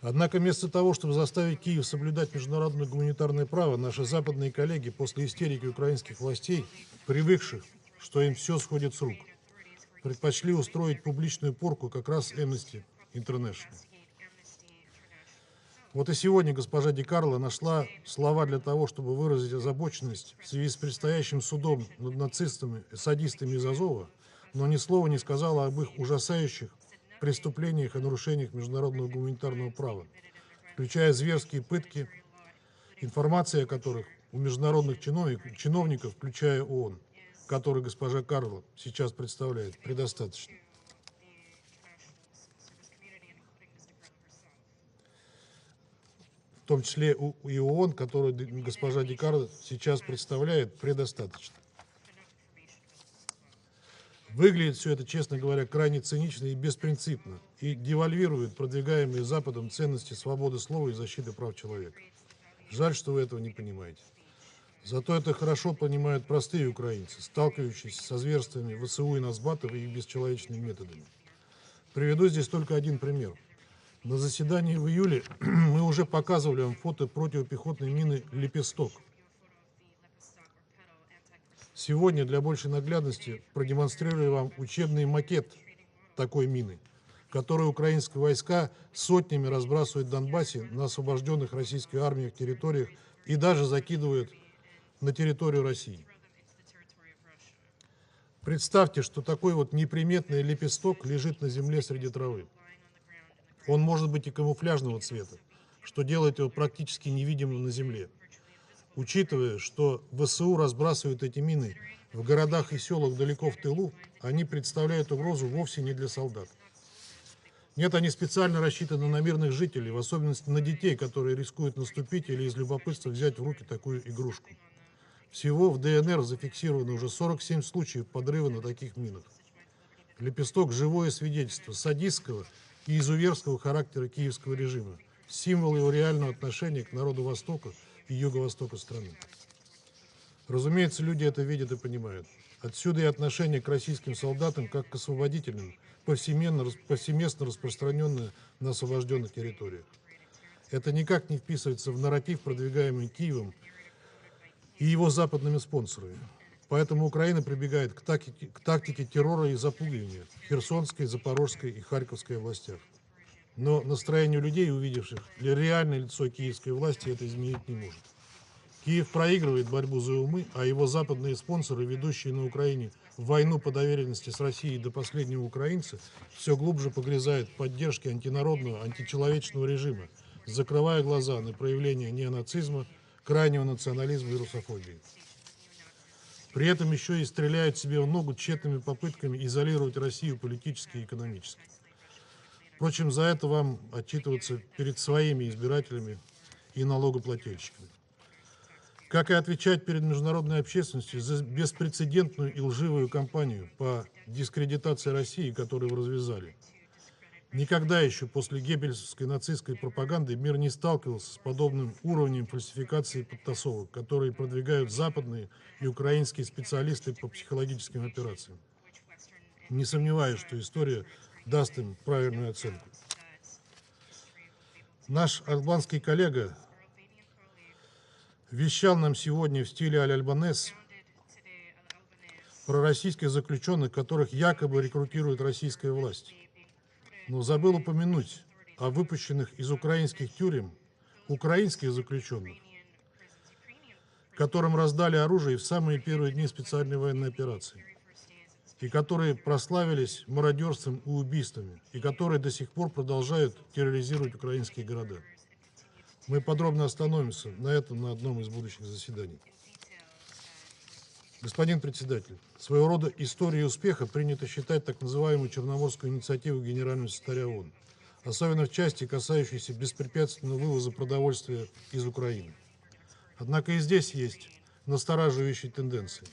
Однако вместо того, чтобы заставить Киев соблюдать международное гуманитарное право, наши западные коллеги после истерики украинских властей, привыкших, что им все сходит с рук, предпочли устроить публичную порку как раз Amnesty International. Вот и сегодня госпожа Ди Карло нашла слова для того, чтобы выразить озабоченность в связи с предстоящим судом над нацистами и садистами из Азова, но ни слова не сказала об их ужасающих преступлениях и нарушениях международного гуманитарного права, включая зверские пытки, информация о которых у международных чиновников, включая ООН, который госпожа Карло сейчас представляет, предостаточно. В том числе и ООН, который госпожа Ди Карло сейчас представляет, предостаточно. Выглядит все это, честно говоря, крайне цинично и беспринципно и девальвирует продвигаемые Западом ценности свободы слова и защиты прав человека. Жаль, что вы этого не понимаете. Зато это хорошо понимают простые украинцы, сталкивающиеся со зверствами ВСУ и Нацбатов и их бесчеловечными методами. Приведу здесь только один пример. На заседании в июле мы уже показывали вам фото противопехотной мины «Лепесток». Сегодня для большей наглядности продемонстрирую вам учебный макет такой мины, которую украинские войска сотнями разбрасывают в Донбассе на освобожденных российской армией территориях и даже закидывают на территорию России. Представьте, что такой вот неприметный лепесток лежит на земле среди травы. Он может быть и камуфляжного цвета, что делает его практически невидимым на земле. Учитывая, что ВСУ разбрасывают эти мины в городах и селах далеко в тылу, они представляют угрозу вовсе не для солдат. Нет, они специально рассчитаны на мирных жителей, в особенности на детей, которые рискуют наступить или из любопытства взять в руки такую игрушку. Всего в ДНР зафиксировано уже 47 случаев подрыва на таких минах. Лепесток – живое свидетельство садистского и изуверского характера киевского режима, символ его реального отношения к народу Востока и Юго-Востока страны. Разумеется, люди это видят и понимают. Отсюда и отношение к российским солдатам как к освободителям, повсеместно распространенное на освобожденных территориях. Это никак не вписывается в нарратив, продвигаемый Киевом и его западными спонсорами. Поэтому Украина прибегает к тактике террора и запугивания в Херсонской, Запорожской и Харьковской областях. Но настроение людей, увидевших реальное лицо киевской власти, это изменить не может. Киев проигрывает борьбу за умы, а его западные спонсоры, ведущие на Украине войну по доверенности с Россией до последнего украинца, все глубже погрязают в поддержке антинародного, античеловечного режима, закрывая глаза на проявление неонацизма, крайнего национализма и русофобии. При этом еще и стреляют себе в ногу тщетными попытками изолировать Россию политически и экономически. Впрочем, за это вам отчитываться перед своими избирателями и налогоплательщиками. Как и отвечать перед международной общественностью за беспрецедентную и лживую кампанию по дискредитации России, которую вы развязали. Никогда еще после геббельсовской нацистской пропаганды мир не сталкивался с подобным уровнем фальсификации и подтасовок, которые продвигают западные и украинские специалисты по психологическим операциям. Не сомневаюсь, что история даст им правильную оценку. Наш албанский коллега вещал нам сегодня в стиле аль-Альбанес про российских заключенных, которых якобы рекрутирует российская власть. Но забыл упомянуть о выпущенных из украинских тюрем украинских заключенных, которым раздали оружие в самые первые дни специальной военной операции, и которые прославились мародерством и убийствами, и которые до сих пор продолжают терроризировать украинские города. Мы подробно остановимся на этом на одном из будущих заседаний. Господин председатель, своего рода историей успеха принято считать так называемую Черноморскую инициативу Генерального секретаря ООН, особенно в части, касающейся беспрепятственного вывоза продовольствия из Украины. Однако и здесь есть настораживающие тенденции.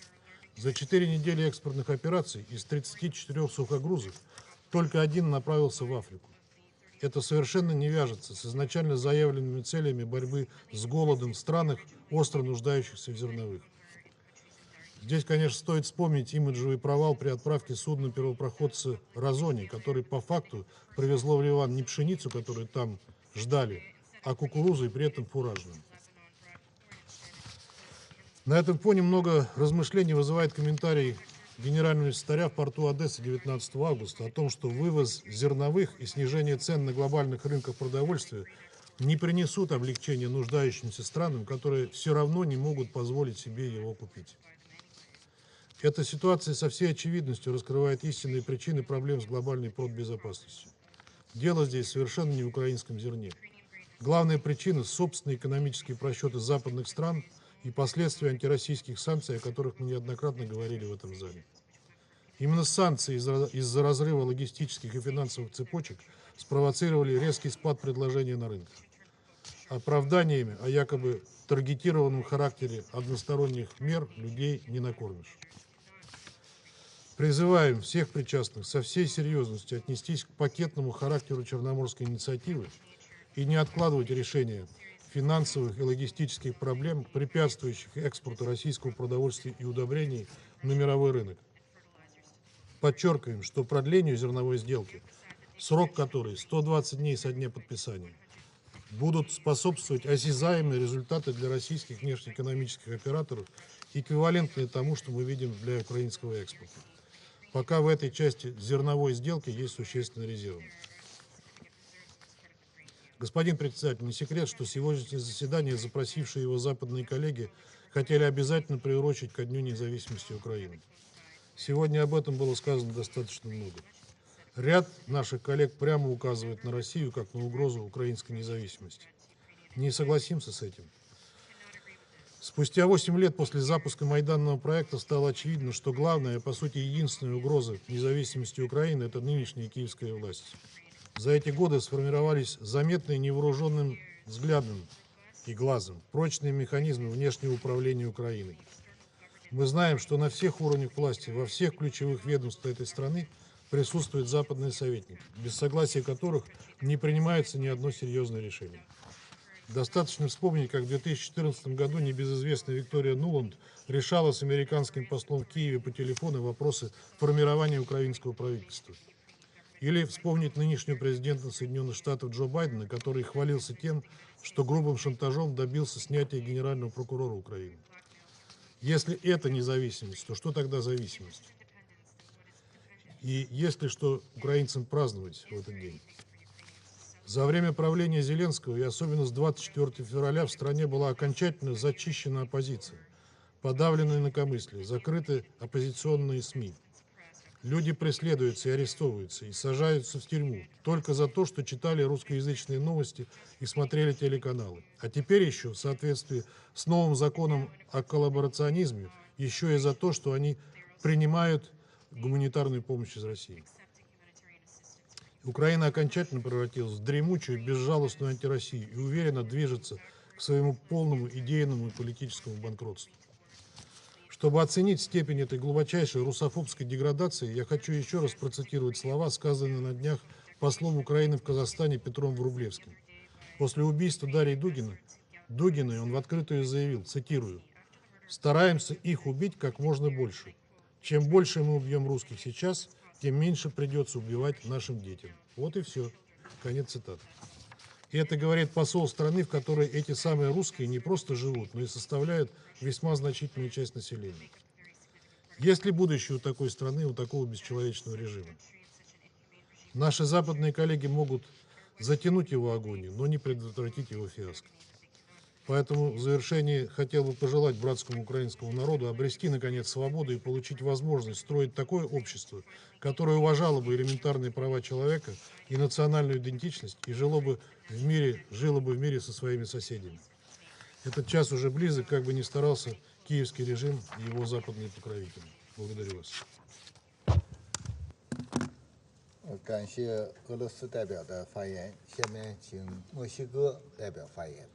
За 4 недели экспортных операций из 34 сухогрузов только один направился в Африку. Это совершенно не вяжется с изначально заявленными целями борьбы с голодом в странах, остро нуждающихся в зерновых. Здесь, конечно, стоит вспомнить имиджевый провал при отправке судна первопроходца «Разони», который по факту привезло в Ливан не пшеницу, которую там ждали, а кукурузу и при этом фуражную. На этом фоне много размышлений вызывает комментарий генерального секретаря в порту Одессы 19 августа о том, что вывоз зерновых и снижение цен на глобальных рынках продовольствия не принесут облегчения нуждающимся странам, которые все равно не могут позволить себе его купить. Эта ситуация со всей очевидностью раскрывает истинные причины проблем с глобальной продбезопасностью. Дело здесь совершенно не в украинском зерне. Главная причина – собственные экономические просчеты западных стран и последствия антироссийских санкций, о которых мы неоднократно говорили в этом зале. Именно санкции из-за разрыва логистических и финансовых цепочек спровоцировали резкий спад предложения на рынках. Оправданиями о якобы таргетированном характере односторонних мер людей не накормишь. Призываем всех причастных со всей серьезностью отнестись к пакетному характеру Черноморской инициативы и не откладывать решение финансовых и логистических проблем, препятствующих экспорту российского продовольствия и удобрений на мировой рынок. Подчеркиваем, что продлению зерновой сделки, срок которой 120 дней со дня подписания, будут способствовать осязаемые результаты для российских внешнеэкономических операторов, эквивалентные тому, что мы видим для украинского экспорта. Пока в этой части зерновой сделки есть существенный резерв. Господин председатель, не секрет, что сегодняшнее заседание, запросившие его западные коллеги, хотели обязательно приурочить ко Дню независимости Украины. Сегодня об этом было сказано достаточно много. Ряд наших коллег прямо указывает на Россию как на угрозу украинской независимости. Не согласимся с этим. Спустя 8 лет после запуска Майданного проекта стало очевидно, что главная, по сути, единственная угроза независимости Украины – это нынешняя киевская власть. За эти годы сформировались заметные невооруженным взглядом и глазом прочные механизмы внешнего управления Украиной. Мы знаем, что на всех уровнях власти, во всех ключевых ведомствах этой страны присутствуют западные советники, без согласия которых не принимается ни одно серьезное решение. Достаточно вспомнить, как в 2014 году небезызвестная Виктория Нуланд решала с американским послом в Киеве по телефону вопросы формирования украинского правительства. Или вспомнить нынешнего президента Соединенных Штатов Джо Байдена, который хвалился тем, что грубым шантажом добился снятия генерального прокурора Украины. Если это независимость, то что тогда зависимость? И есть ли что украинцам праздновать в этот день? За время правления Зеленского и особенно с 24 февраля в стране была окончательно зачищена оппозиция, подавлены инакомыслие, закрыты оппозиционные СМИ. Люди преследуются и арестовываются, и сажаются в тюрьму только за то, что читали русскоязычные новости и смотрели телеканалы. А теперь еще, в соответствии с новым законом о коллаборационизме, еще и за то, что они принимают гуманитарную помощь из России. Украина окончательно превратилась в дремучую, безжалостную антироссию и уверенно движется к своему полному идейному и политическому банкротству. Чтобы оценить степень этой глубочайшей русофобской деградации, я хочу еще раз процитировать слова, сказанные на днях послом Украины в Казахстане Петром Врублевским. После убийства Дарьи Дугиной он в открытую заявил, цитирую, «Стараемся их убить как можно больше. Чем больше мы убьем русских сейчас, тем меньше придется убивать нашим детям». Вот и все. Конец цитаты. И это говорит посол страны, в которой эти самые русские не просто живут, но и составляют весьма значительную часть населения. Есть ли будущее у такой страны, у такого бесчеловечного режима? Наши западные коллеги могут затянуть его агонию, но не предотвратить его фиаско. Поэтому в завершении хотел бы пожелать братскому украинскому народу обрести, наконец, свободу и получить возможность строить такое общество, которое уважало бы элементарные права человека и национальную идентичность и жило бы в мире со своими соседями. Этот час уже близок, как бы ни старался киевский режим и его западные покровители. Благодарю вас. 感谢俄罗斯代表的发言。下面请墨西哥代表发言。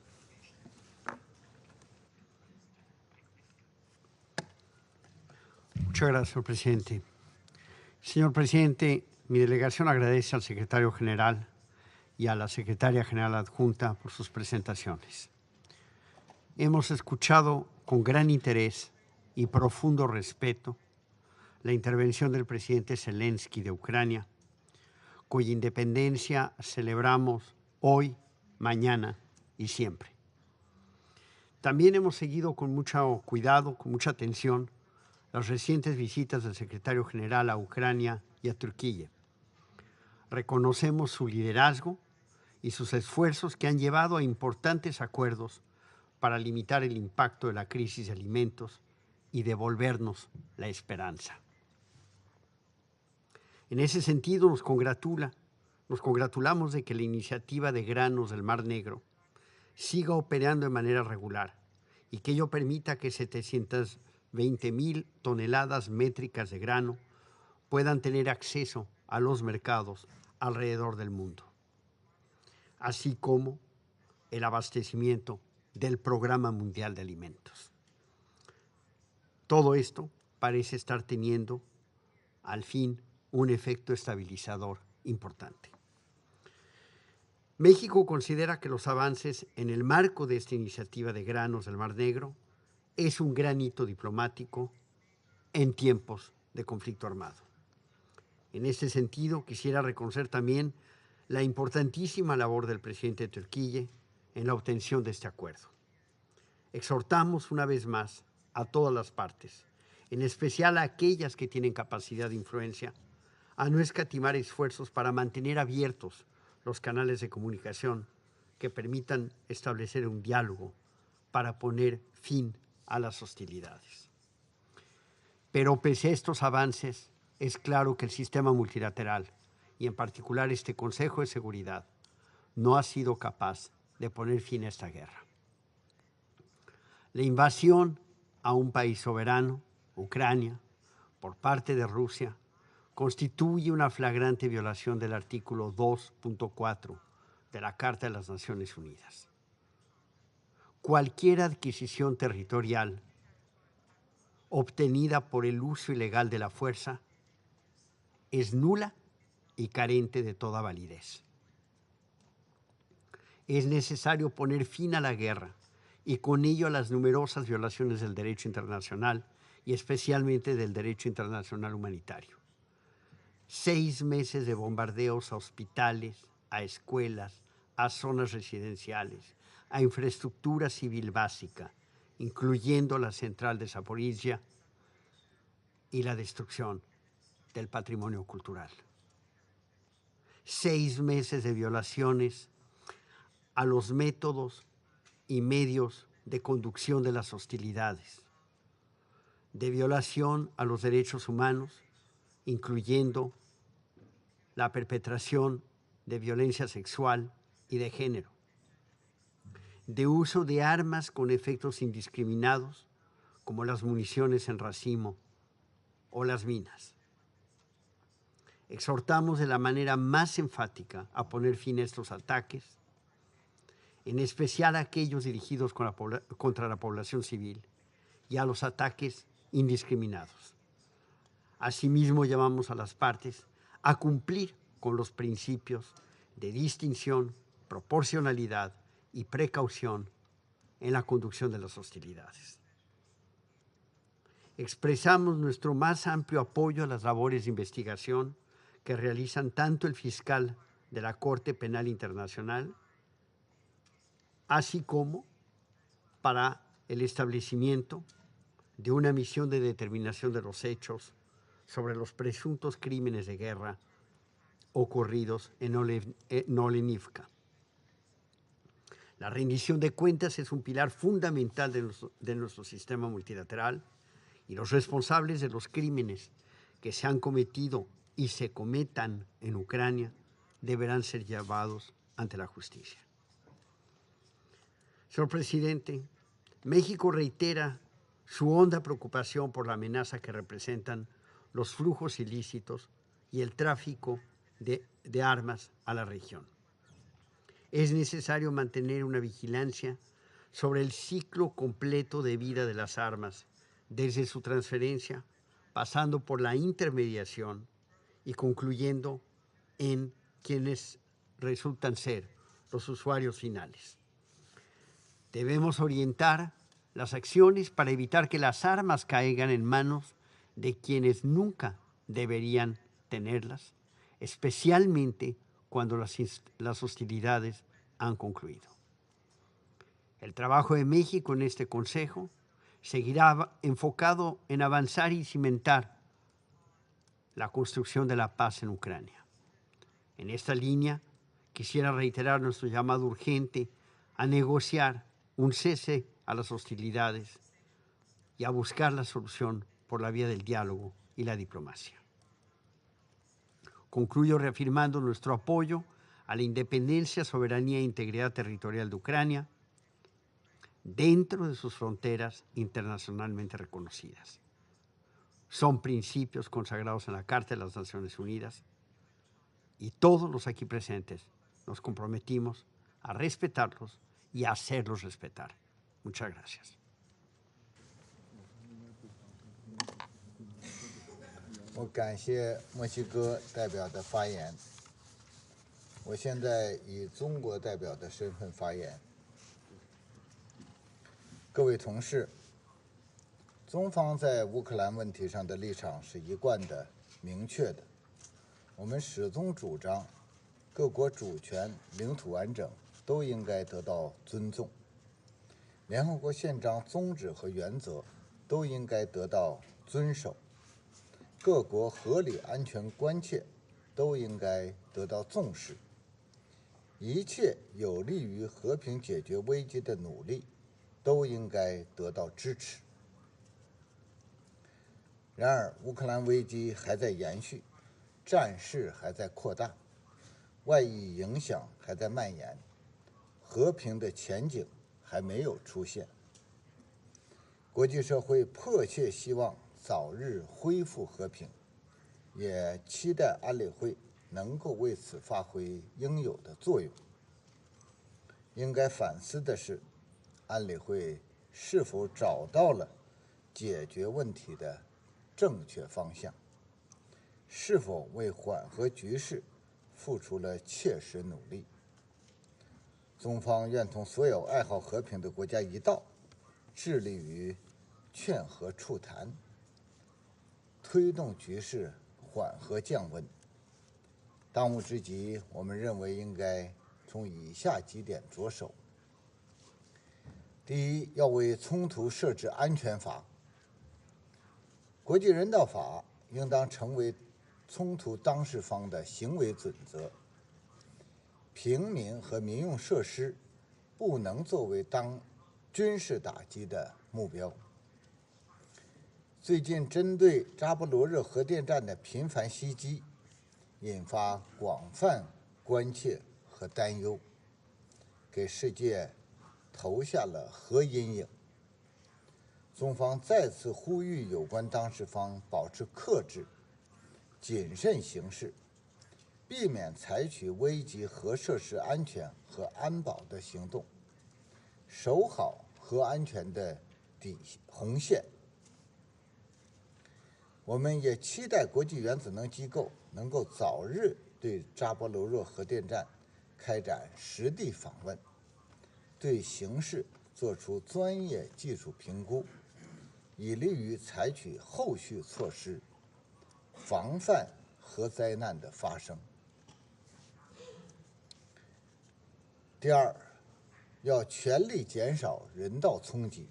Muchas gracias, señor presidente. Señor presidente, mi delegación agradece al secretario general y a la secretaria general adjunta por sus presentaciones. Hemos escuchado con gran interés y profundo respeto la intervención del presidente Zelensky de Ucrania, cuya independencia celebramos hoy, mañana y siempre. También hemos seguido con mucho cuidado, con mucha atención, las recientes visitas del secretario general a Ucrania y a Turquía. Reconocemos su liderazgo y sus esfuerzos que han llevado a importantes acuerdos para limitar el impacto de la crisis de alimentos y devolvernos la esperanza. En ese sentido, nos congratulamos de que la iniciativa de granos del Mar Negro siga operando de manera regular y que ello permita que 720,000 toneladas métricas de grano puedan tener acceso a los mercados alrededor del mundo, así como el abastecimiento del Programa Mundial de Alimentos. Todo esto parece estar teniendo, al fin, un efecto estabilizador importante. México considera que los avances en el marco de esta iniciativa de granos del Mar Negro es un gran hito diplomático en tiempos de conflicto armado. En este sentido, quisiera reconocer también la importantísima labor del presidente de Turquía en la obtención de este acuerdo. Exhortamos una vez más a todas las partes, en especial a aquellas que tienen capacidad de influencia, a no escatimar esfuerzos para mantener abiertos los canales de comunicación que permitan establecer un diálogo para poner fin a las hostilidades. Pero pese a estos avances, es claro que el sistema multilateral, y en particular este Consejo de Seguridad, no ha sido capaz de poner fin a esta guerra. La invasión a un país soberano, Ucrania, por parte de Rusia, constituye una flagrante violación del artículo 2.4 de la Carta de las Naciones Unidas. Cualquier adquisición territorial obtenida por el uso ilegal de la fuerza es nula y carente de toda validez. Es necesario poner fin a la guerra y con ello a las numerosas violaciones del derecho internacional y especialmente del derecho internacional humanitario. 6 meses de bombardeos a hospitales, a escuelas, a zonas residenciales, a infraestructura civil básica, incluyendo la central de Zaporizhia y la destrucción del patrimonio cultural. 6 meses de violaciones a los métodos y medios de conducción de las hostilidades, de violación a los derechos humanos, incluyendo la perpetración de violencia sexual y de género, de uso de armas con efectos indiscriminados, como las municiones en racimo o las minas. Exhortamos de la manera más enfática a poner fin a estos ataques, en especial a aquellos dirigidos contra la población civil y a los ataques indiscriminados. Asimismo, llamamos a las partes a cumplir con los principios de distinción, proporcionalidad y precaución en la conducción de las hostilidades. Expresamos nuestro más amplio apoyo a las labores de investigación que realizan tanto el fiscal de la Corte Penal Internacional, así como para el establecimiento de una misión de determinación de los hechos sobre los presuntos crímenes de guerra ocurridos en Olenivka. La rendición de cuentas es un pilar fundamental de nuestro sistema multilateral y los responsables de los crímenes que se han cometido y se cometan en Ucrania deberán ser llevados ante la justicia. Señor presidente, México reitera su honda preocupación por la amenaza que representan los flujos ilícitos y el tráfico de armas a la región. Es necesario mantener una vigilancia sobre el ciclo completo de vida de las armas, desde su transferencia, pasando por la intermediación y concluyendo en quienes resultan ser los usuarios finales. Debemos orientar las acciones para evitar que las armas caigan en manos de quienes nunca deberían tenerlas, especialmente cuando las hostilidades han concluido. El trabajo de México en este Consejo seguirá enfocado en avanzar y cimentar la construcción de la paz en Ucrania. En esta línea, quisiera reiterar nuestro llamado urgente a negociar un cese a las hostilidades y a buscar la solución por la vía del diálogo y la diplomacia. Concluyo reafirmando nuestro apoyo a la independencia, soberanía e integridad territorial de Ucrania dentro de sus fronteras internacionalmente reconocidas. Son principios consagrados en la Carta de las Naciones Unidas y todos los aquí presentes nos comprometimos a respetarlos y a hacerlos respetar. Muchas gracias. 我感谢墨西哥代表的发言。我现在以中国代表的身份发言。各位同事，中方在乌克兰问题上的立场是一贯的、明确的。我们始终主张，各国主权、领土完整都应该得到尊重，联合国宪章宗旨和原则都应该得到遵守，各国合理安全关切都应该得到重视，一切有利于和平解决危机的努力都应该得到支持。然而，乌克兰危机还在延续，战事还在扩大，外溢影响还在蔓延，和平的前景还没有出现。国际社会迫切希望早日恢复和平，也期待安理会能够为此发挥应有的作用。应该反思的是，安理会是否找到了解决问题的正确方向，是否为缓和局势付出了切实努力。中方愿同所有爱好和平的国家一道，致力于劝和促谈，推动局势缓和降温。当务之急，我们认为应该从以下几点着手。第一，要为冲突设置安全阀。国际人道法应当成为冲突当事方的行为准则。平民和民用设施不能作为军事打击的目标。最近针对扎波罗热核电站的频繁袭击，引发广泛关切和担忧，给世界投下了核阴影。中方再次呼吁有关当事方保持克制、谨慎行事，避免采取危及核设施安全和安保的行动，守好核安全的红线。我们也期待国际原子能机构能够早日对扎波罗热核电站开展实地访问，对形势作出专业技术评估，以利于采取后续措施，防范核灾难的发生。第二，要全力减少人道冲击。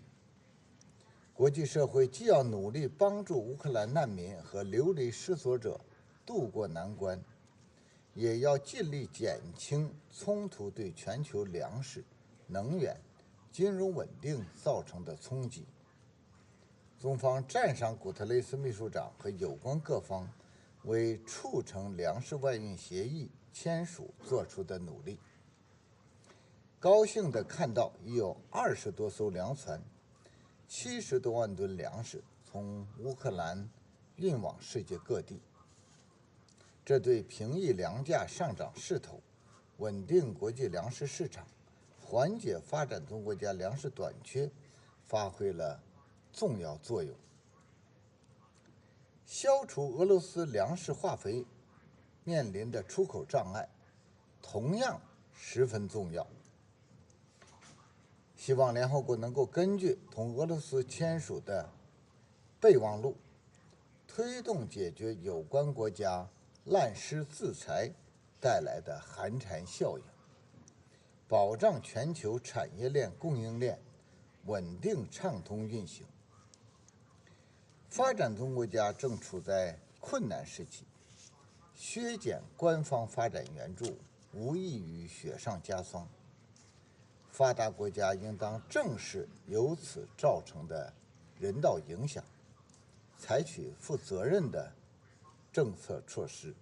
国际社会既要努力帮助乌克兰难民和流离失所者渡过难关，也要尽力减轻冲突对全球粮食、能源、金融稳定造成的冲击。中方赞赏古特雷斯秘书长和有关各方为促成粮食外运协议签署做出的努力。高兴地看到已有20多艘粮船70多万吨粮食从乌克兰运往世界各地，这对平抑粮价上涨势头、稳定国际粮食市场、缓解发展中国家粮食短缺发挥了重要作用。消除俄罗斯粮食化肥面临的出口障碍，同样十分重要。希望联合国能够根据同俄罗斯签署的备忘录，推动解决有关国家滥施制裁带来的寒蝉效应，保障全球产业链供应链稳定畅通运行。发展中国家正处在困难时期，削减官方发展援助无异于雪上加霜。发达国家应当正视由此造成的人道影响，采取负责任的政策措施。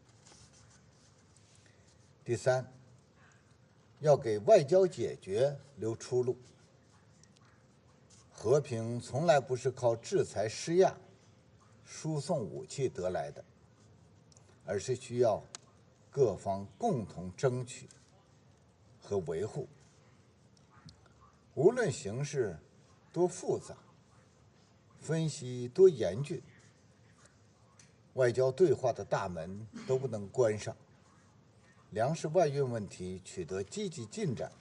第三，要给外交解决留出路。和平从来不是靠制裁施压、输送武器得来的，而是需要各方共同争取和维护。无论形势多复杂，分析多严峻，外交对话的大门都不能关上。粮食外运问题取得积极进展，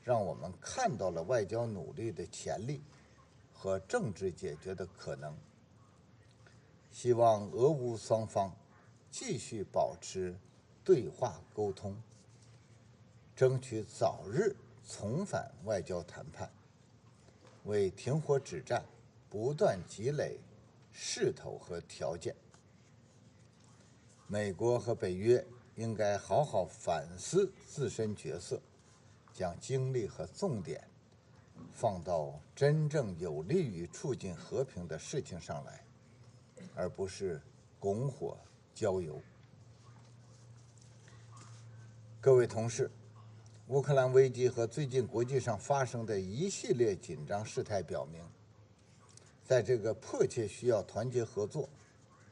让我们看到了外交努力的潜力和政治解决的可能。希望俄乌双方继续保持对话沟通，争取早日重返外交谈判，为停火止战不断积累势头和条件。美国和北约应该好好反思自身角色，将精力和重点放到真正有利于促进和平的事情上来，而不是拱火浇油。各位同事，乌克兰危机和最近国际上发生的一系列紧张事态表明，在这个迫切需要团结合作、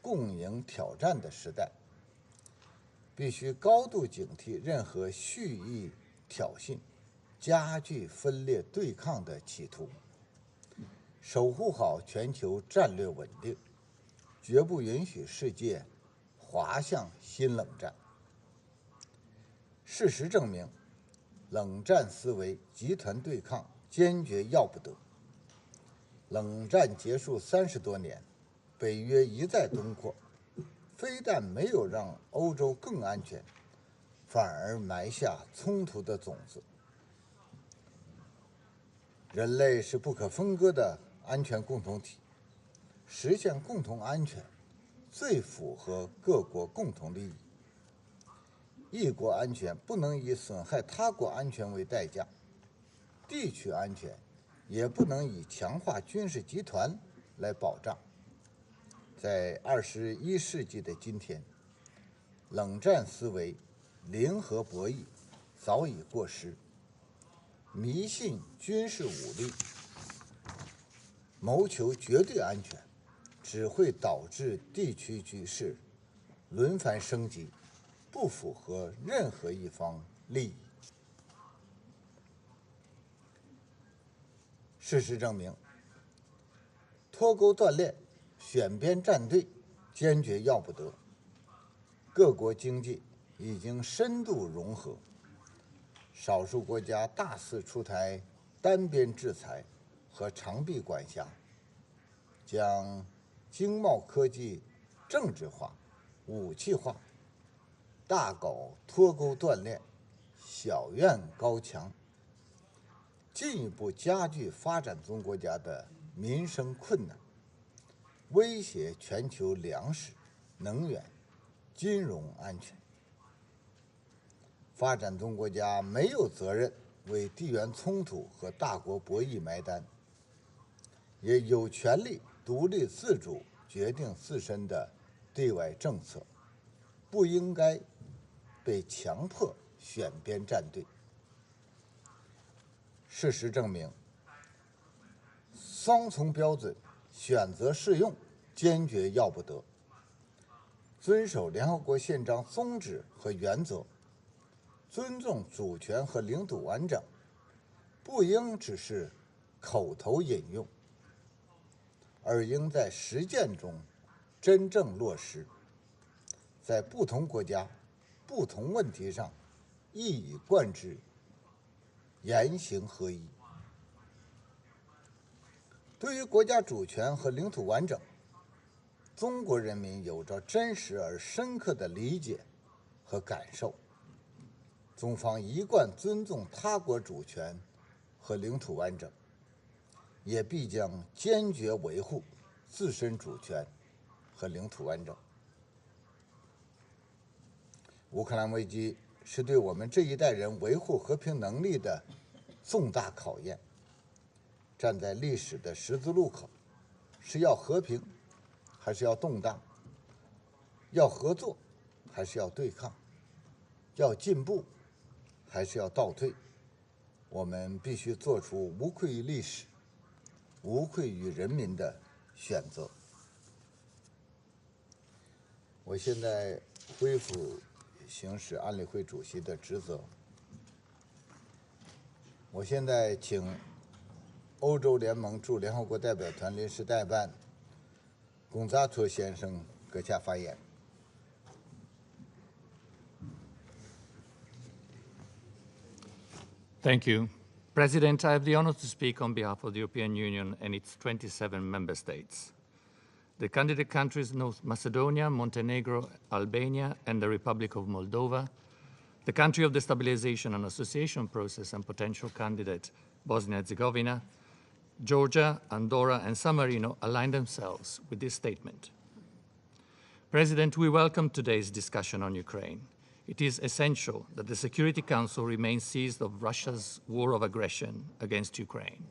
共赢挑战的时代，必须高度警惕任何蓄意挑衅、加剧分裂对抗的企图，守护好全球战略稳定，绝不允许世界滑向新冷战。事实证明，冷战思维、集团对抗坚决要不得。冷战结束30多年，北约一再东扩，非但没有让欧洲更安全，反而埋下冲突的种子。人类是不可分割的安全共同体，实现共同安全最符合各国共同利益。一国安全不能以损害他国安全为代价，地区安全也不能以强化军事集团来保障。在21世纪的今天，冷战思维、零和博弈早已过时，迷信军事武力，谋求绝对安全，只会导致地区局势轮番升级，不符合任何一方利益。事实证明，脱钩断链、选边站队坚决要不得。各国经济已经深度融合，少数国家大肆出台单边制裁和长臂管辖，将经贸科技政治化、武器化，大搞脱钩断链、小院高墙，进一步加剧发展中国家的民生困难，威胁全球粮食、能源、金融安全。发展中国家没有责任为地缘冲突和大国博弈埋单，也有权利独立自主决定自身的对外政策，不应该被强迫选边站队。事实证明，双重标准选择适用，坚决要不得。遵守联合国宪章宗旨和原则，尊重主权和领土完整，不应只是口头引用，而应在实践中真正落实，在不同国家、不同问题上一以贯之，言行合一。对于国家主权和领土完整，中国人民有着真实而深刻的理解和感受。中方一贯尊重他国主权和领土完整，也必将坚决维护自身主权和领土完整。乌克兰危机是对我们这一代人维护和平能力的重大考验。站在历史的十字路口，是要和平，还是要动荡？要合作，还是要对抗？要进步，还是要倒退？我们必须做出无愧于历史、无愧于人民的选择。我现在恢复行使安理会主席的职责。我现在请欧洲联盟驻联合国代表团临时代办贡扎托先生阁下发言。Thank you. President, I have the honor to speak on behalf of the European Union and its 27 member states. The candidate countries North Macedonia, Montenegro, Albania, and the Republic of Moldova, the country of the stabilization and association process and potential candidate Bosnia-Herzegovina, Georgia, Andorra, and San Marino align themselves with this statement. President, we welcome today's discussion on Ukraine. It is essential that the Security Council remain seized of Russia's war of aggression against Ukraine.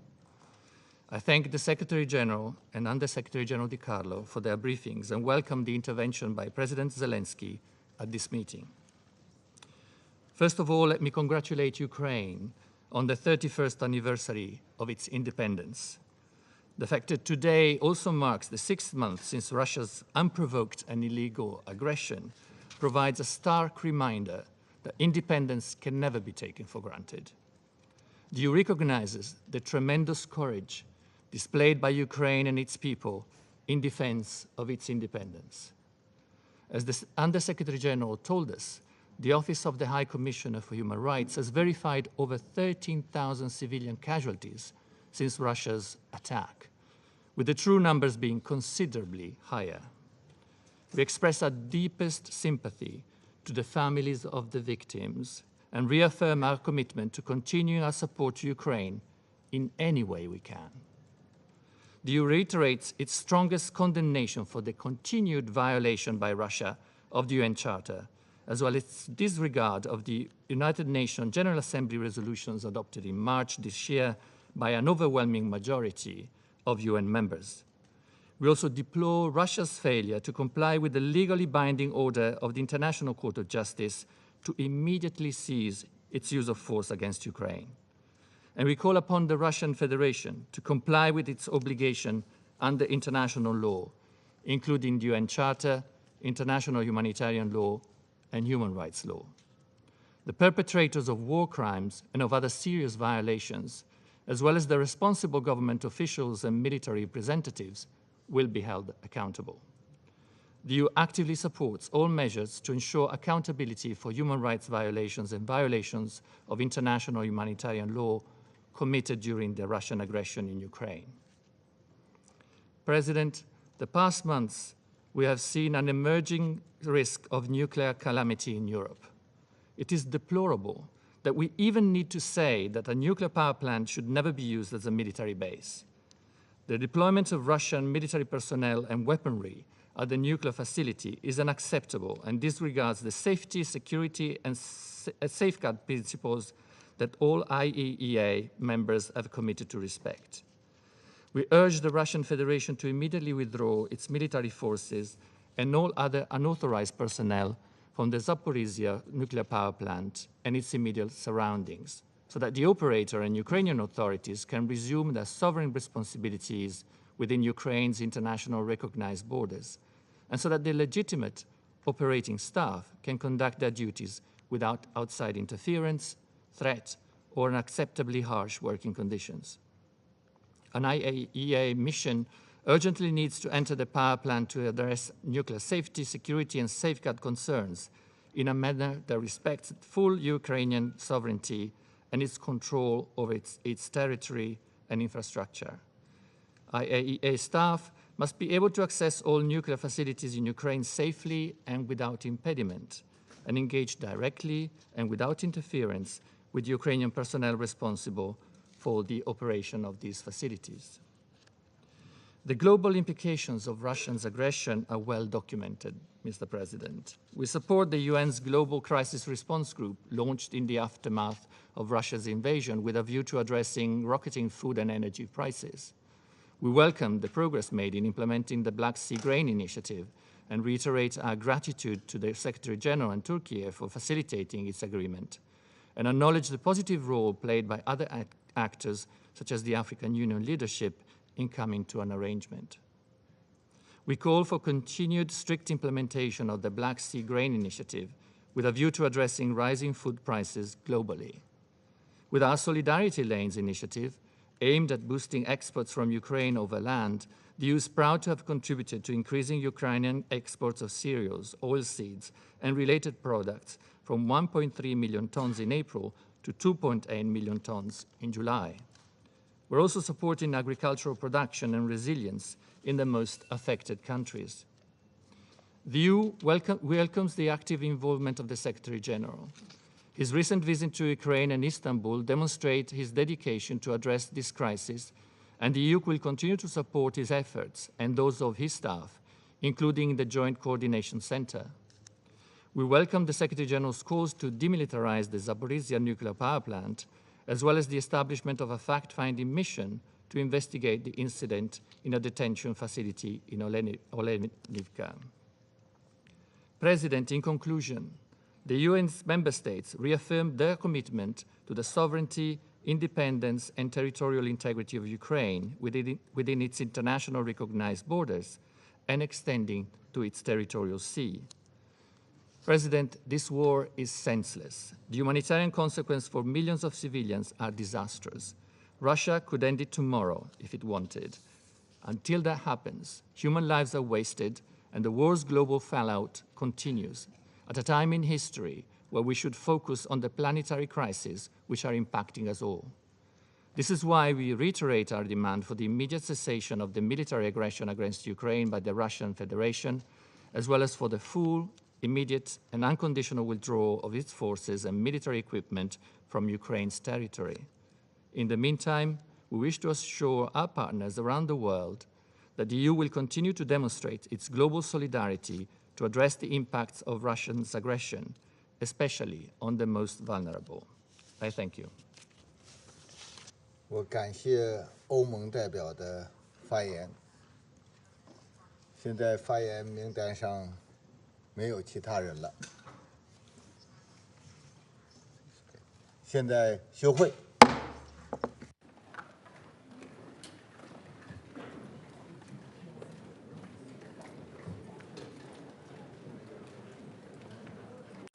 I thank the Secretary General and Under-Secretary General Di Carlo for their briefings and welcome the intervention by President Zelensky at this meeting. First of all, let me congratulate Ukraine on the 31st anniversary of its independence. The fact that today also marks the 6th month since Russia's unprovoked and illegal aggression provides a stark reminder that independence can never be taken for granted. The EU recognizes the tremendous courage displayed by Ukraine and its people in defense of its independence. As the Under-Secretary General told us, the Office of the High Commissioner for Human Rights has verified over 13,000 civilian casualties since Russia's attack, with the true numbers being considerably higher. We express our deepest sympathy to the families of the victims and reaffirm our commitment to continue our support to Ukraine in any way we can. The EU reiterates its strongest condemnation for the continued violation by Russia of the UN Charter, as well as its disregard of the United Nations General Assembly resolutions adopted in March this year by an overwhelming majority of UN members. We also deplore Russia's failure to comply with the legally binding order of the International Court of Justice to immediately cease its use of force against Ukraine. And we call upon the Russian Federation to comply with its obligation under international law, including the UN Charter, international humanitarian law, and human rights law. The perpetrators of war crimes and of other serious violations, as well as the responsible government officials and military representatives, will be held accountable. The EU actively supports all measures to ensure accountability for human rights violations and violations of international humanitarian law committed during the Russian aggression in Ukraine. President, the past months we have seen an emerging risk of nuclear calamity in Europe. It is deplorable that we even need to say that a nuclear power plant should never be used as a military base. The deployment of Russian military personnel and weaponry at the nuclear facility is unacceptable and disregards the safety, security, and safeguard principles that all IAEA members have committed to respect. We urge the Russian Federation to immediately withdraw its military forces and all other unauthorized personnel from the Zaporizhzhia nuclear power plant and its immediate surroundings, so that the operator and Ukrainian authorities can resume their sovereign responsibilities within Ukraine's international recognized borders, and so that the legitimate operating staff can conduct their duties without outside interference, threat, or unacceptably harsh working conditions. An IAEA mission urgently needs to enter the power plant to address nuclear safety, security, and safeguard concerns in a manner that respects full Ukrainian sovereignty and its control over its territory and infrastructure. IAEA staff must be able to access all nuclear facilities in Ukraine safely and without impediment, and engage directly and without interference with Ukrainian personnel responsible for the operation of these facilities. The global implications of Russia's aggression are well documented, Mr. President. We support the UN's Global Crisis Response Group, launched in the aftermath of Russia's invasion with a view to addressing rocketing food and energy prices. We welcome the progress made in implementing the Black Sea Grain Initiative and reiterate our gratitude to the Secretary General and Turkey for facilitating its agreement, and acknowledge the positive role played by other actors, such as the African Union leadership, in coming to an arrangement. We call for continued strict implementation of the Black Sea Grain Initiative with a view to addressing rising food prices globally. With our Solidarity Lanes initiative, aimed at boosting exports from Ukraine over land, the EU is proud to have contributed to increasing Ukrainian exports of cereals, oilseeds, and related products from 1.3 million tons in April to 2.8 million tons in July. We're also supporting agricultural production and resilience in the most affected countries. The EU welcomes the active involvement of the Secretary General. His recent visit to Ukraine and Istanbul demonstrate his dedication to address this crisis, and the EU will continue to support his efforts and those of his staff, including the Joint Coordination Center. We welcome the Secretary General's calls to demilitarize the Zaporizhzhia nuclear power plant, as well as the establishment of a fact-finding mission to investigate the incident in a detention facility in Olenivka. President, in conclusion, the UN's member states reaffirmed their commitment to the sovereignty, independence, and territorial integrity of Ukraine within its international recognized borders and extending to its territorial sea. President, this war is senseless. The humanitarian consequences for millions of civilians are disastrous. Russia could end it tomorrow if it wanted. Until that happens, human lives are wasted and the war's global fallout continues at a time in history where we should focus on the planetary crises which are impacting us all. This is why we reiterate our demand for the immediate cessation of the military aggression against Ukraine by the Russian Federation, as well as for the full, immediate, and unconditional withdrawal of its forces and military equipment from Ukraine's territory. In the meantime, we wish to assure our partners around the world that the EU will continue to demonstrate its global solidarity to address the impacts of Russia's aggression, especially on the most vulnerable. I thank you. 我感谢欧盟代表的发言。现在发言名单上没有其他人了。现在休会。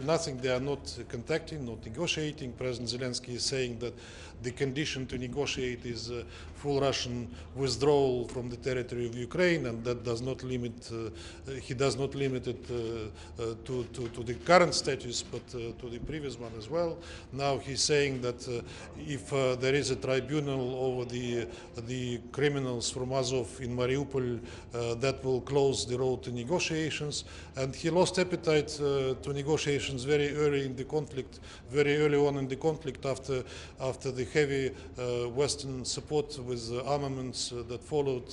Nothing, they are not contacting, not negotiating. President Zelensky is saying that the condition to negotiate is full Russian withdrawal from the territory of Ukraine, and that does not limit, he does not limit it to the current status, but to the previous one as well. Now he's saying that if there is a tribunal over the criminals from Azov in Mariupol, that will close the road to negotiations, and he lost appetite to negotiations very early in the conflict, very early on in the conflict after the heavy Western support with armaments that followed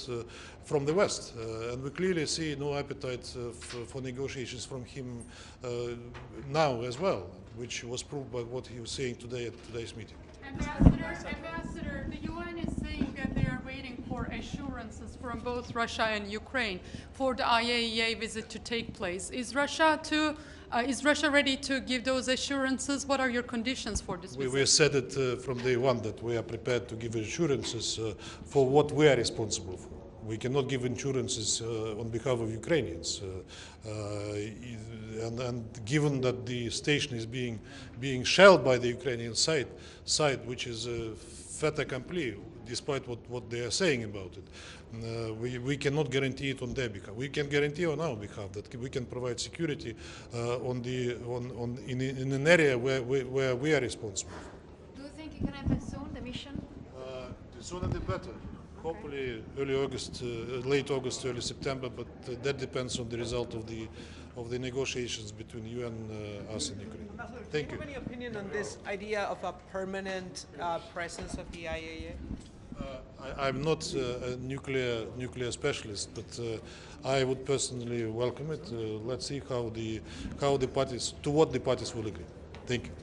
from the West. And we clearly see no appetite for negotiations from him now as well, which was proved by what he was saying today at today's meeting. Ambassador, the UN is saying that they are waiting for assurances from both Russia and Ukraine for the IAEA visit to take place. Is Russia ready to give those assurances? What are your conditions for this visit? We said it from day one that we are prepared to give assurances for what we are responsible for. We cannot give assurances on behalf of Ukrainians. And given that the station is being shelled by the Ukrainian side, which is fait accompli, despite what they are saying about it, we cannot guarantee it on their behalf. We can guarantee on our behalf that we can provide security in an area where we are responsible. Do you think it can happen soon, the mission? The sooner the better. Hopefully early August, late August, early September, but that depends on the result of the negotiations between you and us and Ukraine. Thank you. Do you have any opinion on this idea of a permanent presence of the IAEA? I'm not a nuclear specialist, but I would personally welcome it. Let's see how the parties, to what the parties will agree. Thank you.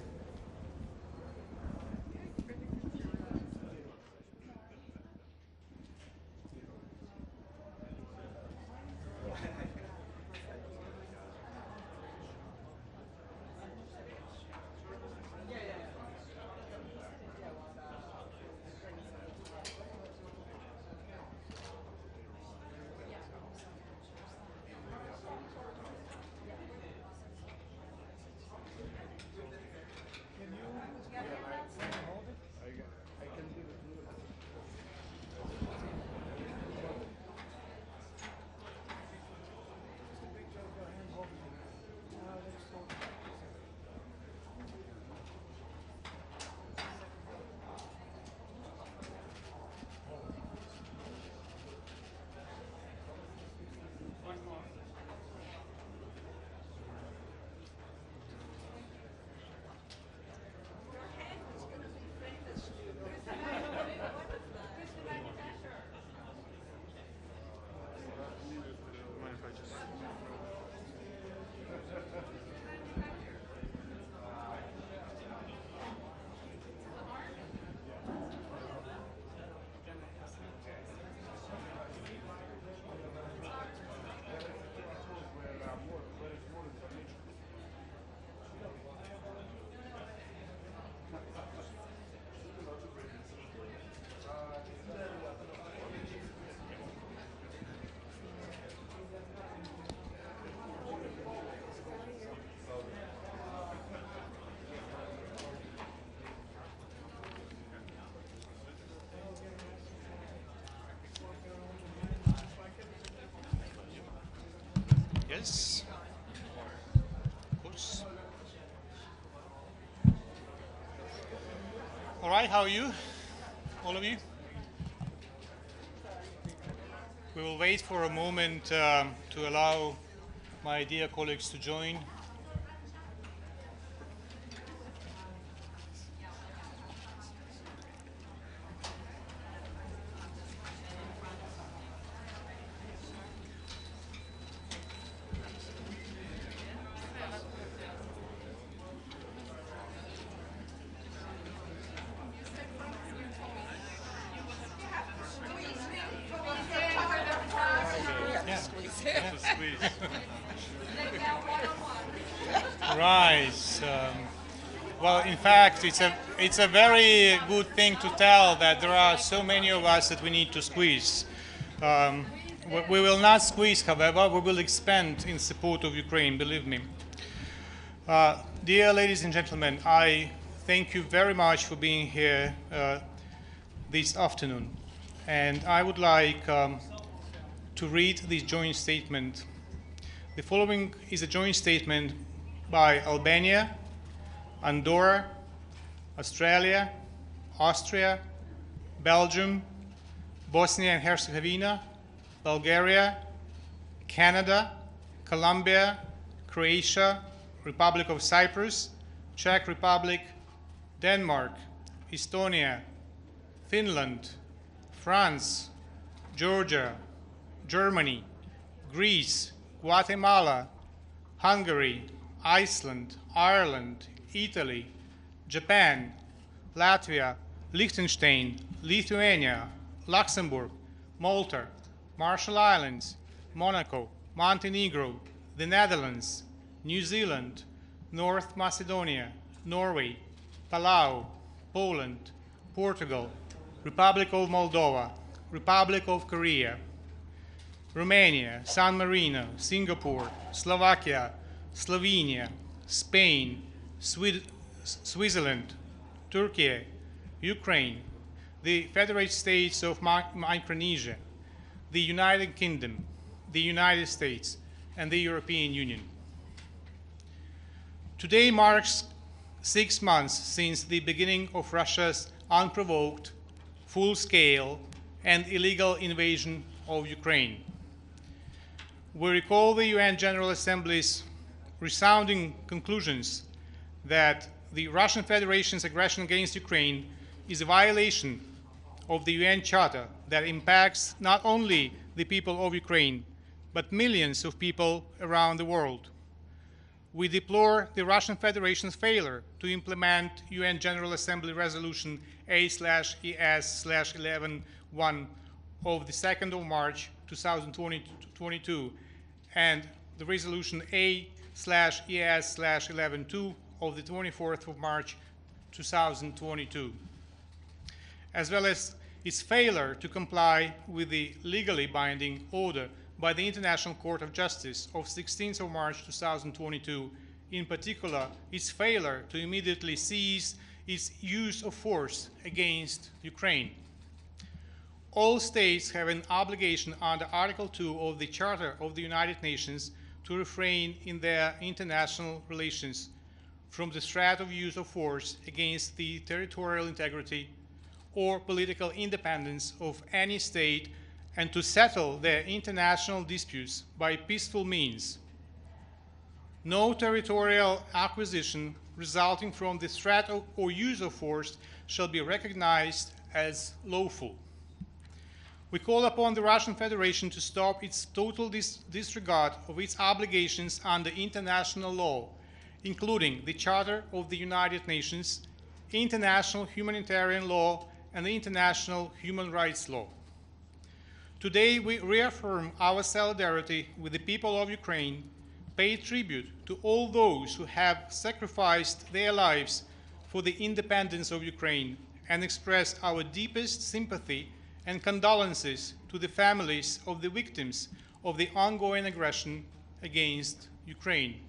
Yes, of course. All right, how are you, all of you? We will wait for a moment to allow my dear colleagues to join. Right. Well, in fact, it's a very good thing to tell that there are so many of us that we need to squeeze. We will not squeeze, however, we will expand in support of Ukraine, believe me. Dear ladies and gentlemen, I thank you very much for being here this afternoon. And I would like to read this joint statement. The following is a joint statement by Albania, Andorra, Australia, Austria, Belgium, Bosnia and Herzegovina, Bulgaria, Canada, Colombia, Croatia, Republic of Cyprus, Czech Republic, Denmark, Estonia, Finland, France, Georgia, Germany, Greece, Guatemala, Hungary, Iceland, Ireland, Italy, Japan, Latvia, Liechtenstein, Lithuania, Luxembourg, Malta, Marshall Islands, Monaco, Montenegro, the Netherlands, New Zealand, North Macedonia, Norway, Palau, Poland, Portugal, Republic of Moldova, Republic of Korea, Romania, San Marino, Singapore, Slovakia, Slovenia, Spain, Switzerland, Turkey, Ukraine, the Federated States of Micronesia, the United Kingdom, the United States, and the European Union. Today marks 6 months since the beginning of Russia's unprovoked, full-scale, and illegal invasion of Ukraine. We recall the UN General Assembly's resounding conclusions that the Russian Federation's aggression against Ukraine is a violation of the UN Charter that impacts not only the people of Ukraine, but millions of people around the world. We deplore the Russian Federation's failure to implement UN General Assembly Resolution A/ES/11/1 of the 2nd of March 2022 and the Resolution A/ES/11/2 of the 24th of March 2022, as well as its failure to comply with the legally binding order by the International Court of Justice of 16th of March 2022, in particular, its failure to immediately cease its use of force against Ukraine. All states have an obligation under Article 2 of the Charter of the United Nations to refrain in their international relations from the threat of use of force against the territorial integrity or political independence of any state and to settle their international disputes by peaceful means. No territorial acquisition resulting from the threat or use of force shall be recognized as lawful. We call upon the Russian Federation to stop its total disregard of its obligations under international law, including the Charter of the United Nations, international humanitarian law, and the international human rights law. Today, we reaffirm our solidarity with the people of Ukraine, pay tribute to all those who have sacrificed their lives for the independence of Ukraine, and express our deepest sympathy and condolences to the families of the victims of the ongoing aggression against Ukraine.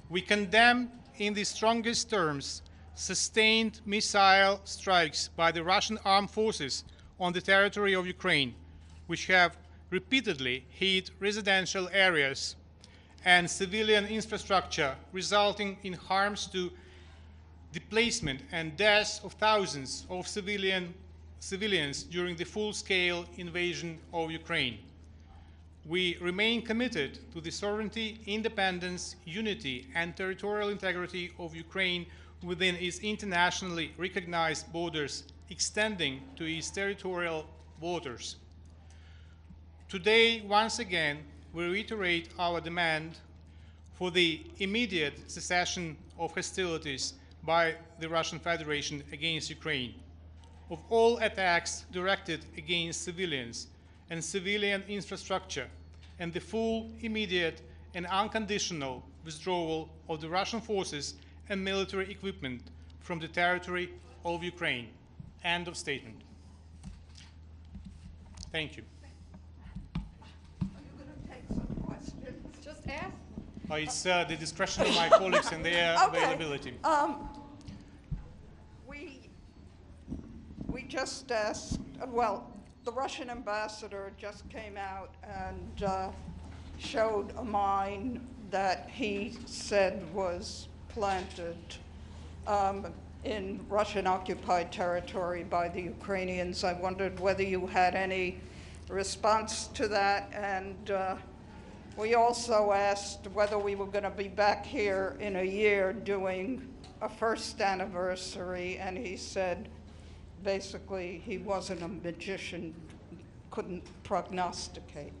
We condemn in the strongest terms sustained missile strikes by the Russian armed forces on the territory of Ukraine, which have repeatedly hit residential areas and civilian infrastructure, resulting in harms to displacement and deaths of thousands of civilians during the full-scale invasion of Ukraine. We remain committed to the sovereignty, independence, unity, and territorial integrity of Ukraine within its internationally recognized borders, extending to its territorial waters. Today, once again, we reiterate our demand for the immediate cessation of hostilities by the Russian Federation against Ukraine, of all attacks directed against civilians and civilian infrastructure, and the full, immediate, and unconditional withdrawal of the Russian forces and military equipment from the territory of Ukraine. End of statement. Thank you. Just ask. It's the discretion of my colleagues and their availability. We just asked, well, the Russian ambassador just came out and showed a mine that he said was planted in Russian-occupied territory by the Ukrainians. I wondered whether you had any response to that, and we also asked whether we were going to be back here in a year doing a first anniversary, and he said basically he wasn't a magician, couldn't prognosticate.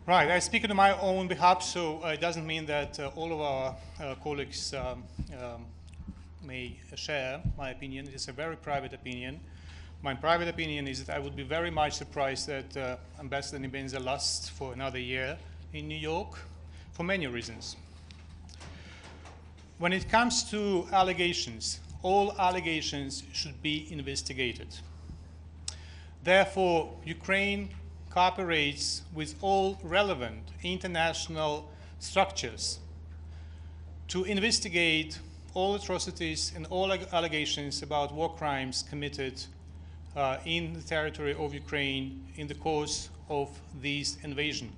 Right, I speak on my own behalf, so it doesn't mean that all of our colleagues may share my opinion. It's a very private opinion. my private opinion is that I would be very much surprised that Ambassador Nibenza lasts for another year in New York for many reasons. When it comes to allegations, all allegations should be investigated. Therefore, Ukraine cooperates with all relevant international structures to investigate all atrocities and all allegations about war crimes committed in the territory of Ukraine in the course of this invasion.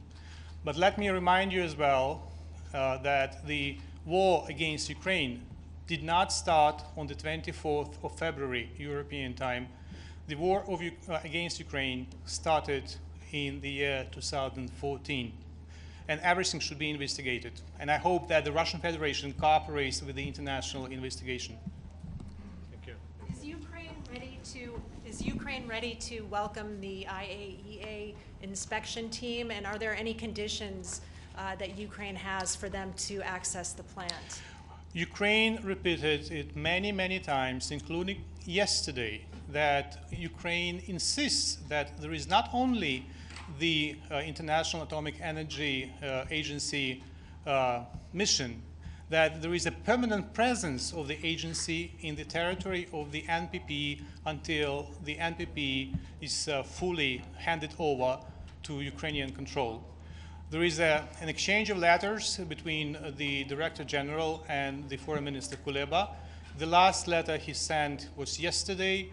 But let me remind you as well that the war against Ukraine did not start on the 24th of February, European time. The war against Ukraine started in the year 2014, and everything should be investigated. And I hope that the Russian Federation cooperates with the international investigation. Thank you. Is Ukraine ready to welcome the IAEA inspection team, and are there any conditions that Ukraine has for them to access the plant? Ukraine repeated it many, many times, including yesterday, that Ukraine insists that there is not only the International Atomic Energy Agency mission, that there is a permanent presence of the agency in the territory of the NPP until the NPP is fully handed over to Ukrainian control. There is an exchange of letters between the Director General and the Foreign Minister Kuleba. The last letter he sent was yesterday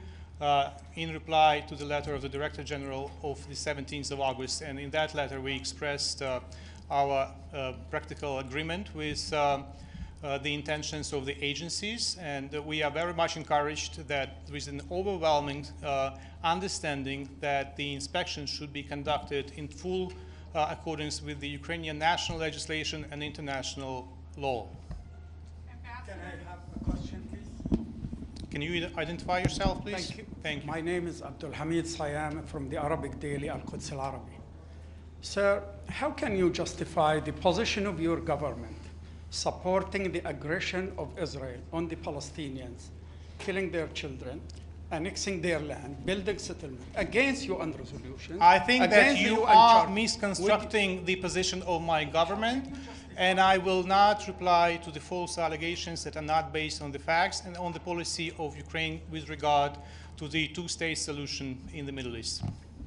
in reply to the letter of the Director General of the 17th of August. And in that letter, we expressed our practical agreement with the intentions of the agencies. And we are very much encouraged that there is an overwhelming understanding that the inspection should be conducted in full accordance with the Ukrainian national legislation and international law. Can I have a question, please? Can you identify yourself, please? Thank you. Thank you. My name is Abdul Hamid Sayam from the Arabic daily Al-Quds Al-Arabi. Sir, how can you justify the position of your government supporting the aggression of Israel on the Palestinians, killing their children, annexing their land, building settlement against UN resolutions? I think that you are misconstructing the position of my government, and I will not reply to the false allegations that are not based on the facts and on the policy of Ukraine with regard to the two-state solution in the Middle East.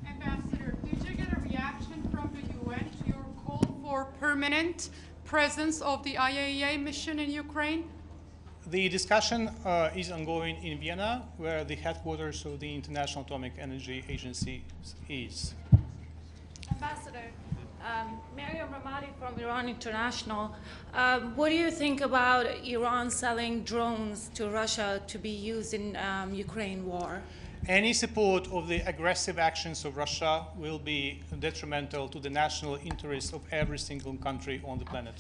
Ambassador, did you get a reaction from the UN to your call for permanent presence of the IAEA mission in Ukraine? The discussion is ongoing in Vienna, where the headquarters of the International Atomic Energy Agency is. Ambassador, Mariam Ramadi from Iran International. What do you think about Iran selling drones to Russia to be used in Ukraine war? Any support of the aggressive actions of Russia will be detrimental to the national interests of every single country on the planet.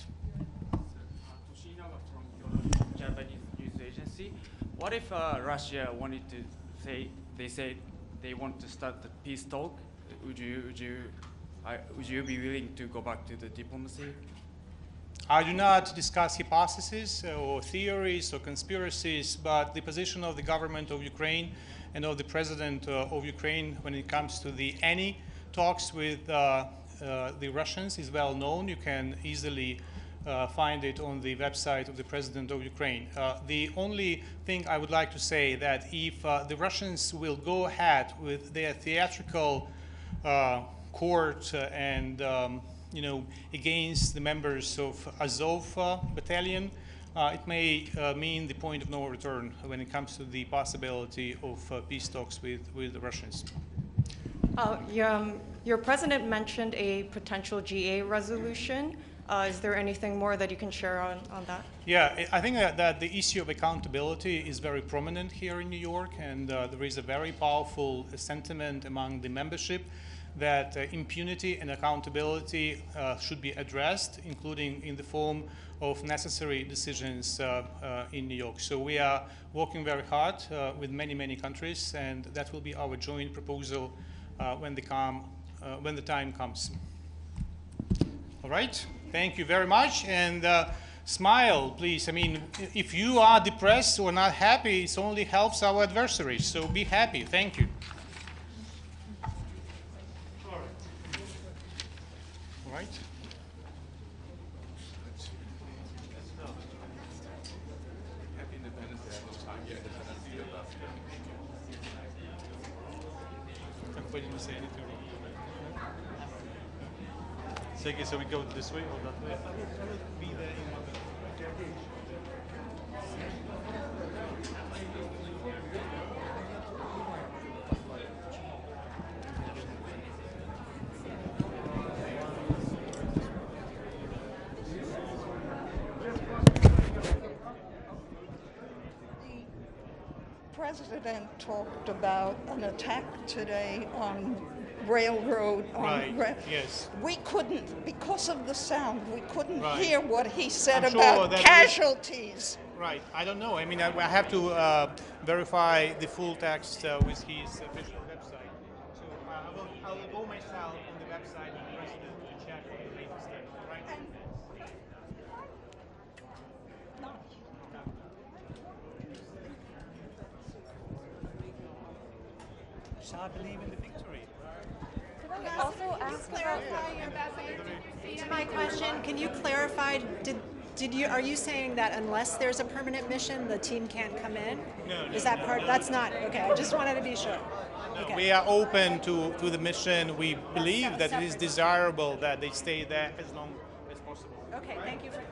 Japanese news agency. What if Russia wanted to say they want to start the peace talk? Would you be willing to go back to the diplomacy? I do not discuss hypotheses or theories or conspiracies, but the position of the government of Ukraine and of the president of Ukraine when it comes to any talks with the Russians is well known. You can easily find it on the website of the president of Ukraine. The only thing I would like to say that if the Russians will go ahead with their theatrical court and against the members of Azov battalion, it may mean the point of no return when it comes to the possibility of peace talks with the Russians. Your president mentioned a potential GA resolution. Is there anything more that you can share on that? Yeah, I think that the issue of accountability is very prominent here in New York, and there is a very powerful sentiment among the membership that impunity and accountability should be addressed, including in the form of necessary decisions in New York. So we are working very hard with many countries, and that will be our joint proposal when the time comes. All right, thank you very much, and smile, please. I mean, if you are depressed or not happy, it only helps our adversaries, so be happy. Thank you. Anybody want to say anything? Sergiy, so we go this way or that way? I will be there in one minute. The President talked about an attack today on railroad. Yes. We couldn't, because of the sound, we couldn't Right. hear what he said I'm sure about that casualties. Right. I don't know. I mean, I have to verify the full text with his official website. So I will go myself on the website of the President to check on the latest text. Right. So I believe in the victory. Could I also ask to my question? Can you clarify? Are you saying that unless there's a permanent mission, the team can't come in? No. Is that part? That's not okay. I just wanted to be sure. No, Okay. we are open to the mission. We believe that it is desirable that they stay there as long as possible. Okay. Thank you for that.